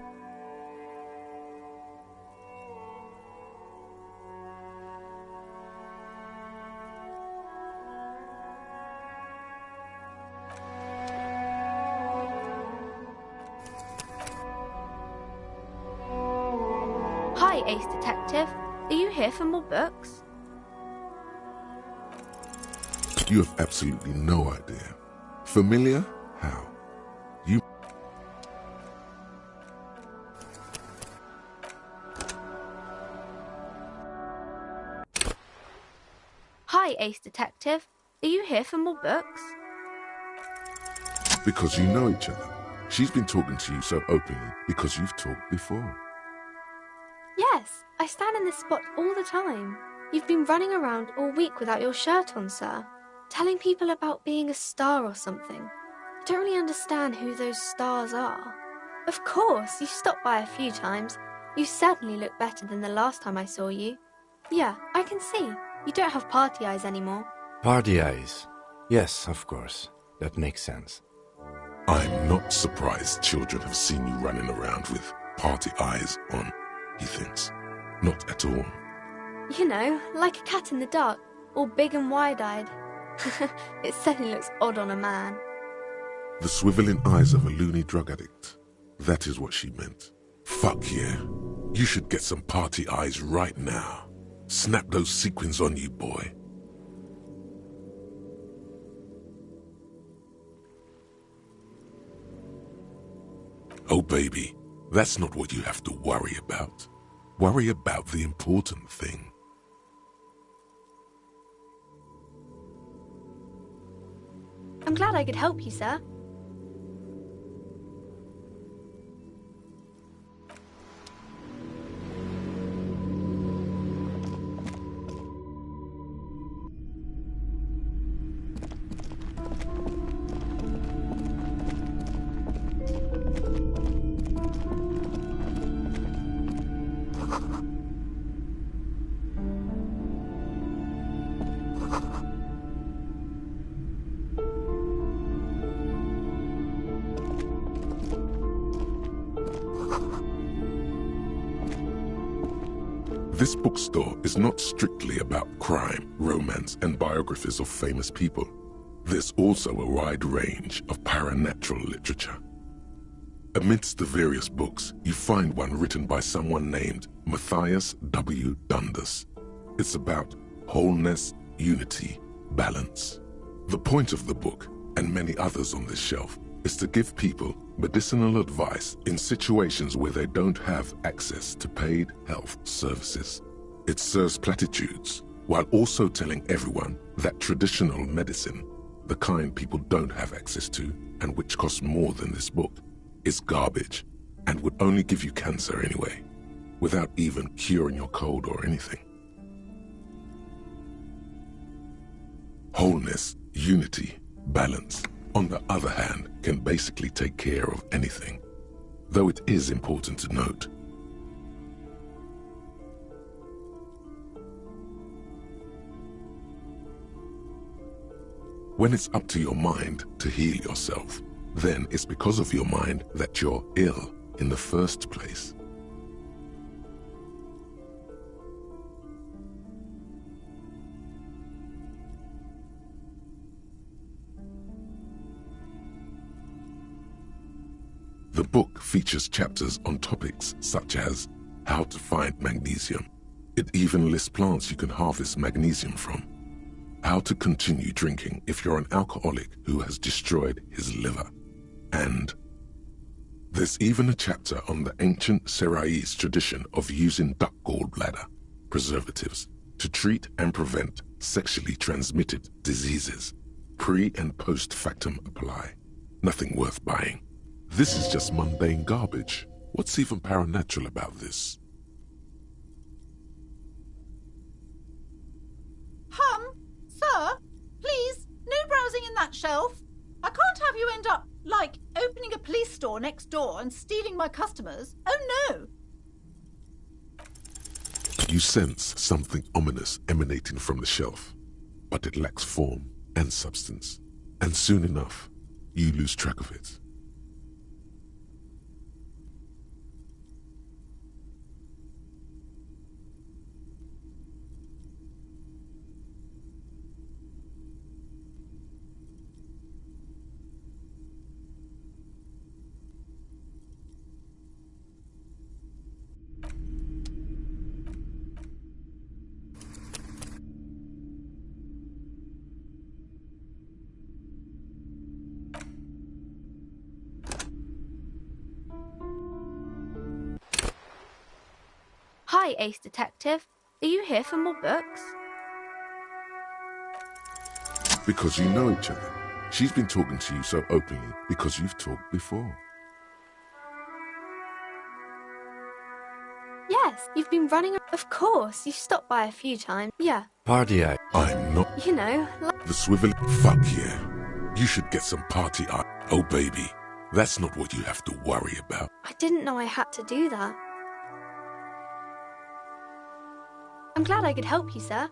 Hi, Ace Detective. Are you here for more books? You have absolutely no idea. Familiar? How? You... Hi, Ace Detective. Are you here for more books? Because you know each other. She's been talking to you so openly because you've talked before. Yes, I stand in this spot all the time. You've been running around all week without your shirt on, sir. Telling people about being a star or something. I don't really understand who those stars are. Of course, you stopped by a few times. You certainly look better than the last time I saw you. Yeah, I can see. You don't have party eyes anymore. Party eyes. Yes, of course. That makes sense. I'm not surprised children have seen you running around with party eyes on, he thinks. Not at all. You know, like a cat in the dark, all big and wide-eyed. It certainly looks odd on a man. The swiveling eyes of a loony drug addict. That is what she meant. Fuck yeah. You should get some party eyes right now. Snap those sequins on you, boy. Oh, baby, that's not what you have to worry about. Worry about the important thing. I'm glad I could help you, sir. This bookstore is not strictly about crime, romance, and biographies of famous people. There's also a wide range of paranatural literature. Amidst the various books, you find one written by someone named Matthias W. Dundas. It's about wholeness, unity, balance. The point of the book, and many others on this shelf, is to give people medicinal advice in situations where they don't have access to paid health services. It serves platitudes, while also telling everyone that traditional medicine, the kind people don't have access to and which costs more than this book, is garbage and would only give you cancer anyway, without even curing your cold or anything. Wholeness, unity, balance, on the other hand, can basically take care of anything, though it is important to note. When it's up to your mind to heal yourself, then it's because of your mind that you're ill in the first place. The book features chapters on topics such as how to find magnesium. It even lists plants you can harvest magnesium from. How to continue drinking if you're an alcoholic who has destroyed his liver. And there's even a chapter on the ancient Seraïs tradition of using duck gallbladder preservatives to treat and prevent sexually transmitted diseases. Pre- and post-factum apply. Nothing worth buying. This is just mundane garbage. What's even paranatural about this? Sir, please, no browsing in that shelf. I can't have you end up, like, opening a police store next door and stealing my customers. Oh no! You sense something ominous emanating from the shelf, but it lacks form and substance, and soon enough, you lose track of it. Hi, Ace Detective. Are you here for more books? Because you know each other. She's been talking to you so openly because you've talked before. Yes, you've been running. Of course, you've stopped by a few times. Yeah. Party eye. I'm not. You know, like... The swivel. Fuck yeah. You should get some party eye. Oh baby, that's not what you have to worry about. I didn't know I had to do that. I'm glad I could help you, sir.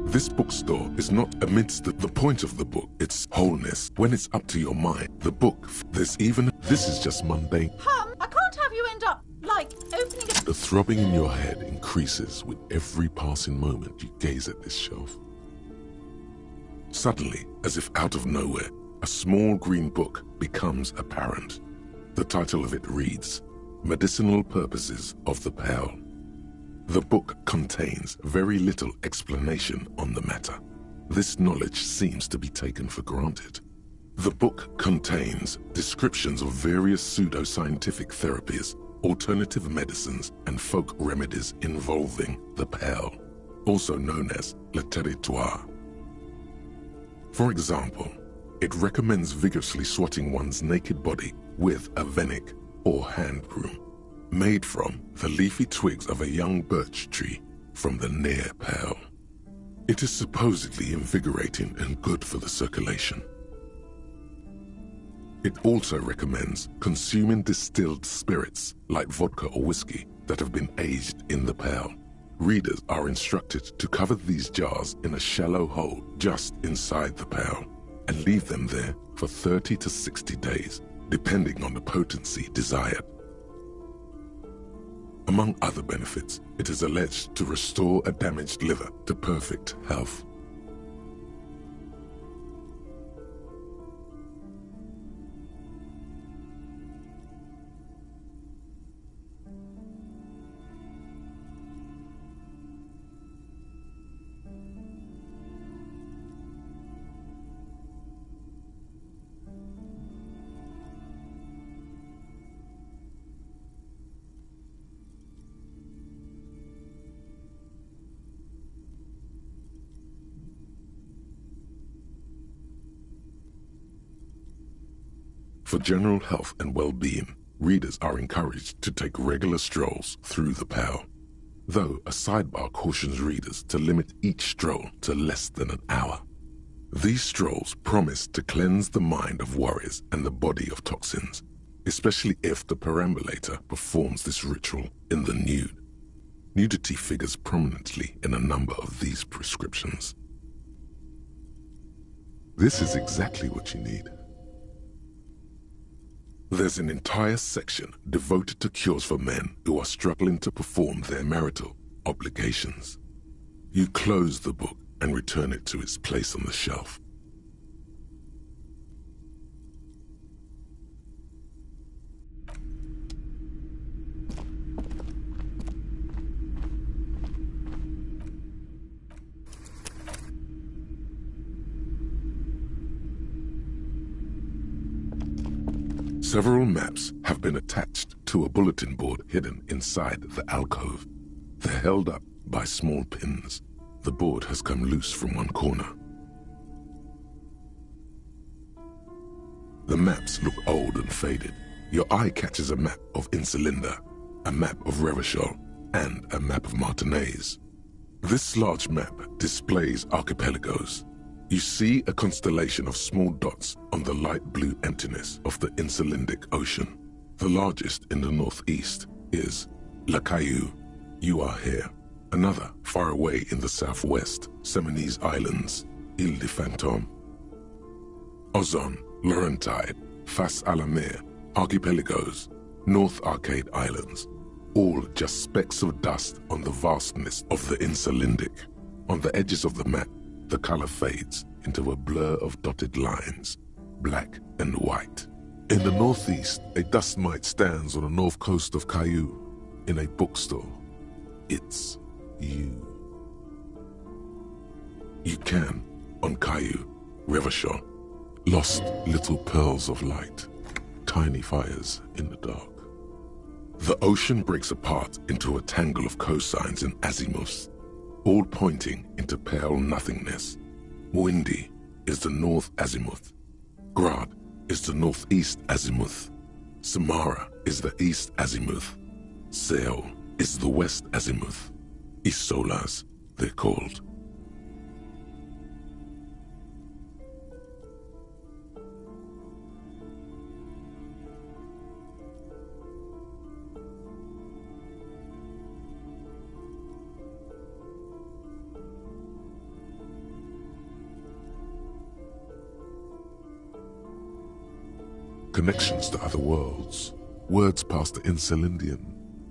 This bookstore is not amidst the point of the book. It's wholeness. When it's up to your mind, the book, there's even, this is just mundane. I can't have you end up, like, opening a... The throbbing in your head increases with every passing moment you gaze at this shelf. Suddenly, as if out of nowhere, a small green book becomes apparent. The title of it reads, Medicinal Purposes of the Pearl. The book contains very little explanation on the matter. This knowledge seems to be taken for granted. The book contains descriptions of various pseudoscientific therapies, alternative medicines, and folk remedies involving the pearl, also known as le territoire. For example, it recommends vigorously swatting one's naked body with a venik or hand broom, made from the leafy twigs of a young birch tree from the near pearl. It is supposedly invigorating and good for the circulation. It also recommends consuming distilled spirits like vodka or whiskey that have been aged in the pail. Readers are instructed to cover these jars in a shallow hole just inside the pail and leave them there for 30 to 60 days, depending on the potency desired. Among other benefits, it is alleged to restore a damaged liver to perfect health. For general health and well-being, readers are encouraged to take regular strolls through the pail, though a sidebar cautions readers to limit each stroll to less than an hour. These strolls promise to cleanse the mind of worries and the body of toxins, especially if the perambulator performs this ritual in the nude. Nudity figures prominently in a number of these prescriptions. This is exactly what you need. There's an entire section devoted to cures for men who are struggling to perform their marital obligations. You close the book and return it to its place on the shelf. Several maps have been attached to a bulletin board hidden inside the alcove. They're held up by small pins. The board has come loose from one corner. The maps look old and faded. Your eye catches a map of Insulinda, a map of Revachol, and a map of Martinaise. This large map displays archipelagos. You see a constellation of small dots on the light blue emptiness of the Insulindic Ocean. The largest in the northeast is La Caillou. You are here. Another, far away in the southwest, Seminese Islands, Ile de Fantôme. Ozon, Laurentide, Fas à la Mer, Archipelagos, North Arcade Islands, all just specks of dust on the vastness of the Insulindic. On the edges of the map, the color fades into a blur of dotted lines, black and white. In the northeast, a dust mite stands on the north coast of Caillou. In a bookstore, it's you. You can, on Caillou, Revachol, lost little pearls of light, tiny fires in the dark. The ocean breaks apart into a tangle of cosines and azimuths, all pointing into pale nothingness. Windy is the north azimuth. Grad is the northeast azimuth. Samara is the east azimuth. Seol is the west azimuth. Isolas, they're called. Connections to other worlds, words past the Insulindian,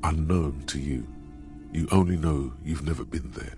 unknown to you. You only know you've never been there.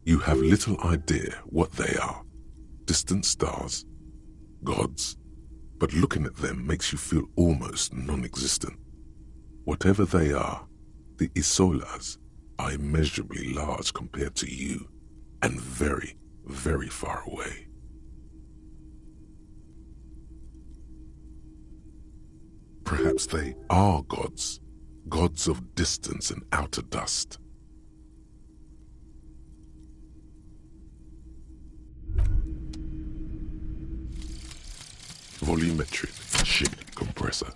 You have little idea what they are. distant stars. Gods. But looking at them makes you feel almost non-existent. Whatever they are, the Isolas are immeasurably large compared to you, and very, very far away. Perhaps they are gods, gods of distance and outer dust. Volumetric ship compressor.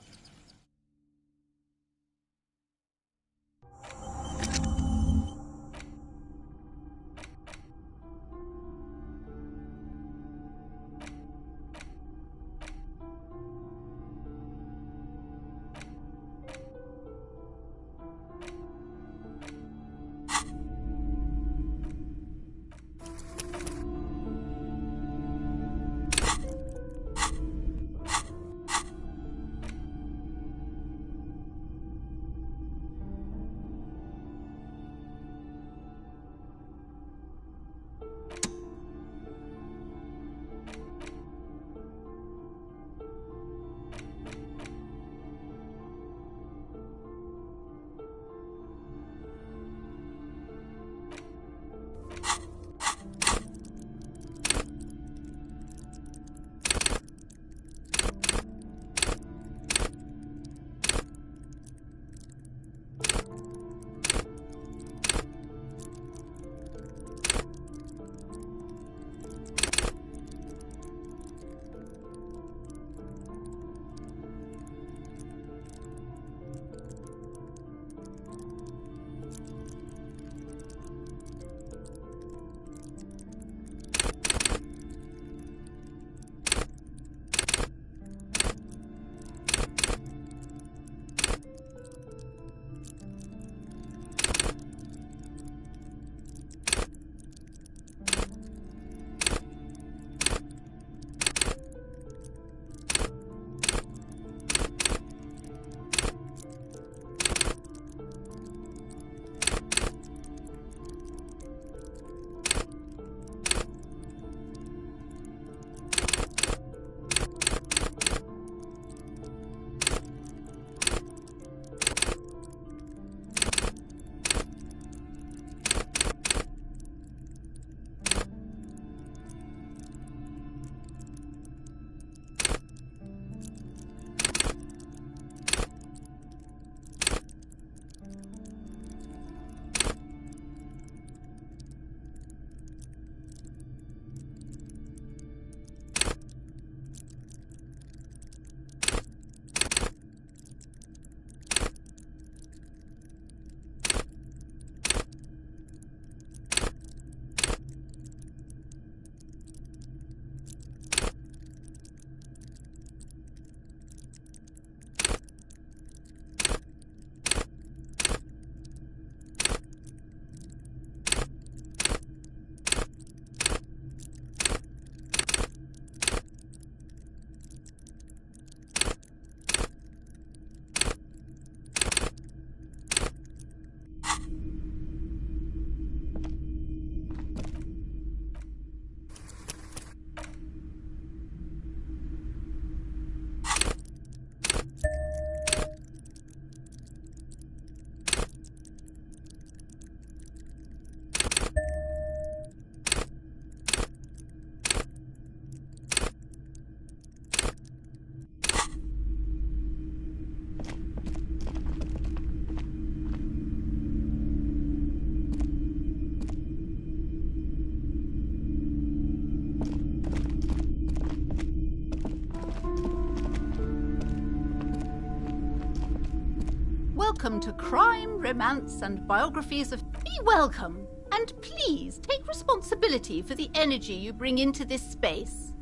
Welcome to Crime, Romance and Biographies of... Be welcome, and please take responsibility for the energy you bring into this space.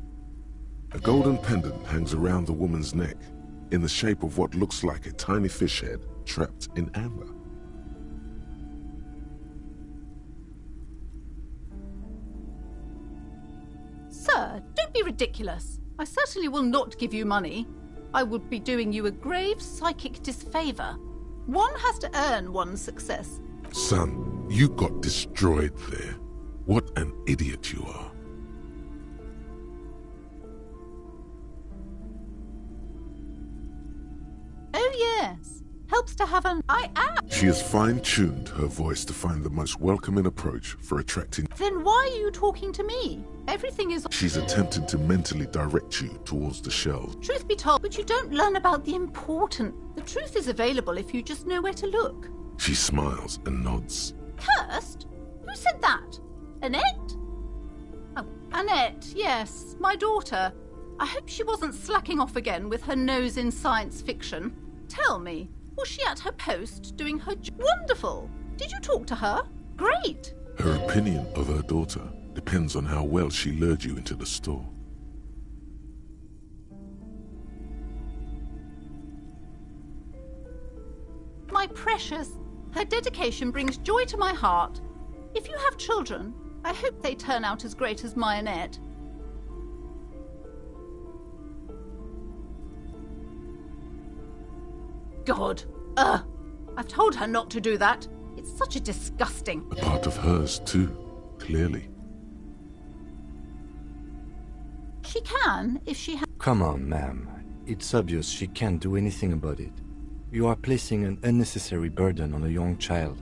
A golden pendant hangs around the woman's neck, in the shape of what looks like a tiny fish head trapped in amber. Sir, don't be ridiculous. I certainly will not give you money. I would be doing you a grave psychic disfavor. One has to earn one's success. Son, you got destroyed there. What an idiot you are. yes. Helps to have an I am. She has fine-tuned her voice to find the most welcoming approach for attracting... Then why are you talking to me? Everything is... She's attempting to mentally direct you towards the shelves. Truth be told, but you don't learn about the important. The truth is available if you just know where to look. She smiles and nods. Cursed? Who said that? Annette? Oh, Annette, yes, my daughter. I hope she wasn't slacking off again with her nose in science fiction. Tell me, was she at her post doing her Wonderful! Did you talk to her? Great! Her opinion of her daughter depends on how well she lured you into the store. My precious, her dedication brings joy to my heart. If you have children, I hope they turn out as great as my Annette. God, I've told her not to do that. It's such a disgusting... A part of hers too, clearly. She can, if she has... Come on, ma'am. It's obvious she can't do anything about it. You are placing an unnecessary burden on a young child.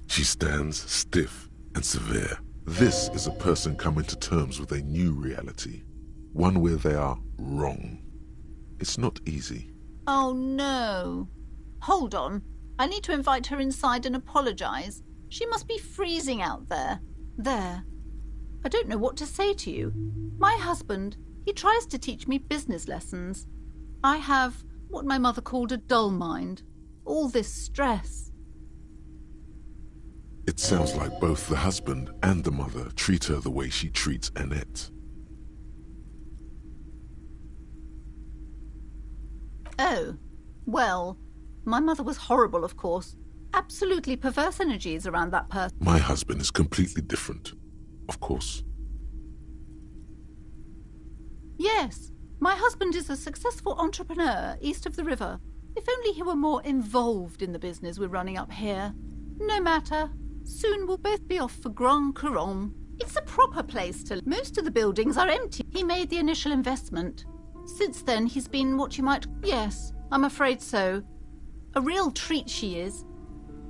She stands stiff and severe. This is a person coming to terms with a new reality, one where they are wrong. It's not easy. Oh no. Hold on. I need to invite her inside and apologize. She must be freezing out there. There. I don't know what to say to you. My husband, he tries to teach me business lessons. I have what my mother called a dull mind. All this stress. It sounds like both the husband and the mother treat her the way she treats Annette. Oh, well, my mother was horrible, of course. Absolutely perverse energies around that person. My husband is completely different, of course. Yes, my husband is a successful entrepreneur east of the river. If only he were more involved in the business we're running up here. No matter. Soon we'll both be off for Grand Couronne. It's a proper place to... Most of the buildings are empty. He made the initial investment. Since then, he's been what you might... Yes, I'm afraid so. A real treat she is.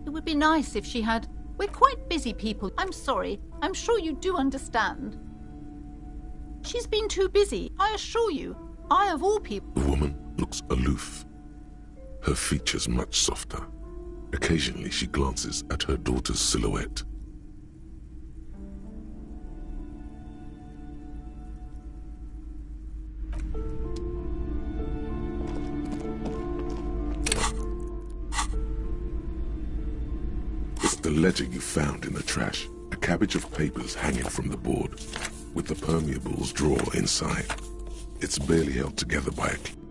It would be nice if she had... We're quite busy people. I'm sorry. I'm sure you do understand. She's been too busy, I assure you. I, of all people... The woman looks aloof. Her features much softer. Occasionally she glances at her daughter's silhouette. It's the ledger you found in the trash. A cabbage of papers hanging from the board, with the permeables drawer inside. It's barely held together by a...